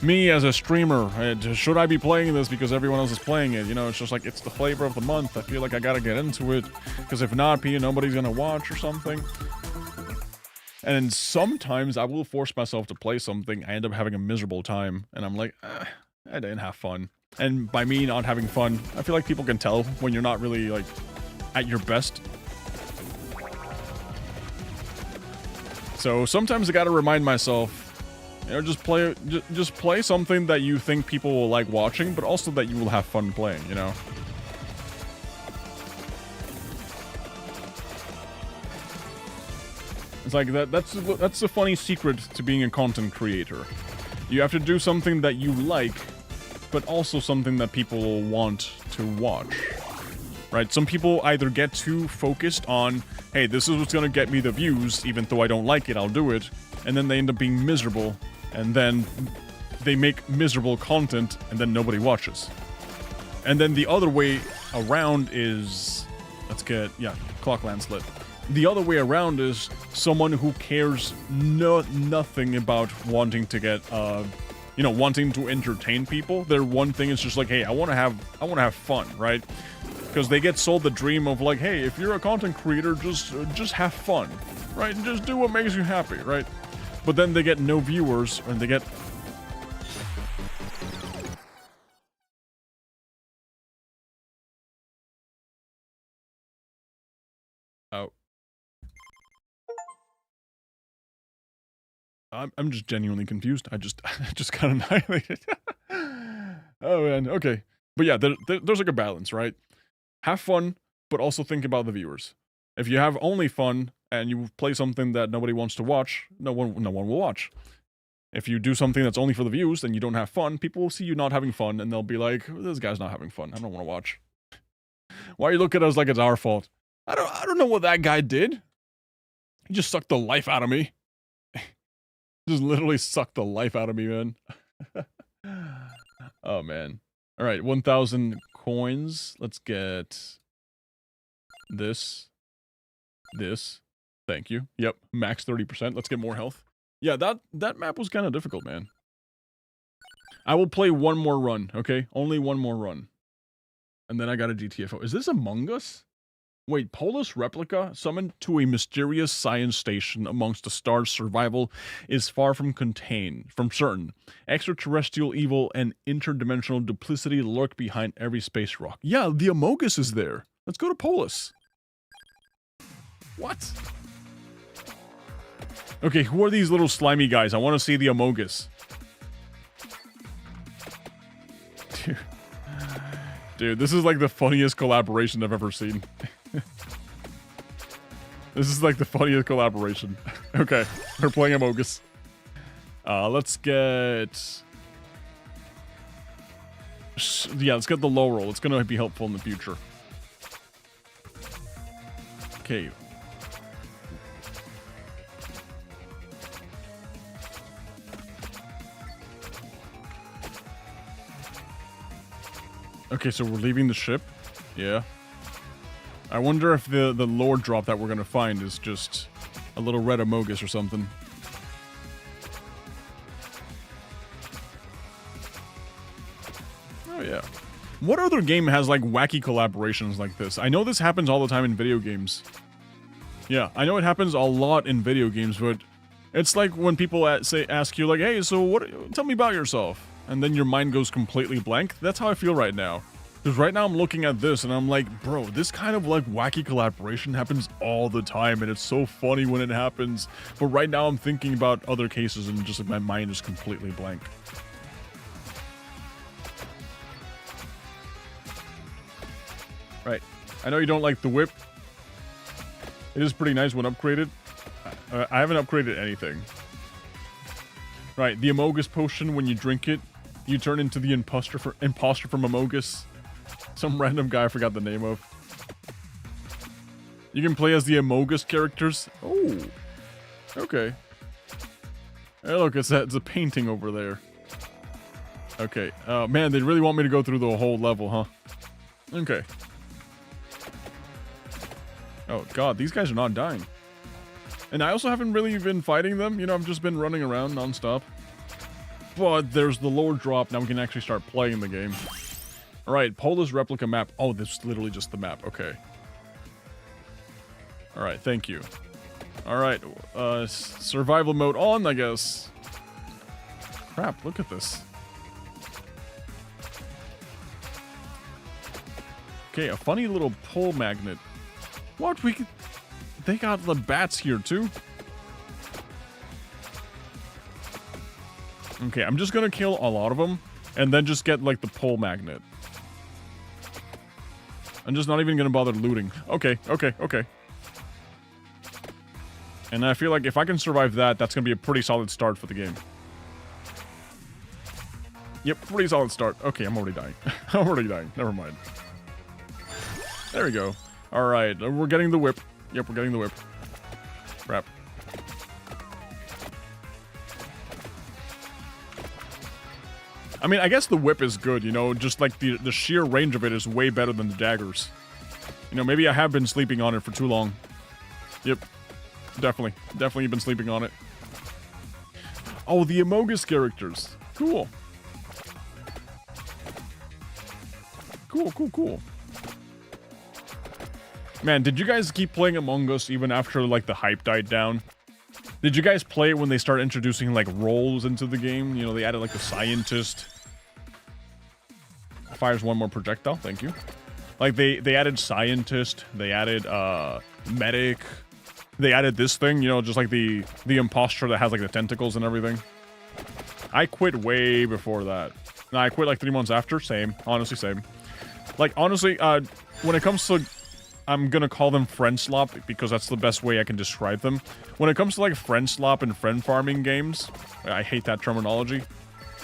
[SPEAKER 1] me as a streamer, should I be playing this because everyone else is playing it? You know, it's just like, it's the flavor of the month. I feel like I gotta get into it, because if not, nobody's gonna watch or something. And sometimes I will force myself to play something, I end up having a miserable time, and I'm like, I didn't have fun. And by me not having fun, I feel like people can tell when you're not really, like, at your best. So sometimes I gotta remind myself, you know, just play something that you think people will like watching, but also that you will have fun playing, you know? It's like that's the funny secret to being a content creator. You have to do something that you like, but also something that people will want to watch. Right? Some people either get too focused on, hey, this is what's gonna get me the views, even though I don't like it, I'll do it, and then they end up being miserable, and then they make miserable content, and then nobody watches. And then the other way around is, let's get, yeah, clock landslip. The other way around is someone who cares nothing about wanting to get, you know, wanting to entertain people. Their one thing is just like, hey, I want to have fun, right? Because they get sold the dream of like, hey, if you're a content creator, just have fun, right? And just do what makes you happy, right? But then they get no viewers, and they get... Oh. I'm just genuinely confused. I just got annihilated. Oh man, okay. But yeah, there's like a balance, right? Have fun, but also think about the viewers. If you have only fun and you play something that nobody wants to watch, no one will watch. If you do something that's only for the views and you don't have fun, people will see you not having fun and they'll be like, this guy's not having fun. I don't want to watch. Why you look at us like it's our fault? I don't know what that guy did. He just sucked the life out of me. Just literally sucked the life out of me, man. Oh man. All right, 1,000 coins. Let's get this. Thank you. Yep, max 30%. Let's get more health. Yeah, that map was kind of difficult, man. I will play one more run, okay? Only one more run. And then I got a GTFO. Is this Among Us? Wait, Polis Replica, summoned to a mysterious science station amongst the stars' survival, is far from certain. Extraterrestrial evil and interdimensional duplicity lurk behind every space rock. Yeah, the Among Us is there. Let's go to Polis. What? Okay, who are these little slimy guys? I want to see the Among Us. Dude, this is like the funniest collaboration I've ever seen. This is like the funniest collaboration. Okay, we're playing Among Us. Let's get... Yeah, let's get the low roll. It's gonna be helpful in the future. Okay. Okay, so we're leaving the ship. Yeah. I wonder if the lore drop that we're gonna find is just a little red Among Us or something. Oh yeah. What other game has like wacky collaborations like this? I know this happens all the time in video games. Yeah, I know it happens a lot in video games, but it's like when people ask you like, hey, so tell me about yourself. And then your mind goes completely blank. That's how I feel right now. Because right now I'm looking at this and I'm like, bro, this kind of like wacky collaboration happens all the time and it's so funny when it happens. But right now I'm thinking about other cases and just like my mind is completely blank. Right. I know you don't like the whip. It is pretty nice when upgraded. I haven't upgraded anything. Right, the Among Us potion, when you drink it, you turn into the imposter from Among Us. Some random guy I forgot the name of. You can play as the Among Us characters. Oh. Okay. Hey, look, it's a painting over there. Okay. Man, they really want me to go through the whole level, huh? Okay. Oh, God, these guys are not dying. And I also haven't really been fighting them. You know, I've just been running around nonstop. but there's the lower drop. Now we can actually start playing the game. All right, Polis replica map. Oh, this is literally just the map. Okay. All right, thank you. All right, survival mode on, I guess. Crap, look at this. Okay, a funny little pole magnet. What? They got the bats here, too? Okay, I'm just gonna kill a lot of them, and then just get, like, the pole magnet. I'm just not even gonna bother looting. Okay. And I feel like if I can survive that, that's gonna be a pretty solid start for the game. Yep, pretty solid start. Okay, I'm already dying. I'm already dying. Never mind. There we go. Alright, we're getting the whip. Yep, we're getting the whip. Crap. I mean, I guess the whip is good, you know, just like the sheer range of it is way better than the daggers. You know, maybe I have been sleeping on it for too long. Yep. Definitely been sleeping on it. Oh, the Amogus characters. Cool. Cool. Man, did you guys keep playing Among Us even after, like, the hype died down? Did you guys play it when they started introducing, like, roles into the game? You know, they added, like, the scientist. Fires one more projectile, thank you. Like, they added scientist, they added, medic. They added this thing, you know, just like the imposter that has, like, the tentacles and everything. I quit way before that. No, I quit, like, 3 months after. Same. Honestly, same. Like, honestly, when it comes to... I'm gonna call them friend slop because that's the best way I can describe them. When it comes to, like, friend slop and friend farming games, I hate that terminology.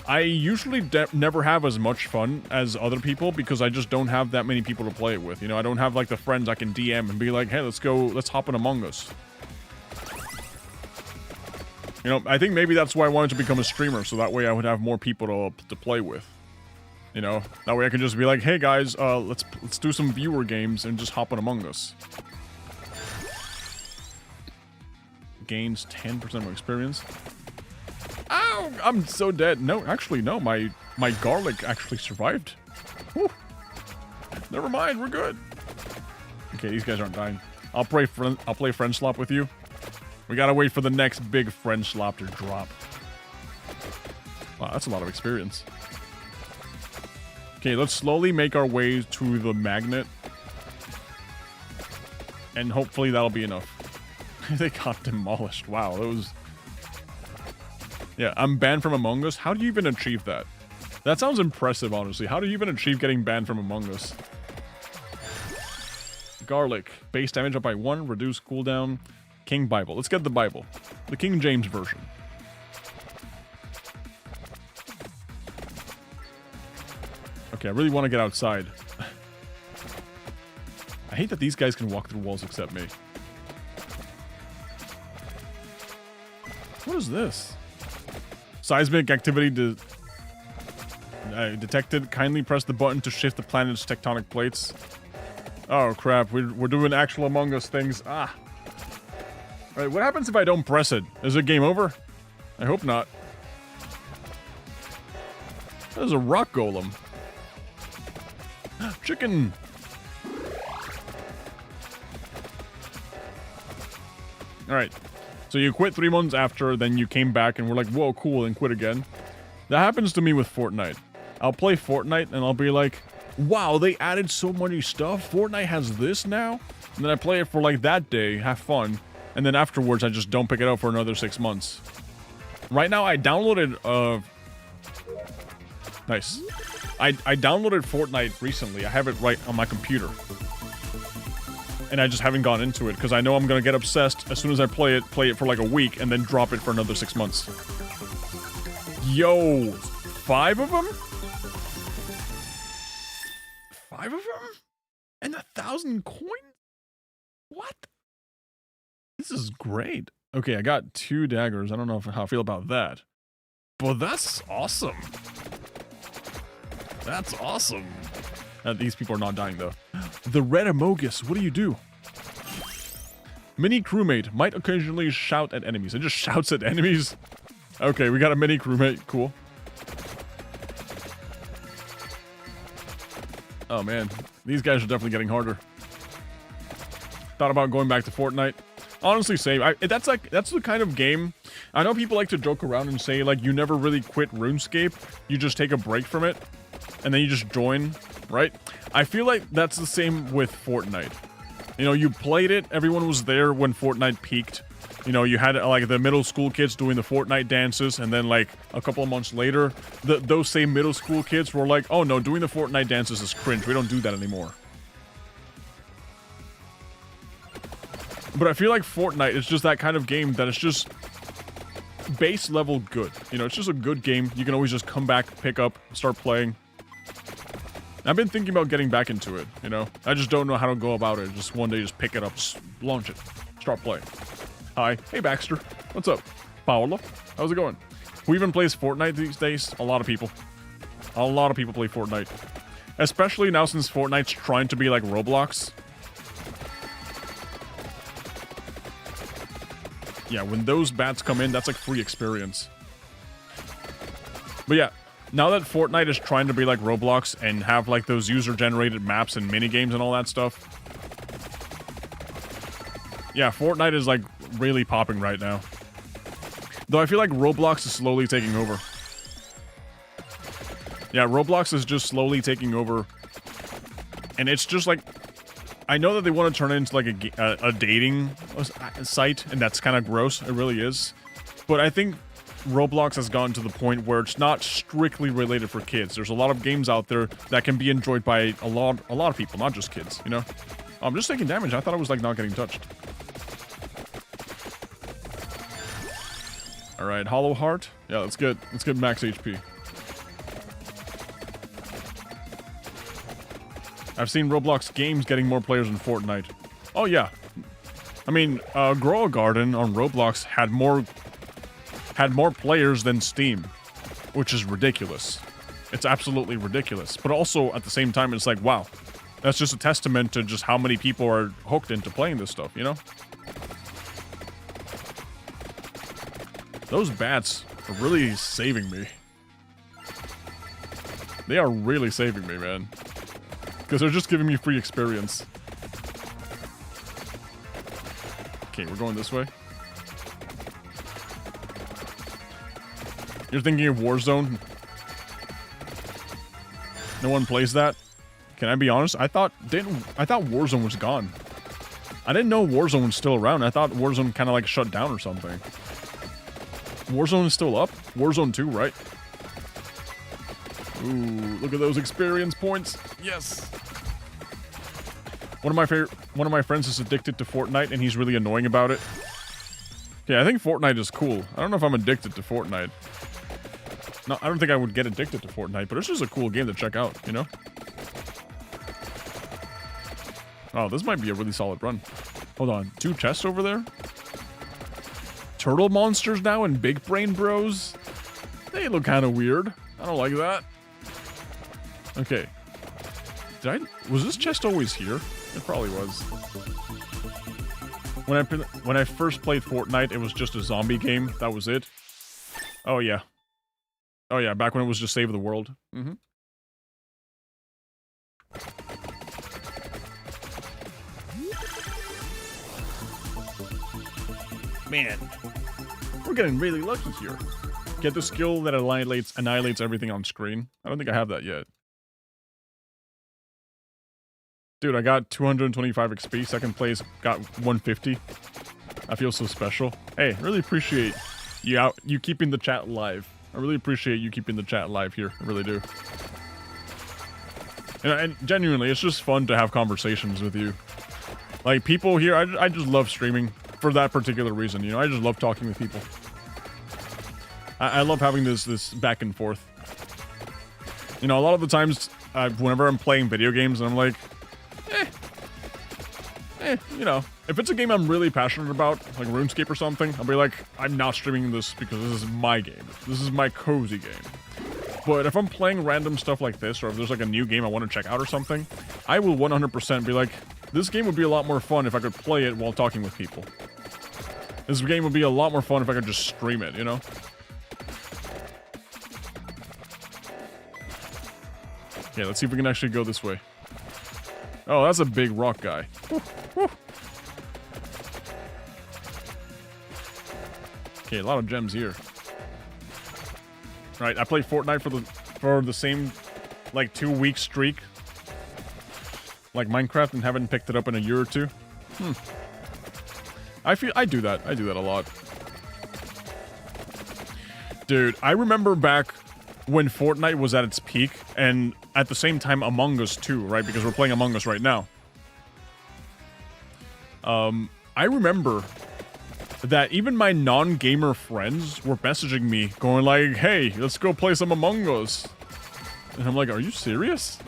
[SPEAKER 1] I usually never have as much fun as other people because I just don't have that many people to play it with. You know, I don't have, like, the friends I can DM and be like, hey, let's hop in Among Us. You know, I think maybe that's why I wanted to become a streamer, so that way I would have more people to play with. You know, that way I can just be like, hey guys, let's do some viewer games and just hop in Among Us. Gains 10% more experience. Ow! I'm so dead. No, actually, no. My garlic actually survived. Whew. Never mind, we're good. Okay, these guys aren't dying. I'll play friend slop with you. We gotta wait for the next big friend slop to drop. Wow, that's a lot of experience. Okay, let's slowly make our way to the magnet. And hopefully that'll be enough. They got demolished. Wow, that was... Yeah, I'm banned from Among Us. How do you even achieve that? That sounds impressive, honestly. How do you even achieve getting banned from Among Us? Garlic. Base damage up by 1. Reduce cooldown. King Bible. Let's get the Bible. The King James version. Okay, I really want to get outside. I hate that these guys can walk through walls except me. What is this? Seismic activity detected. Kindly press the button to shift the planet's tectonic plates. Oh crap, we're doing actual Among Us things. Ah. Alright, what happens if I don't press it? Is it game over? I hope not. There's a rock golem. Chicken! Alright. So you quit 3 months after, then you came back and we're like, whoa, cool, and quit again. That happens to me with Fortnite. I'll play Fortnite and I'll be like, wow, they added so many stuff. Fortnite has this now? And then I play it for like that day, have fun. And then afterwards, I just don't pick it up for another 6 months. Right now, I downloaded, Nice. I downloaded Fortnite recently. I have it right on my computer. And I just haven't gone into it, because I know I'm going to get obsessed as soon as I play it for like a week, and then drop it for another 6 months. Yo! 5 of them? 5 of them? And 1,000 coins? What? This is great. Okay, I got 2 daggers. I don't know how I feel about that. But that's awesome. That's awesome. These people are not dying, though. The Red Amogus, what do you do? Mini crewmate might occasionally shout at enemies. It just shouts at enemies. Okay, we got a mini crewmate. Cool. Oh man, these guys are definitely getting harder. Thought about going back to Fortnite. Honestly, same. That's the kind of game. I know people like to joke around and say like you never really quit RuneScape. You just take a break from it, and then you just join, right? I feel like that's the same with Fortnite. You know, you played it. Everyone was there when Fortnite peaked. You know, you had like the middle school kids doing the Fortnite dances, and then like a couple of months later, those same middle school kids were like, "Oh no, doing the Fortnite dances is cringe. We don't do that anymore." But I feel like Fortnite is just that kind of game that is just base level good. You know, it's just a good game. You can always just come back, pick up, start playing. I've been thinking about getting back into it, you know? I just don't know how to go about it. Just one day, just pick it up, just launch it, start playing. Hi. Hey, Baxter. What's up? Paolo. How's it going? Who even plays Fortnite these days? A lot of people. A lot of people play Fortnite. Especially now since Fortnite's trying to be like Roblox. Yeah, when those bats come in, that's like free experience. But yeah, now that Fortnite is trying to be like Roblox and have like those user-generated maps and minigames and all that stuff. Yeah, Fortnite is like really popping right now. Though I feel like Roblox is slowly taking over. Yeah, Roblox is just slowly taking over. And it's just like... I know that they want to turn it into like a dating site, and that's kind of gross. It really is. But I think Roblox has gotten to the point where it's not strictly related for kids. There's a lot of games out there that can be enjoyed by a lot of people, not just kids, you know? I'm just taking damage. I thought I was like not getting touched. Alright, Hollow Heart. Yeah, let's get max HP. I've seen Roblox games getting more players than Fortnite. Oh yeah. I mean, Grow a Garden on Roblox had more players than Steam, which is ridiculous. It's absolutely ridiculous. But also, at the same time, it's like, wow. That's just a testament to just how many people are hooked into playing this stuff, you know? Those bats are really saving me. They are really saving me, man. Because they're just giving me free experience. Okay, we're going this way. You're thinking of Warzone? No one plays that? Can I be honest? I thought Warzone was gone. I didn't know Warzone was still around. I thought Warzone kind of like shut down or something. Warzone is still up? Warzone 2, right? Ooh, look at those experience points. Yes. One of my friends is addicted to Fortnite, and he's really annoying about it. Yeah, I think Fortnite is cool. I don't know if I'm addicted to Fortnite. No, I don't think I would get addicted to Fortnite, but it's just a cool game to check out, you know? Oh, this might be a really solid run. Hold on, 2 chests over there? Turtle monsters now and big brain bros? They look kind of weird. I don't like that. Okay. Was this chest always here? It probably was. When I first played Fortnite, it was just a zombie game. That was it. Oh yeah. Oh yeah, back when it was just Save the World. Mm-hmm. Man, we're getting really lucky here. Get the skill that annihilates everything on screen. I don't think I have that yet. Dude, I got 225 XP. Second place got 150. I feel so special. Hey, really appreciate you keeping the chat live. I really appreciate you keeping the chat live here. I really do. And genuinely, it's just fun to have conversations with you. Like, people here, I just love streaming for that particular reason, you know? I just love talking with people. I love having this back and forth. You know, a lot of the times, whenever I'm playing video games, and I'm like, you know, if it's a game I'm really passionate about, like RuneScape or something, I'll be like, I'm not streaming this because this is my game. This is my cozy game. But if I'm playing random stuff like this, or if there's like a new game I want to check out or something, I will 100% be like, this game would be a lot more fun if I could play it while talking with people. This game would be a lot more fun if I could just stream it, you know? Okay, let's see if we can actually go this way. Oh, that's a big rock guy. Okay, a lot of gems here. Right, I played Fortnite for the same, like, 2-week streak. Like Minecraft, and haven't picked it up in a year or two. I do that a lot. Dude, I remember back when Fortnite was at its peak, and at the same time Among Us too, right? Because we're playing Among Us right now. I remember that even my non-gamer friends were messaging me, going like, hey, let's go play some Among Us. And I'm like, are you serious?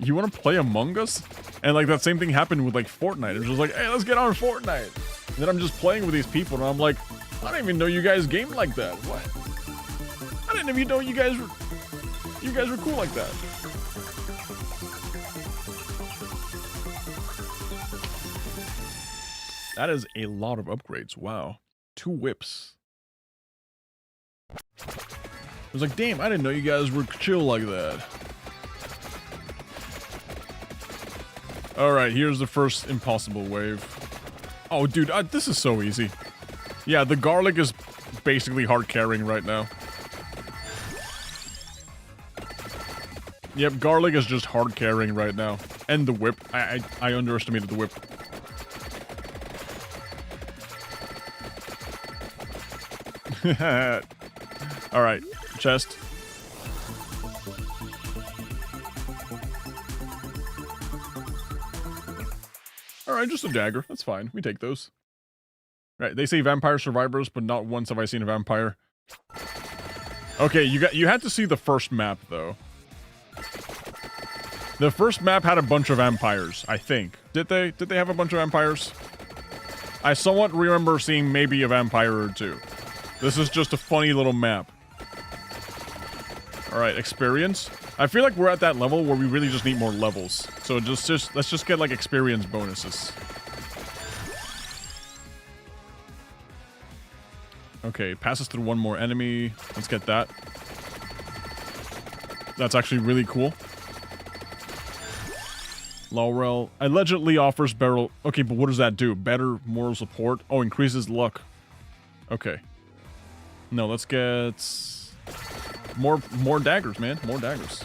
[SPEAKER 1] You want to play Among Us? And like that same thing happened with like Fortnite. It was just like, hey, let's get on Fortnite. And then I'm just playing with these people, and I'm like, I don't even know you guys gamed like that. What? I didn't even know you guys were cool like that. That is a lot of upgrades. Wow. 2 whips. I was like, damn, I didn't know you guys were chill like that. Alright, here's the first impossible wave. Oh, dude, this is so easy. Yeah, the garlic is basically hard carrying right now. Yep, garlic is just hard carrying right now. And the whip. I underestimated the whip. Alright, chest. Alright, just a dagger. That's fine. We take those. Right, they say vampire survivors, but not once have I seen a vampire. Okay, you had to see the first map, though. The first map had a bunch of vampires, I think. Did they? Did they have a bunch of vampires? I somewhat remember seeing maybe a vampire or two. This is just a funny little map. Alright, experience. I feel like we're at that level where we really just need more levels. So let's just get like experience bonuses. Okay, passes through one more enemy. Let's get that. That's actually really cool. Laurel allegedly offers barrel. Okay, but what does that do? Better moral support. Oh, increases luck. Okay. No, let's get more daggers, man. More daggers.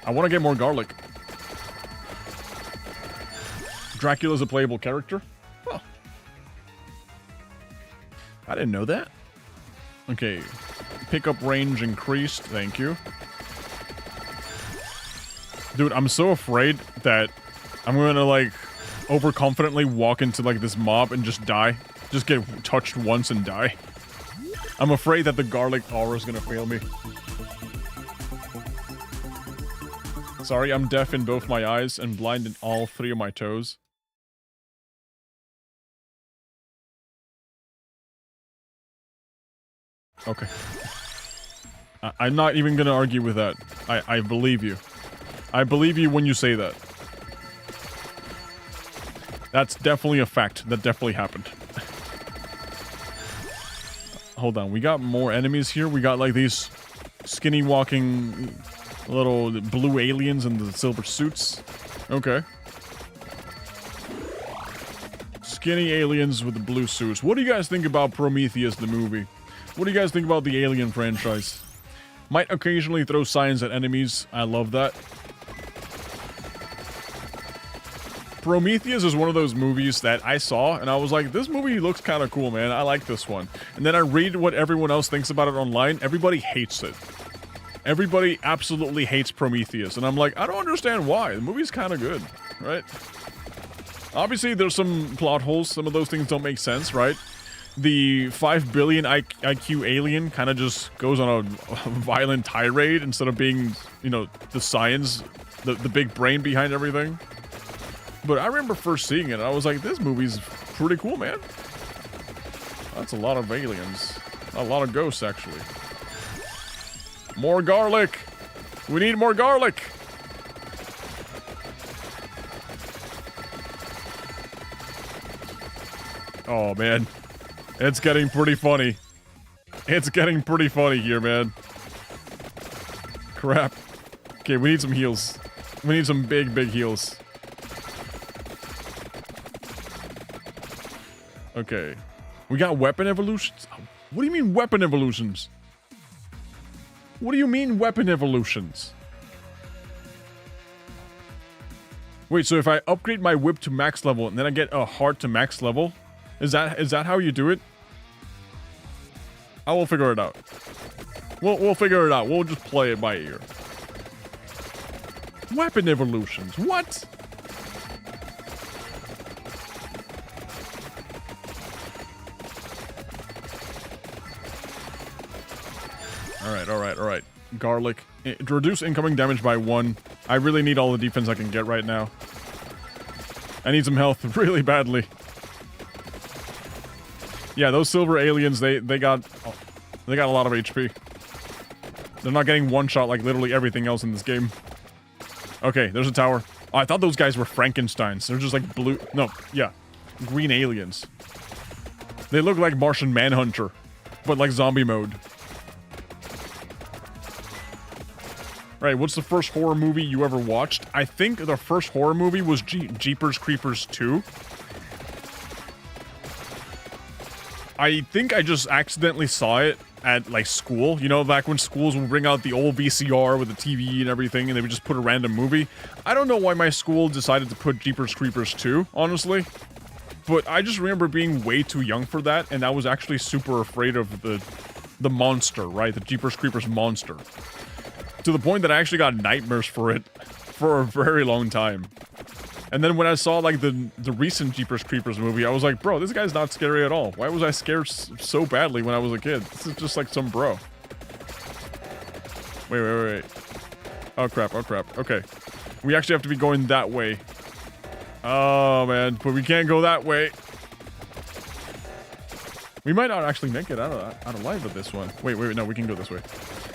[SPEAKER 1] I want to get more garlic. Dracula's a playable character? Huh. I didn't know that. Okay. Pickup range increased. Thank you. Dude, I'm so afraid that I'm gonna, like, overconfidently walk into, like, this mob and just die. Just get touched once and die. I'm afraid that the garlic aura is gonna fail me. Sorry, I'm deaf in both my eyes and blind in all 3 of my toes. Okay. I'm not even gonna argue with that. I believe you. I believe you when you say that. That's definitely a fact. That definitely happened. Hold on, we got more enemies here. We got like these skinny walking little blue aliens in the silver suits. Okay. Skinny aliens with the blue suits. What do you guys think about Prometheus the movie? What do you guys think about the Alien franchise? Might occasionally throw signs at enemies. I love that. Prometheus is one of those movies that I saw, and I was like, this movie looks kind of cool, man. I like this one. And then I read what everyone else thinks about it online. Everybody hates it. Everybody absolutely hates Prometheus. And I'm like, I don't understand why. The movie's kind of good, right? Obviously, there's some plot holes. Some of those things don't make sense, right? The 5 billion IQ alien kind of just goes on a violent tirade instead of being, you know, the science, the big brain behind everything. But I remember first seeing it, I was like, this movie's pretty cool, man. That's a lot of aliens. A lot of ghosts, actually. More garlic! We need more garlic! Oh, man. It's getting pretty funny. It's getting pretty funny here, man. Crap. Okay, we need some heals. We need some big, big heals. Okay. We got weapon evolutions? What do you mean weapon evolutions? What do you mean weapon evolutions? Wait, so if I upgrade my whip to max level and then I get a heart to max level, is that how you do it? I will figure it out. We'll figure it out. We'll just play it by ear. Weapon evolutions. What? All right. Garlic. Reduce incoming damage by 1. I really need all the defense I can get right now. I need some health really badly. Yeah, those silver aliens, they got a lot of HP. They're not getting one shot like literally everything else in this game. Okay, there's a tower. Oh, I thought those guys were Frankensteins. They're just like blue. No, yeah. Green aliens. They look like Martian Manhunter, but like zombie mode. Right, what's the first horror movie you ever watched? I think the first horror movie was Jeepers Creepers 2. I think I just accidentally saw it at, like, school. You know, back when schools would bring out the old VCR with the TV and everything, and they would just put a random movie. I don't know why my school decided to put Jeepers Creepers 2, honestly. But I just remember being way too young for that, and I was actually super afraid of the monster, right? The Jeepers Creepers monster. To the point that I actually got nightmares for it for a very long time. And then when I saw, like, the recent Jeepers Creepers movie, I was like, bro, this guy's not scary at all. Why was I scared so badly when I was a kid? This is just like some bro. Wait. Oh, crap. Okay. We actually have to be going that way. Oh, man. But we can't go that way. We might not actually make it out of life with this one. Wait. No, we can go this way.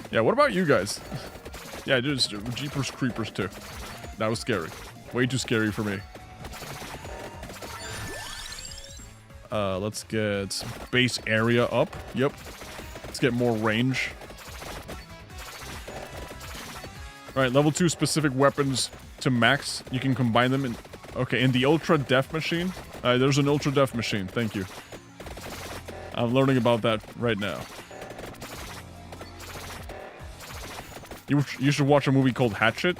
[SPEAKER 1] Yeah, what about you guys? Yeah, just Jeepers Creepers 2. That was scary. Way too scary for me. Let's get base area up. Yep. Let's get more range. Alright, level 2 specific weapons to max. You can combine them in... Okay, in the Ultra Def machine. There's an Ultra Def machine. Thank you. I'm learning about that right now. You should watch a movie called Hatchet.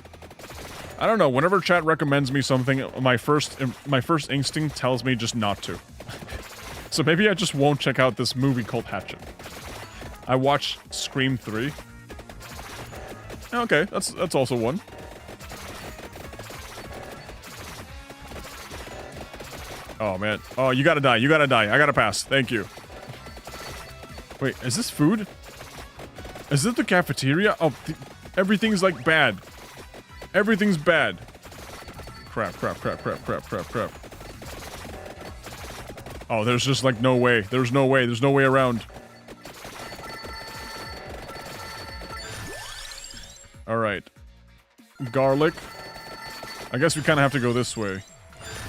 [SPEAKER 1] I don't know, whenever chat recommends me something, my first instinct tells me just not to. So maybe I just won't check out this movie called Hatchet. I watched Scream 3. Okay, that's also one. Oh, man. Oh, you gotta die. I gotta pass. Thank you. Wait, is this food? Is it the cafeteria? Oh, everything's, like, bad. Everything's bad. Crap. Oh, there's just, like, no way. There's no way around. Alright. Garlic. I guess we kind of have to go this way.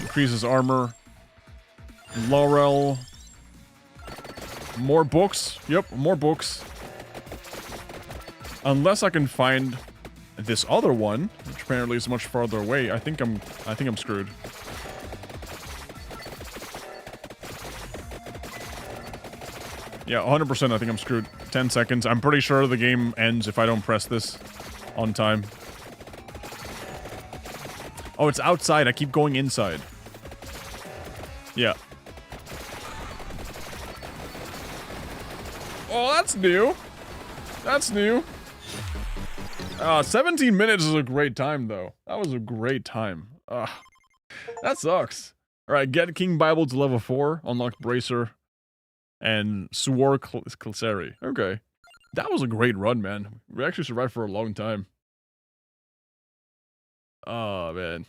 [SPEAKER 1] Increases armor. Laurel. More books. Yep, more books. Unless I can find this other one, which apparently is much farther away. I think I'm screwed. Yeah, 100% I think I'm screwed. 10 seconds. I'm pretty sure the game ends if I don't press this on time. Oh, it's outside. I keep going inside. Yeah. Oh, that's new. That's new. 17 minutes is a great time, though. That was a great time. That sucks. Alright, get King Bible to level 4. Unlock Bracer. And Suor Klseri. Okay. That was a great run, man. We actually survived for a long time. Oh, man.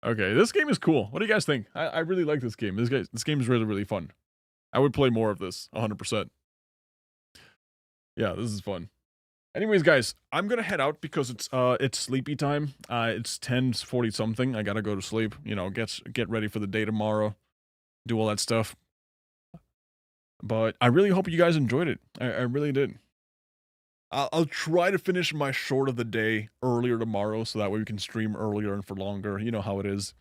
[SPEAKER 1] Okay, this game is cool. What do you guys think? I really like this game. This game is really, really fun. I would play more of this, 100%. Yeah, this is fun. Anyways, guys, I'm gonna head out because it's sleepy time. It's 10:40 something. I gotta go to sleep. You know, get ready for the day tomorrow. Do all that stuff. But I really hope you guys enjoyed it. I really did. I'll try to finish my short of the day earlier tomorrow, so that way we can stream earlier and for longer. You know how it is.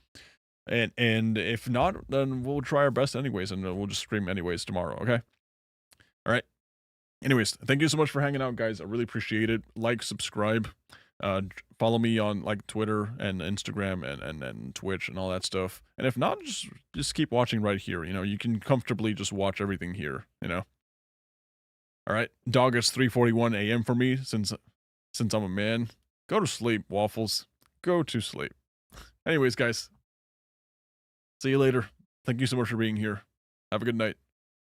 [SPEAKER 1] And if not, then we'll try our best anyways, and we'll just stream anyways tomorrow. Okay. All right. Anyways, thank you so much for hanging out, guys. I really appreciate it. Like, subscribe, follow me on like Twitter and Instagram and Twitch and all that stuff. And if not, just keep watching right here. You know, you can comfortably just watch everything here. You know. All right, dog. It's 3:41 a.m. for me since I'm a man. Go to sleep, Waffles. Go to sleep. Anyways, guys. See you later. Thank you so much for being here. Have a good night.